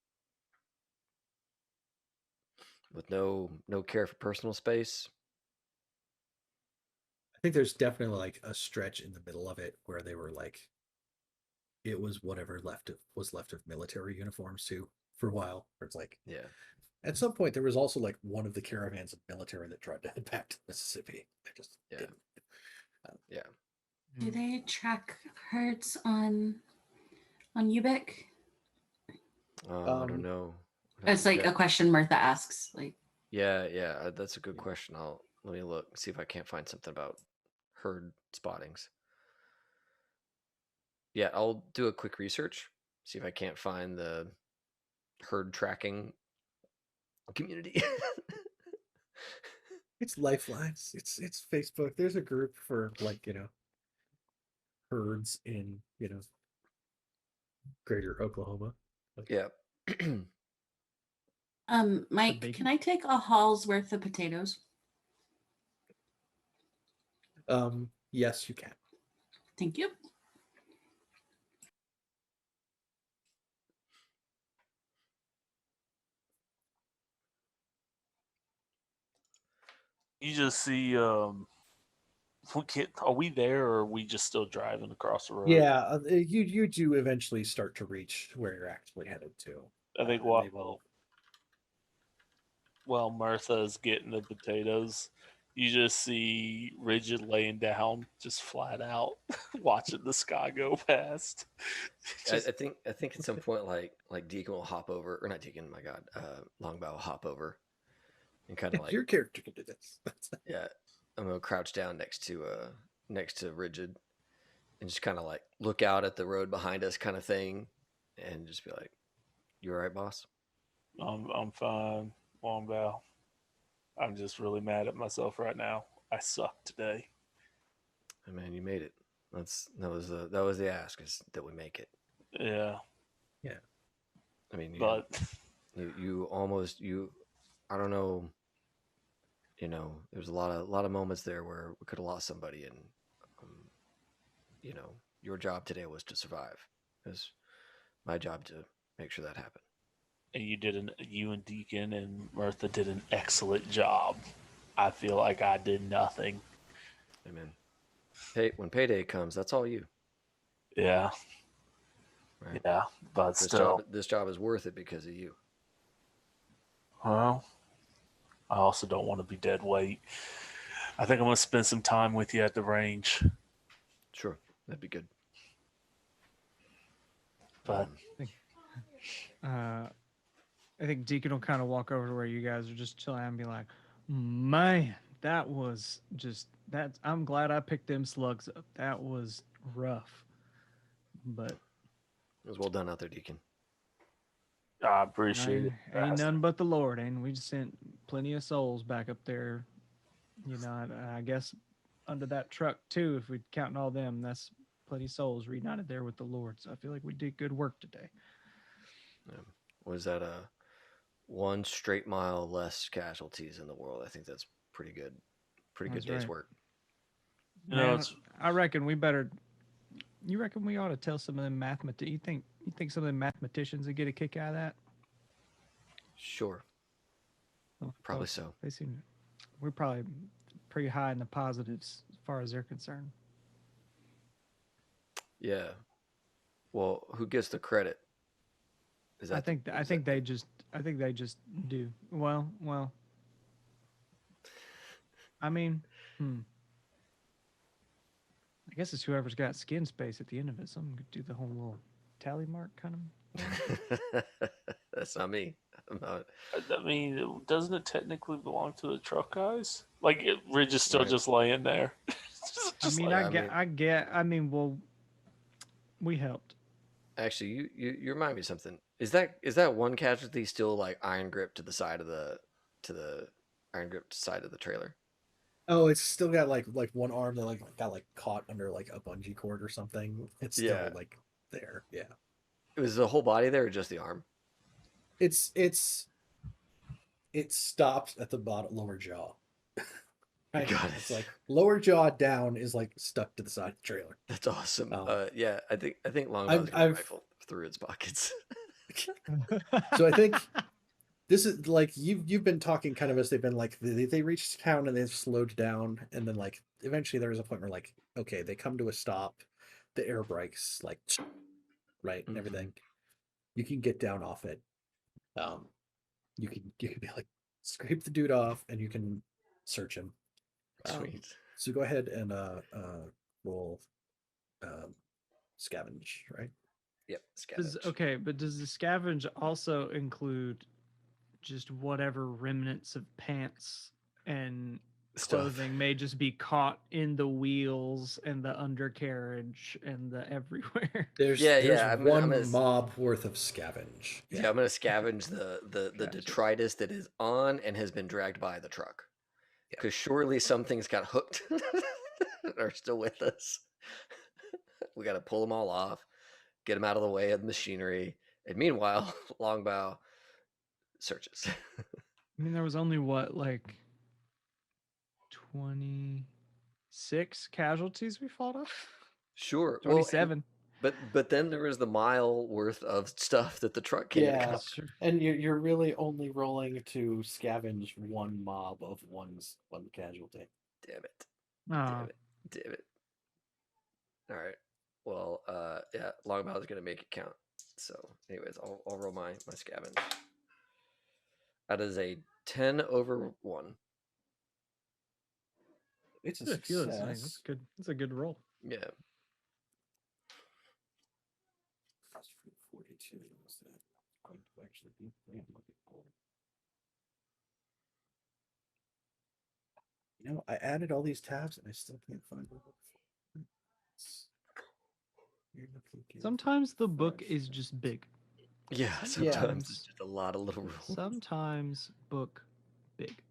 with no care for personal space.
I think there's definitely like a stretch in the middle of it where they were like, it was whatever was left of military uniforms too for a while. Where it's like,
Yeah.
at some point there was also like one of the caravans of military that tried to head back to Mississippi. They just
Yeah.
didn't.
Yeah.
Do they track herds on Ubic?
I don't know.
It's like a question Martha asks. Like,
Yeah, that's a good question. Let me look, see if I can't find something about herd spottings. Yeah, I'll do a quick research, see if I can't find the herd tracking community.
It's Lifelines. It's Facebook. There's a group for like, herds in, greater Oklahoma. Like,
Yeah.
Mike,
bacon?
can I take a haul's worth of potatoes?
yes, you can.
Thank you.
You just see are we there or are we just still driving across the road?
Yeah, you do eventually start to reach where you're actually headed to.
I think
and they will.
while Martha's getting the potatoes, you just see Rigid laying down, just flat out, watching the sky go past.
I think at some point like Deacon will hop over, or not Deacon, my God, Longbow will hop over and kind of like
your character can do this.
yeah, I'm gonna crouch down next to Rigid and just kind of like look out at the road behind us, kind of thing, and just be like, "You all right, boss?"
I'm fine, Longbow. I'm just really mad at myself right now. I suck today.
Hey, man, you made it. That was the ask, is that we make it.
Yeah.
Yeah.
I mean,
But
you almost I don't know. There's a lot of moments there where we could have lost somebody, and your job today was to survive. It was my job to make sure that happened.
and you and Deacon and Martha did an excellent job. I feel like I did nothing.
Amen. When payday comes, that's all you.
Yeah.
Right?
Yeah. But still,
this job is worth it because of you.
well, I also don't want to be dead weight. I think I'm gonna spend some time with you at the range.
Sure, that'd be good.
But
I think Deacon will kind of walk over to where you guys are just chilling and be like, "Man, that was just that. I'm glad I picked them slugs up. That was rough, but
It was well done out there, Deacon.
I appreciate it.
ain't none but the Lord. And we just sent plenty of souls back up there. I guess under that truck too. If we counting all them, that's plenty of souls reunited there with the Lord. So I feel like we did good work today.
Was that one straight mile less casualties in the world? I think that's pretty good. Pretty good
That's
day's
right.
work.
Man, I reckon we better. You reckon we ought to tell some of them You think some of them mathematicians would get a kick out of that?
Sure. Probably so.
They seem. We're probably pretty high in the positives as far as they're concerned.
Yeah. Well, who gets the credit? Is
I
that
think I think they just do well. I mean, I guess it's whoever's got skin space at the end of it. Someone could do the whole little tally mark kind of.
That's not me. I'm not.
I mean, doesn't it technically belong to the truck guys? Like, Ridge is still
Right.
just laying there.
I mean, I mean, well, we helped.
Actually, you remind me of something. Is that one casualty still like iron grip to the side of the iron grip side of the trailer?
Oh, it's still got like one arm that like got like caught under like a bungee cord or something. It's still
Yeah.
like there. Yeah.
Was the whole body there or just the arm?
It stops at the bottom lower jaw. Right?
Got
It's
it.
like lower jaw down is like stuck to the side of the trailer.
That's awesome.
Oh.
Yeah, I think Longbow's gonna rifle through its pockets.
So I think this is like you've been talking kind of as they've been like they reached town and they've slowed down, and then like eventually there was a point where like, okay, they come to a stop, the air brakes like right and everything. You can get down off it. You can be like scrape the dude off and you can search him.
Sweet.
So go ahead and roll scavenge, right?
Yep. Scavenge.
Okay, but does the scavenge also include just whatever remnants of pants and
Stuff.
clothing may just be caught in the wheels and the undercarriage and the everywhere?
There's
I'm
one
gonna
mob worth of scavenge.
Yeah, I'm gonna scavenge the
Gotcha.
detritus that is on and has been dragged by the truck. Because surely some things got hooked and are still with us. We got to pull them all off, get them out of the way of the machinery, and meanwhile, Longbow searches.
I mean, there was only what, like 26 casualties we fought off?
Sure.
27.
But then there was the mile worth of stuff that the truck can't
Yeah.
cover.
Sure.
And you're really only rolling to scavenge one mob of one casualty.
Damn it.
Oh,
Damn it. All right. Well, yeah, Longbow is gonna make it count. So, anyways, I'll roll my scavenge. That is a 10 over 1.
It's a
I feel it's nice.
success.
That's good. That's a good roll.
Yeah.
42 is that going to actually be? Yeah, I'm looking for it. You know, I added all these tabs and I still can't find the book.
Sometimes the book is just big.
Yeah, sometimes it's just a lot of little rules.
Sometimes book big.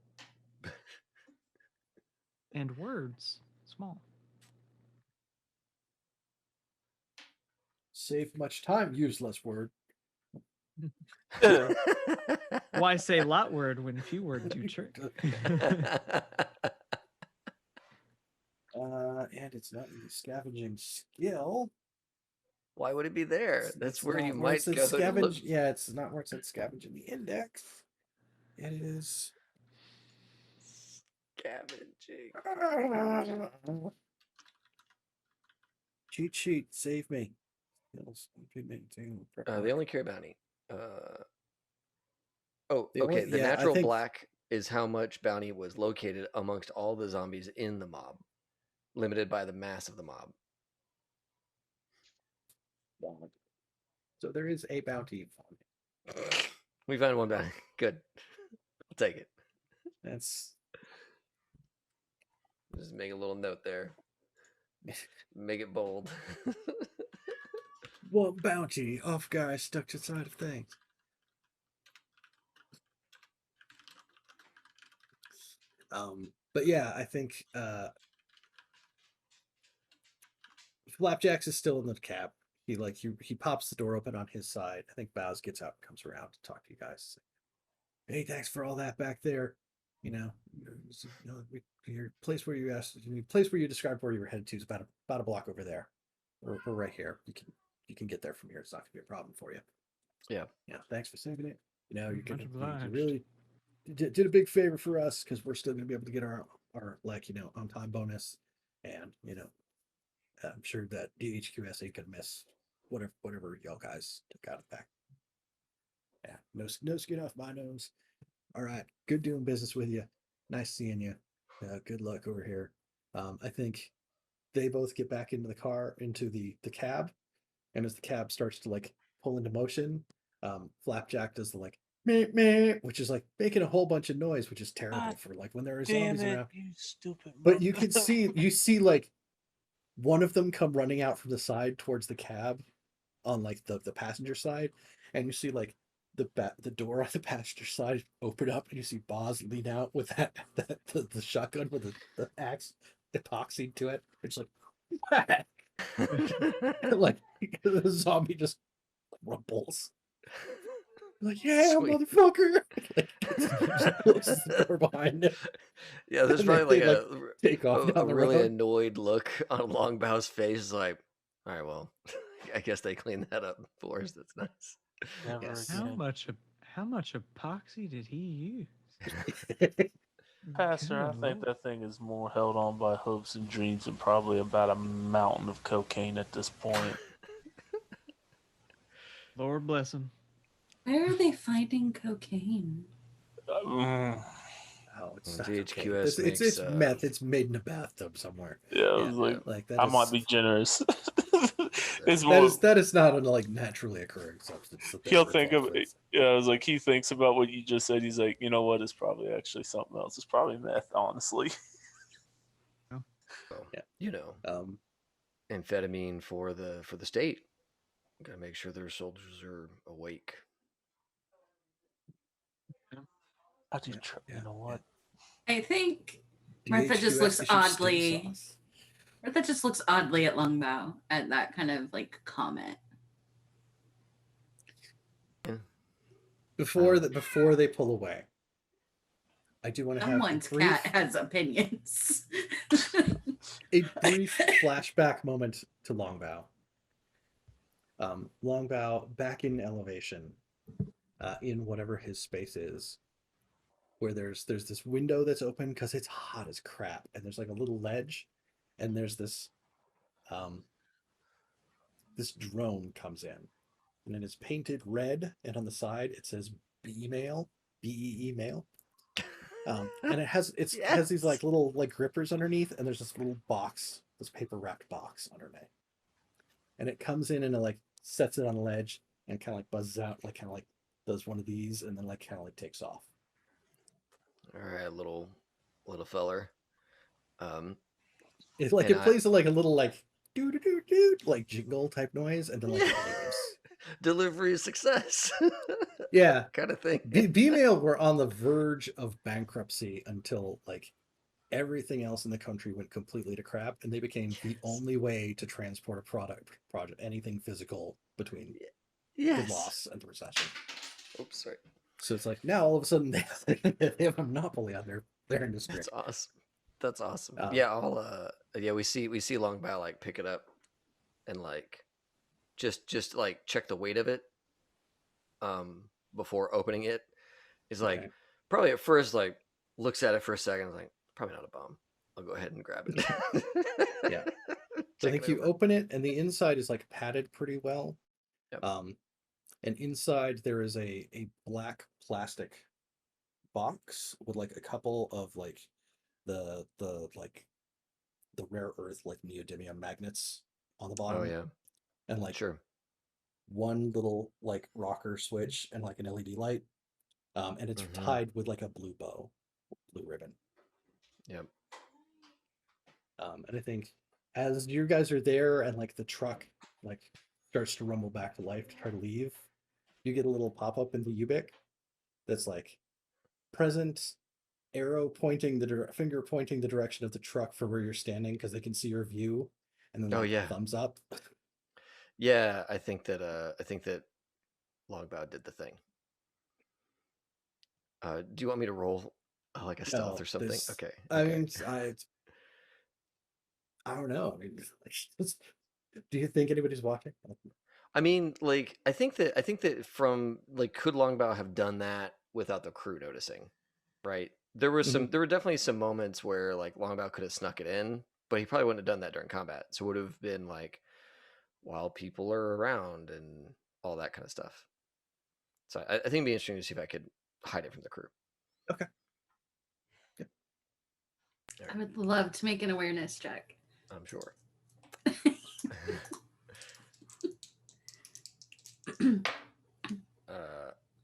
And words small.
Save much time, use less word.
Why say lot word when few word do trick?
And it's not in the scavenging skill.
Why would it be there? That's where you might go.
Scavenge. Yeah, it's not where it said scavenge in the index. It is
Scavenging.
Cheat sheet, save me.
They only carry bounty. Oh,
They
okay.
only-
The
yeah, I
natural
think-
black is how much bounty was located amongst all the zombies in the mob, limited by the mass of the mob.
So there is a bounty.
We found one bounty. Good. I'll take it.
That's
Just make a little note there. Make it bold.
one bounty off guy stuck to the side of things. But yeah, I think Flapjacks is still in the cab. He pops the door open on his side. I think Bowes gets out and comes around to talk to you guys. Hey, thanks for all that back there. Your place where you described where you were headed to is about a block over there. We're right here. You can get there from here. It's not gonna be a problem for you.
Yeah.
Yeah. Thanks for saving it. You
Much
you
obliged.
really did a big favor for us because we're still gonna be able to get our on time bonus, and I'm sure that DHQS ain't gonna miss whatever y'all guys took out of that. Yeah, no skin off my nose. All right, good doing business with you. Nice seeing you. Good luck over here. I think they both get back into the car, into the cab, and as the cab starts to like pull into motion, Flapjack does the like meh, meh, which is like making a whole bunch of noise, which is terrible
God
for like when there are
Damn
zombies
it,
around.
you stupid.
But you see like one of them come running out from the side towards the cab on like the passenger side, and you see like the door on the passenger side open up, and you see Boz lean out with the shotgun with the axe epoxied to it. It's like whack. Like the zombie just rumbles. Like, yeah,
Sweet.
motherfucker. Like, just closes the door behind him.
Yeah, there's
And they-
probably
they,
like
take off
a
down the
really
road.
annoyed look on Longbow's face. It's like, all right, well, I guess they cleaned that up for us. That's nice.
Never
Yes.
again.
How much epoxy did he use?
Pastor, I
Good
think
lord.
that thing is more held on by hopes and dreams and probably about a mountain of cocaine at this point.
Lord bless him.
Where are they finding cocaine?
Mm,
Oh, it's
Well,
not
GHQS
okay. It's
makes,
meth. It's made in a bathtub somewhere.
yeah, I
Yeah,
was like,
like that
I
is,
might be generous. It's
that
more.
is not a like naturally occurring substance. That
He'll
they're
think of
involved
it. Yeah, I was like, he thinks about what you just said. He's like, you know what? It's probably actually something else. It's probably meth, honestly.
Well,
Yeah.
you know,
with.
amphetamine for the state. Gotta make sure their soldiers are awake.
I do.
Yeah,
You know what?
I think Martha just
DHQS
looks
issues steak
oddly.
sauce.
Martha just looks oddly at Longbow at that kind of like comment.
Before they pull away, I do want to have
Someone's cat has opinions.
a brief flashback moment to Longbow. Longbow back in elevation, in whatever his space is, where there's this window that's open because it's hot as crap, and there's like a little ledge, and there's this this drone comes in, and it is painted red, and on the side it says B-mail, BEE mail. And it has has these like little like grippers underneath, and there's this little box, this paper wrapped box underneath. And it comes in and it like sets it on the ledge and kind of like buzzes out, like kind of like does one of these, and then like kind of like takes off.
All right, little feller.
It's like
And
it plays like a little like doo doo doo doo like jingle type noise, and then like
Yeah.
it leaves.
Delivery success.
Yeah,
Kind of thing.
B-mail were on the verge of bankruptcy until like everything else in the country went completely to crap, and they became the only way to transport a project, anything physical between the loss and the recession.
Oops, sorry.
So it's like now all of a sudden they have a monopoly on their industry.
That's awesome. That's awesome.
Um,
Yeah, I'll we see Longbow like pick it up and like just like check the weight of it before opening it. He's like
Okay.
probably at first like looks at it for a second, like probably not a bomb. I'll go ahead and grab it.
Yeah. So I think you open it, and the inside is like padded pretty well.
Yep.
And inside there is a black plastic box with like a couple of like the like the rare earth like neodymium magnets on the bottom.
Oh yeah.
And like
Sure.
one little like rocker switch and like an LED light. And it's
Mhm.
tied with like a blue ribbon.
Yep.
And I think as you guys are there and like the truck like starts to rumble back to life to try to leave, you get a little pop-up in the Ubic that's like present, arrow pointing finger pointing the direction of the truck for where you're standing because they can see your view, and then like thumbs up.
Yeah, I think that Longbow did the thing. Do you want me to roll like a stealth or something? Okay.
I mean, I don't know. I mean, do you think anybody's watching?
I mean, like, I think that from like, could Longbow have done that without the crew noticing? Right. There were definitely some moments where like Longbow could have snuck it in, but he probably wouldn't have done that during combat. So it would have been like while people are around and all that kind of stuff. So I think it'd be interesting to see if I could hide it from the crew.
Okay. Yep.
I would love to make an awareness check.
I'm sure.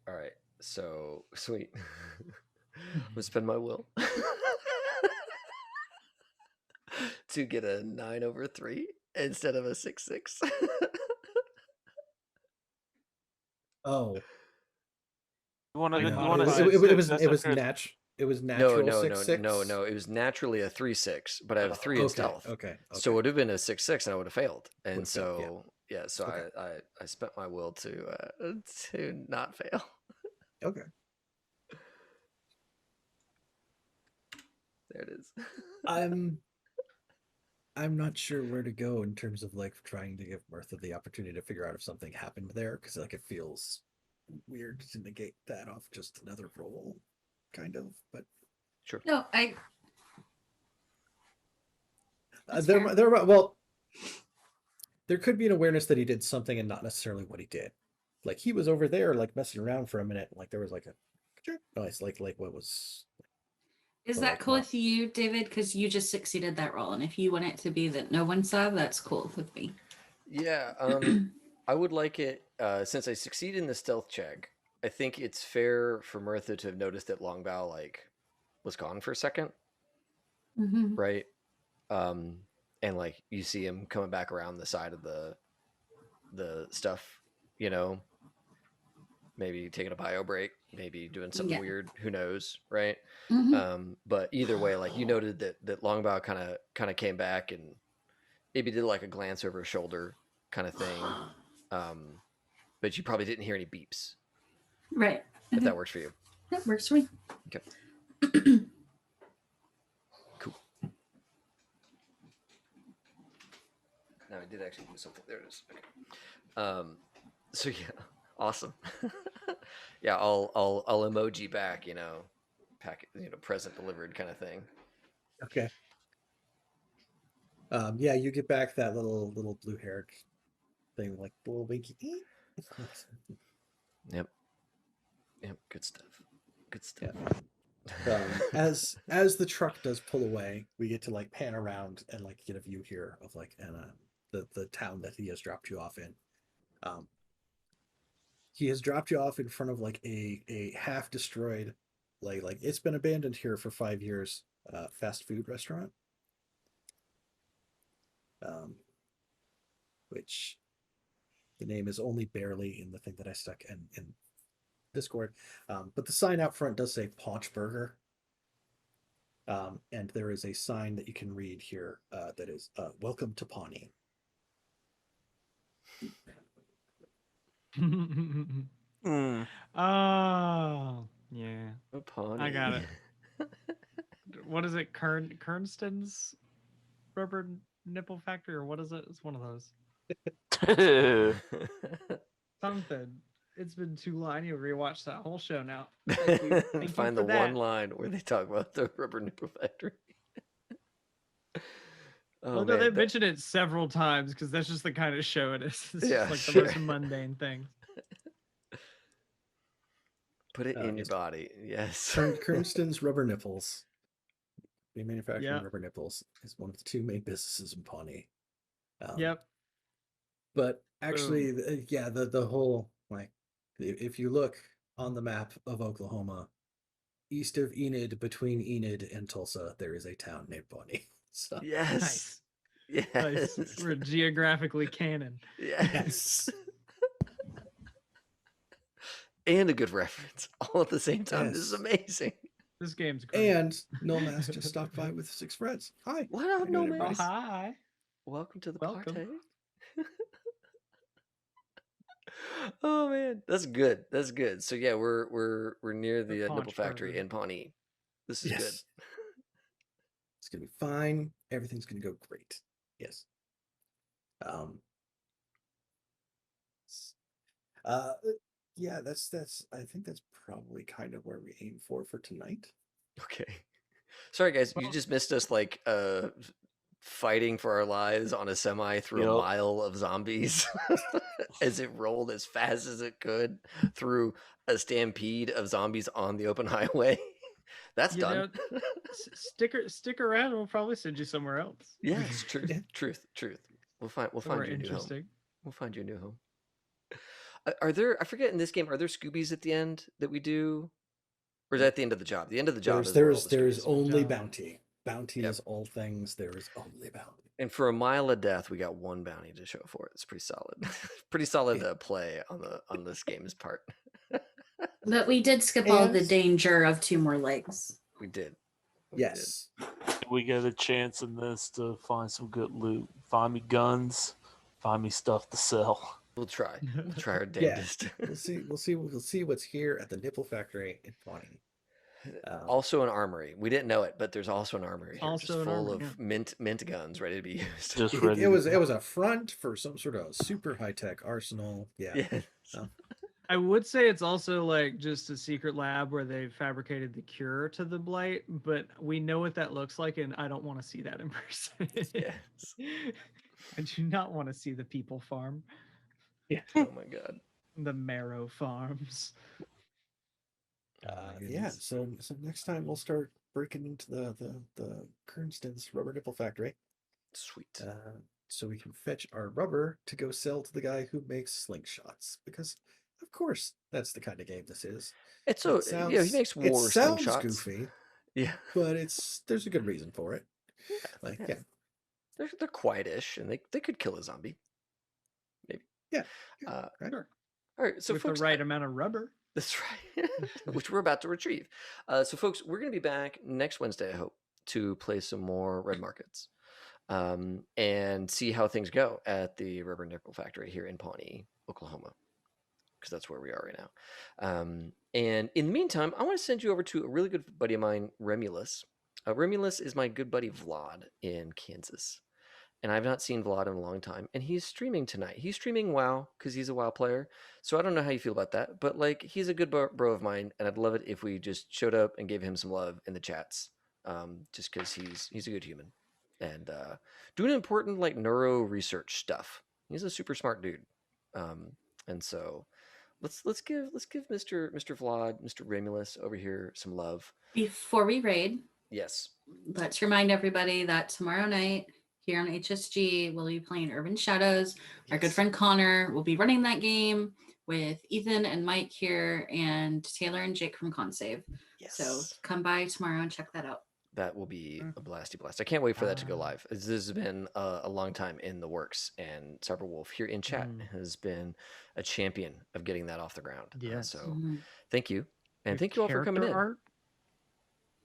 All right. So sweet. I'm gonna spend my will to get a 9/3 instead of a 6/6.
Oh,
You want
Like
to?
no,
You want
it,
to?
was- it, was
That's
it was
okay.
it was
No,
natural
no,
6/6.
no. It was naturally a 3/6, but I have 3 in
Okay,
stealth.
okay.
So it would have been a 6/6, and I would have failed. And
Would've failed,
so yeah, so
Okay.
I spent my will to not fail.
Okay.
There it is.
I'm not sure where to go in terms of like trying to give Mirtha the opportunity to figure out if something happened there, because like it feels weird to negate that off just another roll, kind of. But
Sure.
No, I. That's
there,
fair.
well, there could be an awareness that he did something and not necessarily what he did. Like he was over there, like messing around for a minute, and like there was like a noise, like what was.
Is
Or
that
like
cool
not.
with you, David? Because you just succeeded that roll, and if you want it to be that no one saw, that's cool with me.
Yeah, I would like it since I succeeded in the stealth check. I think it's fair for Mirtha to have noticed that Longbow like was gone for a second,
Mm-hmm.
right? And like you see him coming back around the side of the stuff, you know, maybe taking a bio break, maybe doing something weird, who knows, right?
Mm-hmm.
But either way, like you noted that Longbow kind of came back and maybe did like a glance over his shoulder kind of thing. But you probably didn't hear any beeps.
Right.
If that works for you.
That works for me.
Okay. Cool. Now I did actually do something. There it is. Okay. So yeah, awesome. Yeah, I'll emoji back, you know, packet, you know, present delivered kind of thing.
Okay. Yeah, you get back that little blue-haired thing, like little winky.
Yep. Good stuff. Good stuff.
As the truck does pull away, we get to like pan around and like get a view here of like the town that he has dropped you off in. He has dropped you off in front of like a half destroyed, like it's been abandoned here for 5 years, fast food restaurant. Which the name is only barely in the thing that I stuck in Discord. But the sign out front does say Paunch Burger. And there is a sign that you can read here that is welcome to Pawnee.
Oh, yeah.
Pawnee.
I got it. What is it? Kernston's rubber nipple factory, or what is it? It's one of those. Something. It's been too long. I need to rewatch that whole show now. Thank you. Thank
Find
you
the
for
one
that.
line where they talk about the rubber nipple factory. Oh,
Well, no,
man,
they mentioned it several times because that's just the kind of show it is. It's
Yeah,
just like
sure.
the most mundane thing.
Put it in your
Yes.
body. Yes.
Kernston's Rubber Nipples. They manufacture
Yep.
rubber nipples. Is one of the 2 main businesses in Pawnee.
Yep.
But actually, the whole, like, if you look on the map of Oklahoma, east of Enid, between Enid and Tulsa, there is a town named Pawnee. So
Yes.
Nice.
Yes.
Nice. We're geographically canon.
yes.
And a good reference all at the same time. This is
Yes.
amazing.
This game's great.
And Nomas just stopped by with 6 friends. Hi.
What
How
up,
you doing,
Nomas?
everybody?
Hi.
Welcome to the
Welcome.
party. Oh man, that's good. That's good. So yeah, we're near the nipple
Paunch
factory
Burger.
in Pawnee. This is good.
Yes. It's gonna be fine. Everything's gonna go great. Yes. Yeah, that's I think that's probably kind of where we aim for tonight.
Okay. Sorry guys, you
Well-
just missed us like fighting for our lives on a semi through a
Yep.
mile of zombies as it rolled as fast as it could through a stampede of zombies on the open highway. That's
You
done.
know, stick around. We'll probably send you somewhere else.
Yeah, it's truth,
Yeah.
truth. We'll find
Somewhere
you a new home.
interesting.
We'll find you a new home. Are there? I forget in this game. Are there Scoobies at the end that we do, or is that at the end of the job? The end of the job is where all the
There's
Scoobies.
only
Job.
bounty. Bounty
Yep.
is all things. There is only bounty.
And for a mile of death, we got one bounty to show for it. It's pretty solid. Pretty solid play on this game's part.
But we did skip all the
And-
danger of 2 more legs.
We did.
Yes.
We get a chance in this to find some good loot. Find me guns. Find me stuff to sell.
We'll try. We'll try our
Yeah.
damnedest.
We'll see what's here at the Nipple Factory in Pawnee.
Also an armory. We didn't know it, but there's also an armory here,
Also
just
an
full
armory,
of mint guns ready to be used.
Just
It,
ready.
it was
to
it
go.
was a front for some sort of super high tech arsenal. Yeah.
Yeah.
I would say it's also like just a secret lab where they fabricated the cure to the blight, but we know what that looks like, and I don't want to see that in person.
Yes.
I do not want to see the people farm,
Oh my god.
the marrow farms.
Oh my
Yeah.
goodness.
So next time we'll start breaking into the Kernston's rubber nipple factory,
Sweet.
so we can fetch our rubber to go sell to the guy who makes slingshots. Because of course that's the kind of game this is.
It's so
It
he makes
it
war
sounds
slingshots.
goofy,
Yeah.
but there's a good reason for it. Like
yeah. They're quietish and they could kill a zombie. Maybe.
Yeah,
Right.
Sure.
All right. So
With
folks,
the right amount of rubber.
That's right. Which we're about to retrieve. So, folks, we're going to be back next Wednesday, I hope, to play some more Red Markets and see how things go at the Rubber Nickel Factory here in Pawnee, Oklahoma, because that's where we are right now. And in the meantime, I want to send you over to a really good buddy of mine, Remulus. Remulus is my good buddy Vlad in Kansas. And I've not seen Vlad in a long time. And he's streaming tonight. He's streaming WoW because he's a WoW player. So I don't know how you feel about that. But like, he's a good bro of mine. And I'd love it if we just showed up and gave him some love in the chats. Just because he's a good human. And doing important like neuro research stuff. He's a super smart dude. And so let's give Mr. Vlad, Mr. Remulus over here some love.
Before we raid,
Yes.
let's remind everybody that tomorrow night here on HSG, we'll be playing Urban Shadows. Our good
Yes.
friend Connor will be running that game with Ethan and Mike here and Taylor and Jake from ConSave.
Yes.
So come by tomorrow and check that out.
That will be a blasty blast. I can't wait for that to go live. This has been a long time in the works, and Cyberwolf here in chat has been a champion of getting that off the ground.
Yes.
So
Mhm.
thank you. And
Your
thank you all for coming in.
character art?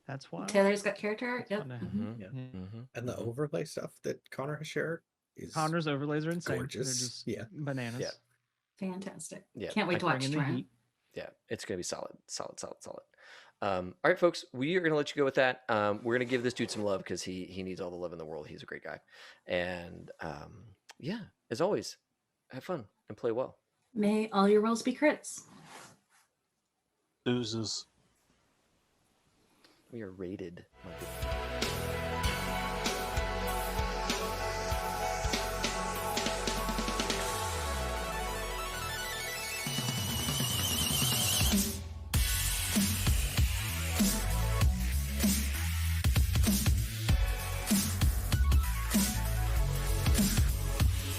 That's why.
Taylor's got character art. Yep.
Fun to have.
Mhm.
Yeah.
Mm-hmm.
And the overlay stuff that Connor has shared is
Connor's overlays are insane.
gorgeous.
They're just
Yeah.
bananas.
Yeah.
Fantastic.
Yeah,
Can't wait to watch
Bringing the
tomorrow.
heat.
Yeah, it's going to be solid. All right, folks, we are going to let you go with that. We're going to give this dude some love because he needs all the love in the world. He's a great guy. And yeah, as always, have fun and play well.
May all your rolls be crits.
Deuces.
We are rated, my good